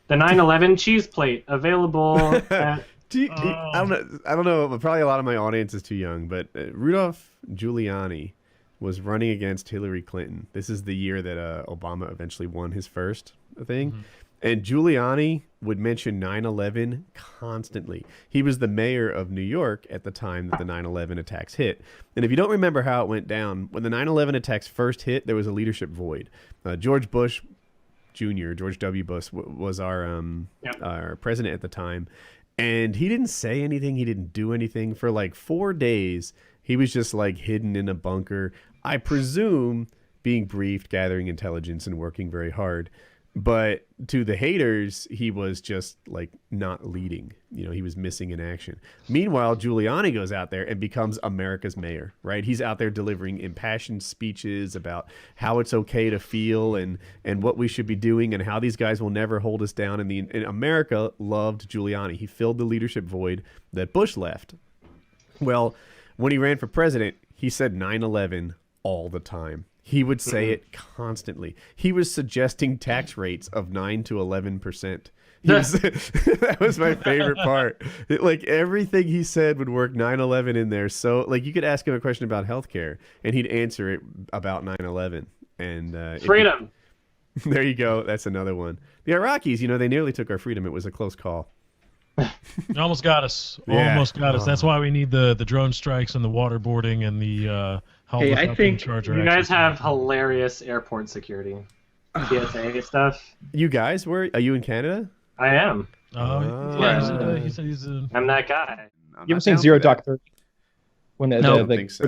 [SPEAKER 18] The 9/11 cheese plate available at...
[SPEAKER 15] I don't know, but probably a lot of my audience is too young, but Rudolph Giuliani was running against Hillary Clinton. This is the year that Obama eventually won his first thing. And Giuliani would mention 9/11 constantly. He was the mayor of New York at the time that the 9/11 attacks hit. And if you don't remember how it went down, when the 9/11 attacks first hit, there was a leadership void. George Bush Jr., George W. Bush, was our president at the time. And he didn't say anything. He didn't do anything for like 4 days. He was just like hidden in a bunker. I presume being briefed, gathering intelligence, and working very hard. But to the haters, he was just like not leading. You know, he was missing in action. Meanwhile, Giuliani goes out there and becomes America's mayor, right? He's out there delivering impassioned speeches about how it's okay to feel and what we should be doing and how these guys will never hold us down. And America loved Giuliani. He filled the leadership void that Bush left. Well, when he ran for president, he said 9/11 all the time. He would say it constantly. He was suggesting tax rates of 9 to 11%. That was my favorite part. Like everything he said would work 9/11 in there. So like you could ask him a question about healthcare and he'd answer it about 9/11. And
[SPEAKER 18] freedom.
[SPEAKER 15] There you go. That's another one. The Iraqis, you know, they nearly took our freedom. It was a close call.
[SPEAKER 12] It almost got us.
[SPEAKER 15] Yeah.
[SPEAKER 12] Almost got us. That's why we need the drone strikes and the waterboarding and the
[SPEAKER 18] Hey, I think you guys have hilarious airport security. TSA stuff.
[SPEAKER 15] You guys are you in Canada?
[SPEAKER 18] I am.
[SPEAKER 12] Oh, yeah. He said he's
[SPEAKER 18] I'm that guy.
[SPEAKER 3] You ever seen Zero Dark 30? When they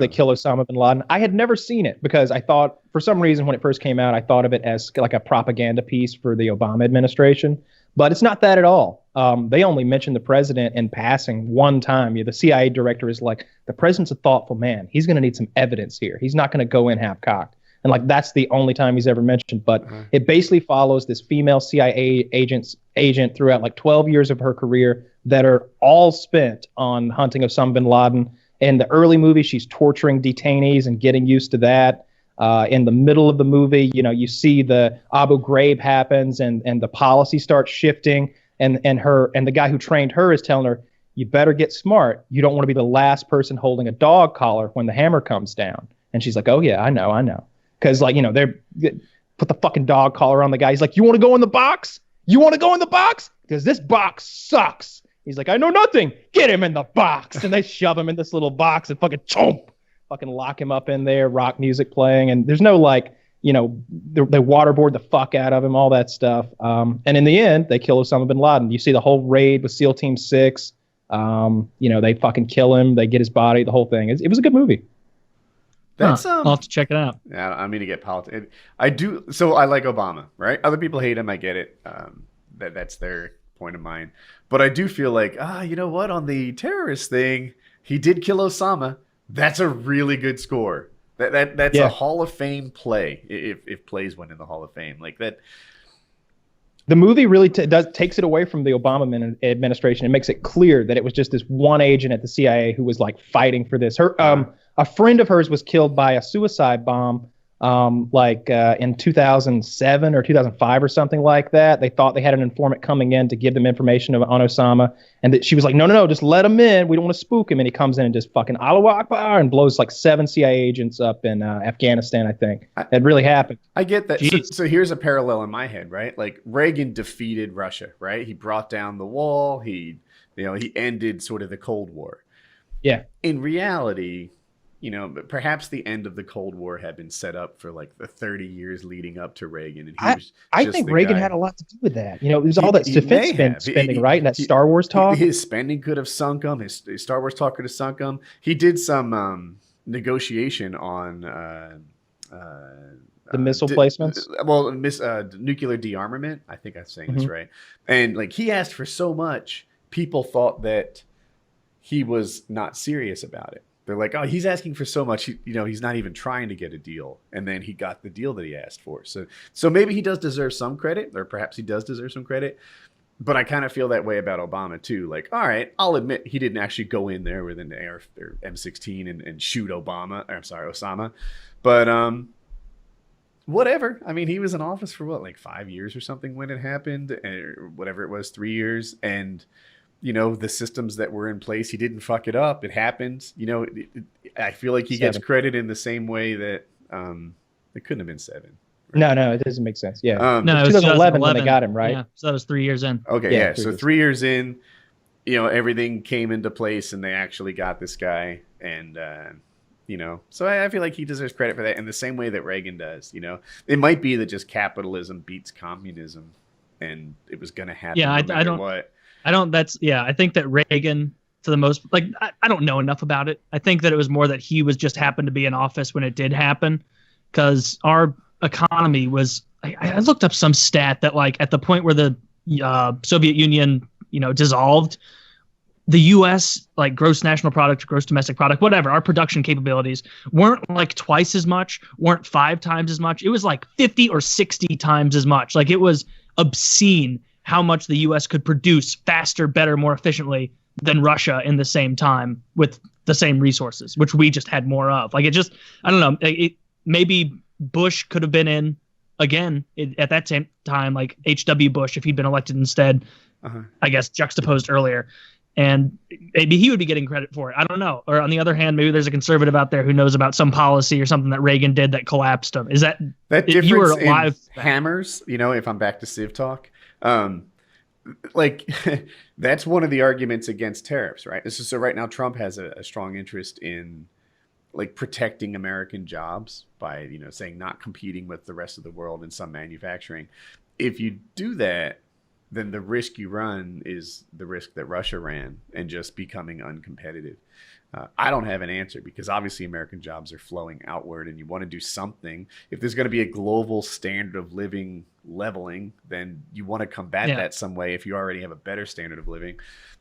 [SPEAKER 3] kill Osama bin Laden? I had never seen it because I thought, for some reason, when it first came out, I thought of it as like a propaganda piece for the Obama administration. But it's not that at all. They only mention the president in passing one time. The CIA director is like, the president's a thoughtful man. He's going to need some evidence here. He's not going to go in half-cocked. And like that's the only time he's ever mentioned. But it basically follows this female CIA agent throughout like 12 years of her career that are all spent on hunting Osama bin Laden. In the early movie, she's torturing detainees and getting used to that. In the middle of the movie, you know, you see the Abu Ghraib happens and the policy starts shifting. And the guy who trained her is telling her, you better get smart. You don't want to be the last person holding a dog collar when the hammer comes down. And she's like, oh, yeah, I know. Because, like, you know, they put the fucking dog collar on the guy. He's like, you want to go in the box? You want to go in the box? Because this box sucks. He's like, I know nothing. Get him in the box. And they shove him in this little box and fucking chomp. Fucking lock him up in there, rock music playing. And there's no, like, you know, they waterboard the fuck out of him, all that stuff. And in the end, they kill Osama bin Laden. You see the whole raid with SEAL Team 6. You know, they fucking kill him. They get his body, the whole thing. It was a good movie.
[SPEAKER 4] That's I'll have to check it out.
[SPEAKER 1] Yeah, I mean to get politics. I do. So I like Obama, right? Other people hate him. I get it. That's their point of mind. But I do feel like, you know what? On the terrorist thing, he did kill Osama. That's a really good score. That's a Hall of Fame play. If plays went in the Hall of Fame like that.
[SPEAKER 3] The movie really takes it away from the Obama administration and makes it clear that it was just this one agent at the CIA who was like fighting for this. A friend of hers was killed by a suicide bomb in 2007 or 2005 or something like that. They thought they had an informant coming in to give them information on Osama. And that she was like, no, just let him in. We don't want to spook him. And he comes in and just fucking Allahu Akbar and blows like 7 CIA agents up in Afghanistan, I think. It really happened.
[SPEAKER 1] I get that. So here's a parallel in my head, right? Like Reagan defeated Russia, right? He brought down the wall. He ended sort of the Cold War.
[SPEAKER 3] Yeah.
[SPEAKER 1] In reality, you know, perhaps the end of the Cold War had been set up for like the 30 years leading up to Reagan. And
[SPEAKER 3] I think Reagan had a lot to do with that. You know, it was all that defense spending, right? And that Star Wars talk.
[SPEAKER 1] His spending could have sunk him. His Star Wars talk could have sunk him. He did some negotiation on
[SPEAKER 3] the missile placements.
[SPEAKER 1] Nuclear dearmament. I think I'm saying this right. And like he asked for so much, people thought that he was not serious about it. They're like, oh, he's asking for so much. He's not even trying to get a deal. And then he got the deal that he asked for. So maybe he does deserve some credit, or perhaps he does deserve some credit. But I kind of feel that way about Obama, too. Like, all right, I'll admit he didn't actually go in there with an AR or M16 and shoot Osama. But whatever. I mean, he was in office for like 5 years or something when it happened, or whatever it was, 3 years. And you know, the systems that were in place, he didn't fuck it up. It happens. You know, I feel like he gets credit in the same way that it couldn't have been 7.
[SPEAKER 9] No, it doesn't make sense. Yeah.
[SPEAKER 4] No,
[SPEAKER 9] it was 2011 when they got him, right?
[SPEAKER 4] Yeah, so that was 3 years in.
[SPEAKER 1] Okay, yeah. So 3 years in, everything came into place, and they actually got this guy, and so I feel like he deserves credit for that in the same way that Reagan does. It might be that just capitalism beats communism, and it was going to happen.
[SPEAKER 4] Yeah, I don't.
[SPEAKER 1] What.
[SPEAKER 4] I don't. I think that Reagan, to the most, I don't know enough about it. I think that it was more that he was just happened to be in office when it did happen, because our economy was. I looked up some stat that at the point where the Soviet Union dissolved, the U.S. gross national product, gross domestic product, whatever, our production capabilities weren't twice as much, weren't 5 times as much. It was 50 or 60 times as much. It was obscene how much the U.S. could produce faster, better, more efficiently than Russia in the same time with the same resources, which we just had more of. I don't know. Maybe Bush could have been in again at that same time, H.W. Bush, if he'd been elected instead, I guess juxtaposed earlier. And maybe he would be getting credit for it. I don't know. Or on the other hand, maybe there's a conservative out there who knows about some policy or something that Reagan did that collapsed him. Is that
[SPEAKER 1] difference
[SPEAKER 4] you were alive?
[SPEAKER 1] In hammers? If I'm back to Civ talk, that's one of the arguments against tariffs, right? So right now Trump has a strong interest in protecting American jobs by saying not competing with the rest of the world in some manufacturing. If you do that, then the risk you run is the risk that Russia ran and just becoming uncompetitive. I don't have an answer because obviously American jobs are flowing outward, and you want to do something. If there's going to be a global standard of living leveling, then you want to combat that some way. If you already have a better standard of living,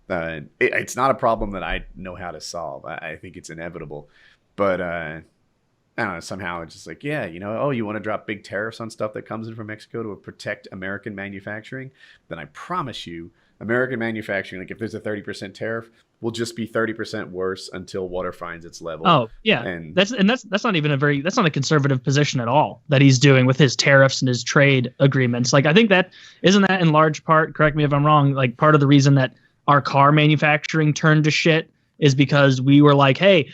[SPEAKER 1] it's not a problem that I know how to solve. I think it's inevitable, but I don't know, somehow it's just you want to drop big tariffs on stuff that comes in from Mexico to protect American manufacturing, then I promise you American manufacturing, if there's a 30% tariff, will just be 30% worse until water finds its level.
[SPEAKER 4] Oh yeah. And that's not even that's not a conservative position at all that he's doing with his tariffs and his trade agreements. I think that isn't that in large part, correct me if I'm wrong, part of the reason that our car manufacturing turned to shit is because we were hey,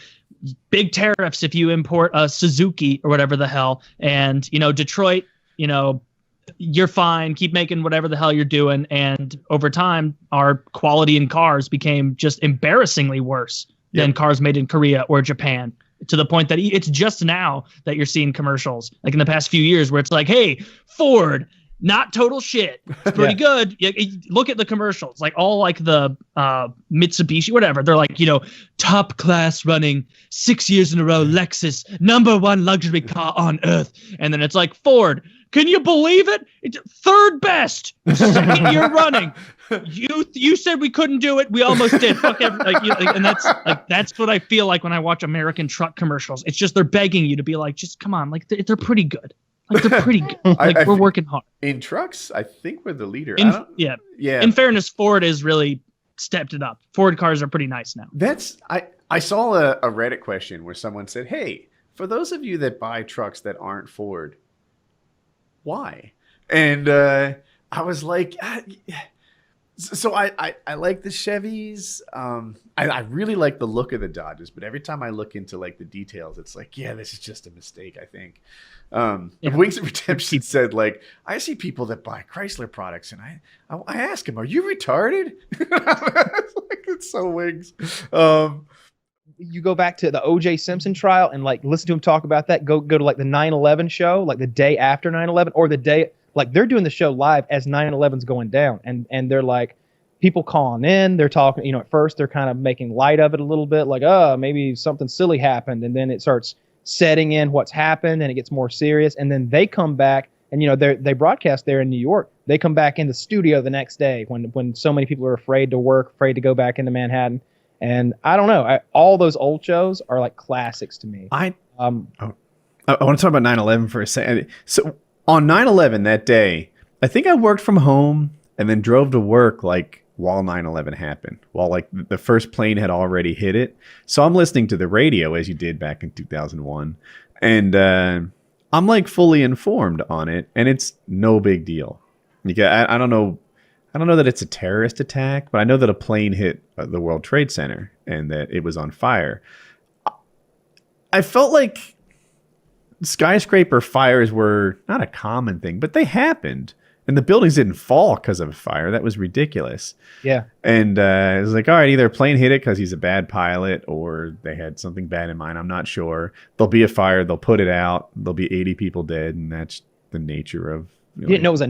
[SPEAKER 4] big tariffs if you import a Suzuki or whatever the hell, and Detroit, you're fine, keep making whatever the hell you're doing. And over time, our quality in cars became just embarrassingly worse than cars made in Korea or Japan, to the point that it's just now that you're seeing commercials in the past few years where it's hey, Ford, not total shit, it's pretty good. Look at the commercials, all the Mitsubishi, whatever. They're top class running 6 years in a row, Lexus, #1 luxury car on earth. And then it's Ford, can you believe it? It's third best, 2nd year running. You said we couldn't do it. We almost did. Fuck and that's what I feel like when I watch American truck commercials. It's just they're begging you to be just come on, they're pretty good. They're pretty good. We're working hard.
[SPEAKER 1] In trucks, I think we're the leader.
[SPEAKER 4] Yeah. In fairness, Ford has really stepped it up. Ford cars are pretty nice now.
[SPEAKER 1] I saw a Reddit question where someone said, "Hey, for those of you that buy trucks that aren't Ford, why?" And I was like, so I like the Chevys. I really like the look of the Dodges, but every time I look into the details, it's this is just a mistake, I think. Wings of Redemption said I see people that buy Chrysler products, and I ask them, are you retarded? It's so Wings.
[SPEAKER 9] You go back to the O.J. Simpson trial and listen to him talk about that. Go to the 9/11 show, the day after 9/11, or the day they're doing the show live as 9/11's going down, and they're people calling in. They're talking, at first they're kind of making light of it a little bit, maybe something silly happened, and then it starts setting in what's happened, and it gets more serious, and then they come back, and they broadcast there in New York. They come back in the studio the next day when so many people are afraid to work, afraid to go back into Manhattan. And I don't know. All those old shows are classics to me.
[SPEAKER 15] I want to talk about 9/11 for a second. So on 9/11 that day, I think I worked from home and then drove to work while 9/11 happened, while the first plane had already hit it. So I'm listening to the radio as you did back in 2001, and I'm fully informed on it, and it's no big deal. I don't know. I don't know that it's a terrorist attack, but I know that a plane hit the World Trade Center and that it was on fire. I felt
[SPEAKER 1] skyscraper fires were not a common thing, but they happened. And the buildings didn't fall because of a fire. That was ridiculous.
[SPEAKER 9] Yeah.
[SPEAKER 1] And it was like, all right, either a plane hit it because he's a bad pilot or they had something bad in mind. I'm not sure. There'll be a fire. They'll put it out. There'll be 80 people dead. And that's the nature of...
[SPEAKER 9] You didn't know it was a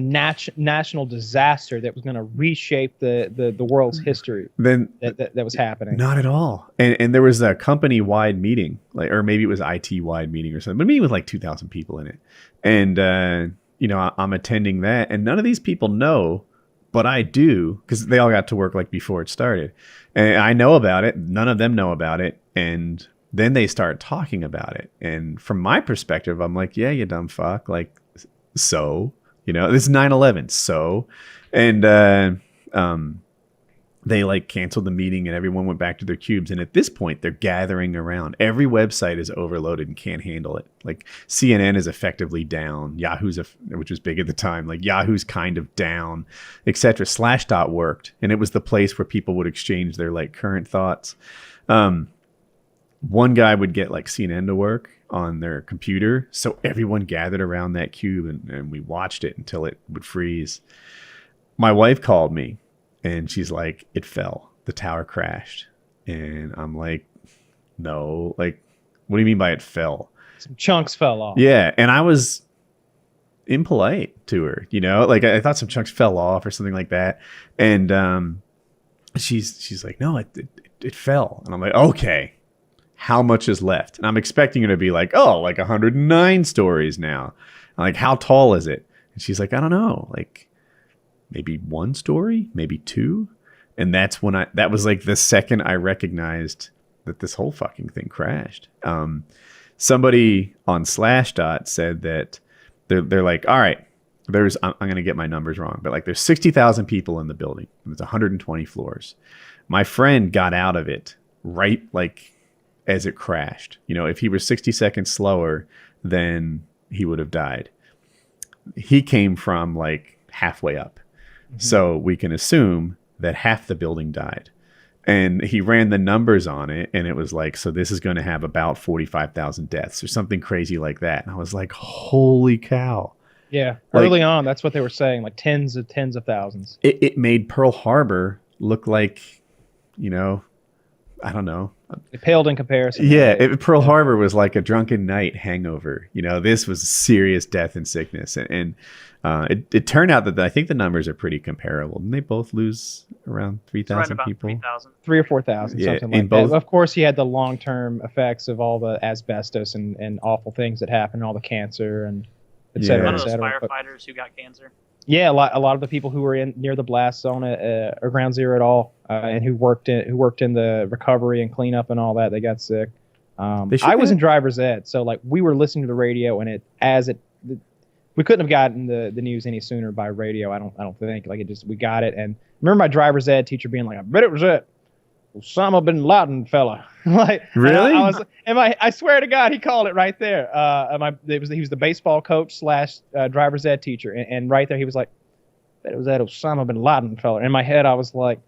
[SPEAKER 9] national disaster that was going to reshape the world's history.
[SPEAKER 1] Then
[SPEAKER 9] that was happening.
[SPEAKER 1] Not at all. And there was a company-wide meeting, or maybe it was IT-wide meeting or something, but a meeting with like 2,000 people in it. And... I'm attending that, and none of these people know, but I do, because they all got to work like before it started. And I know about it. None of them know about it. And then they start talking about it. And from my perspective, I'm like, yeah, you dumb fuck. Like, so, this is 9/11. So, and they like canceled the meeting and everyone went back to their cubes. And at this point, they're gathering around. Every website is overloaded and can't handle it. Like CNN is effectively down. Yahoo's, which was big at the time, like Yahoo's kind of down, etc. Slashdot worked. And it was the place where people would exchange their like current thoughts. One guy would get like CNN to work on their computer. So everyone gathered around that cube and we watched it until it would freeze. My wife called me. And she's like, it fell. The tower crashed. And I'm like, no. Like, what do you mean by it fell?
[SPEAKER 9] Some chunks fell off.
[SPEAKER 1] Yeah. And I was impolite to her, like I thought some chunks fell off or something like that. And she's like, no, it fell. And I'm like, okay, how much is left? And I'm expecting her to be like, oh, like 109 stories now. I'm like, how tall is it? And she's like, I don't know. Like, maybe 1 story, maybe 2. And that's when that was like the second I recognized that this whole fucking thing crashed. Somebody on Slashdot said that they're like, all right, I'm going to get my numbers wrong, but like there's 60,000 people in the building. And it's 120 floors. My friend got out of it right like as it crashed. If he was 60 seconds slower, then he would have died. He came from like halfway up. So we can assume that half the building died. And he ran the numbers on it, and it was like, so this is going to have about 45,000 deaths or something crazy like that. And I was like, holy cow.
[SPEAKER 9] Yeah. Early on, that's what they were saying, like tens of thousands.
[SPEAKER 1] It made Pearl Harbor look like, I don't know.
[SPEAKER 9] It paled in comparison.
[SPEAKER 1] Yeah. Pearl Harbor was like a drunken night hangover. This was serious death and sickness. And it turned out that I think the numbers are pretty comparable. Didn't they both lose around 3,000 people?
[SPEAKER 9] 3,000 or 4,000, something like that. Of course, he had the long-term effects of all the asbestos and awful things that happened, all the cancer and et cetera,
[SPEAKER 8] One
[SPEAKER 9] et
[SPEAKER 8] of those
[SPEAKER 9] cetera.
[SPEAKER 8] firefighters who got cancer.
[SPEAKER 9] Yeah, a lot of the people who were near the blast zone or ground zero at all, and who worked in the recovery and cleanup and all that, they got sick. I was in driver's ed, so like we were listening to the radio, and we couldn't have gotten the news any sooner by radio. I don't think like we got it. And remember my driver's ed teacher being like, I bet it was it. Osama Bin Laden fella. Like
[SPEAKER 1] really?
[SPEAKER 9] I swear to God, he called it right there. He was the baseball coach / driver's ed teacher, and right there he was like, bet it was that Osama Bin Laden fella. In my head, I was like,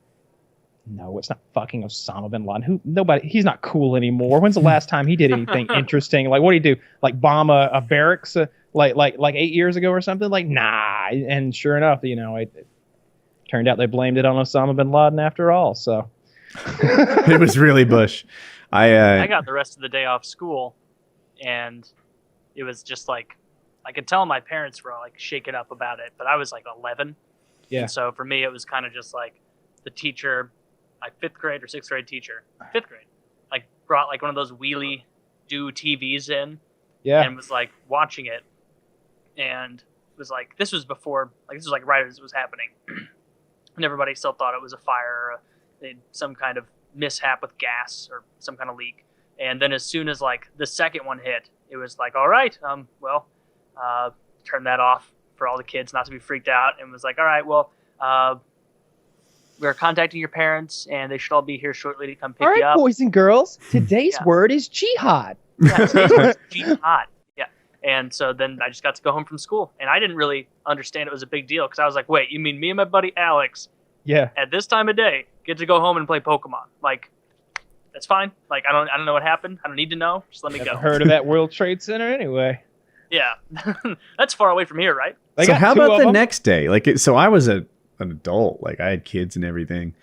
[SPEAKER 9] no, it's not fucking Osama Bin Laden. He's not cool anymore. When's the last time he did anything interesting? Like, what did he do? Like bomb a barracks like 8 years ago or something? Like, nah. And sure enough, it turned out they blamed it on Osama Bin Laden after all. So
[SPEAKER 1] it was really Bush.
[SPEAKER 8] I got the rest of the day off school, and it was just like I could tell my parents were like shaken up about it, but I was like 11.
[SPEAKER 9] Yeah.
[SPEAKER 8] And so for me, it was kind of just like the teacher, my 5th grade or 6th grade teacher, 5th grade, like brought like one of those wheelie do TVs in, and was like watching it, and was like, this was like right as it was happening, and everybody still thought it was a fire or some kind of mishap with gas or some kind of leak. And then as soon as like the second one hit, it was like, all right, turn that off for all the kids not to be freaked out, and was like, all right, well, we're contacting your parents, and they should all be here shortly to come pick you up.
[SPEAKER 9] Boys and girls, today's word is jihad.
[SPEAKER 8] Yeah, today's word is jihad. Yeah. And so then I just got to go home from school, and I didn't really understand it was a big deal, because I was like, wait, you mean me and my buddy Alex at this time of day get to go home and play Pokemon? Like, that's fine. Like, I don't know what happened. I don't need to know. Just let me go.
[SPEAKER 9] Heard of that World Trade Center anyway.
[SPEAKER 8] Yeah, that's far away from here, right?
[SPEAKER 1] So how about the next day? Like, so I was an adult, like I had kids and everything.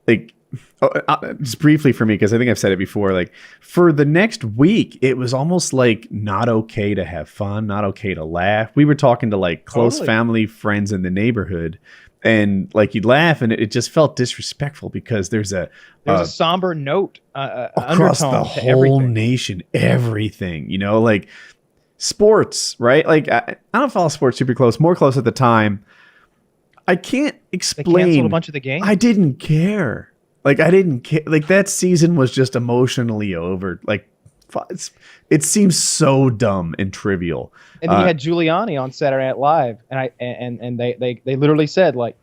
[SPEAKER 1] Like, just briefly for me, because I think I've said it before, like for the next week, it was almost like not okay to have fun, not okay to laugh. We were talking to like close family friends in the neighborhood, and like you'd laugh and it just felt disrespectful because there's a
[SPEAKER 9] somber note
[SPEAKER 1] across the whole nation, everything, you know, like sports, right? Like I don't follow sports super close, more close at the time. I can't explain.
[SPEAKER 9] They canceled a bunch of the games.
[SPEAKER 1] I didn't care. Like I didn't care. Like that season was just emotionally over. Like it seems so dumb and trivial.
[SPEAKER 9] And then you had Giuliani on Saturday Night Live, and they literally said, like,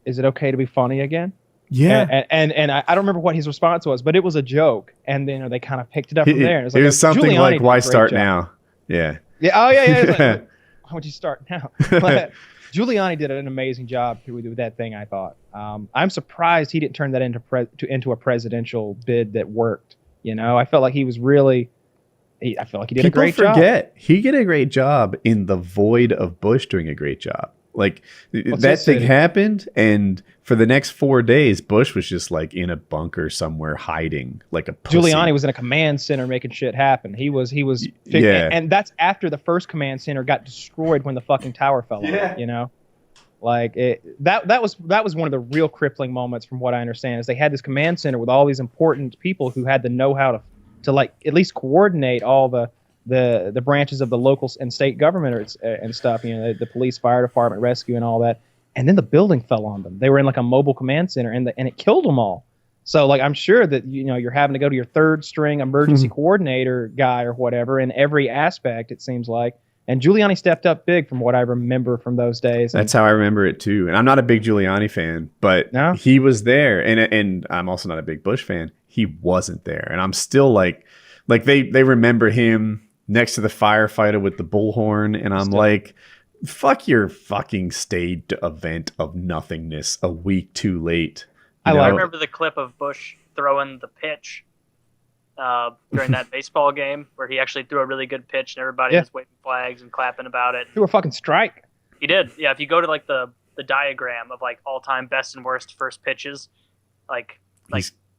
[SPEAKER 9] "Is it okay to be funny again?"
[SPEAKER 1] Yeah.
[SPEAKER 9] And I don't remember what his response was, but it was a joke. And then they kind of picked it up from there. And
[SPEAKER 1] it was something Giuliani like, "Why start now?" Yeah.
[SPEAKER 9] Yeah. Oh yeah. Like, why would you start now? But Giuliani did an amazing job with that thing, I thought. I'm surprised he didn't turn that into a presidential bid that worked. You know, I felt like he was really. I feel like he did a great job.
[SPEAKER 1] He did a great job in the void of Bush doing a great job. Like that thing happened, and for the next 4 days, Bush was just like in a bunker somewhere hiding like a pussy.
[SPEAKER 9] Giuliani was in a command center making shit happen. He was and that's after the first command center got destroyed when the fucking tower fell on. You know, like that was one of the real crippling moments, from what I understand, is they had this command center with all these important people who had the know-how to like at least coordinate all the branches of the local and state government and stuff, you know, the police, fire department, rescue, and all that. And then the building fell on them. They were in like a mobile command center, and it killed them all. So like I'm sure that, you know, you're having to go to your third string emergency coordinator guy or whatever in every aspect, it seems like. And Giuliani stepped up big from what I remember from those days.
[SPEAKER 1] That's how I remember it too. And I'm not a big Giuliani fan, but he was there. And I'm also not a big Bush fan. He wasn't there. And I'm still like they remember him next to the firefighter with the bullhorn. And I'm like, fuck your fucking staged event of nothingness a week too late.
[SPEAKER 8] I remember the clip of Bush throwing the pitch during that baseball game where he actually threw a really good pitch and everybody was waving flags and clapping about it.
[SPEAKER 9] He threw a fucking strike.
[SPEAKER 8] He did. Yeah, if you go to like the diagram of like all-time best and worst first pitches, like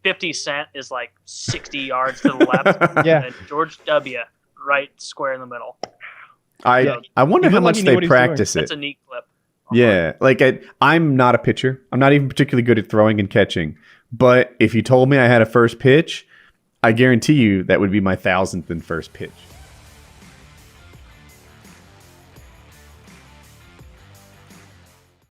[SPEAKER 8] 50 Cent is like 60 yards to the left. And George W. right square in the middle.
[SPEAKER 1] I wonder how much they practice it.
[SPEAKER 8] That's a neat clip.
[SPEAKER 1] Yeah, like I'm not a pitcher. I'm not even particularly good at throwing and catching. But if you told me I had a first pitch, I guarantee you that would be my 1,000th and first pitch.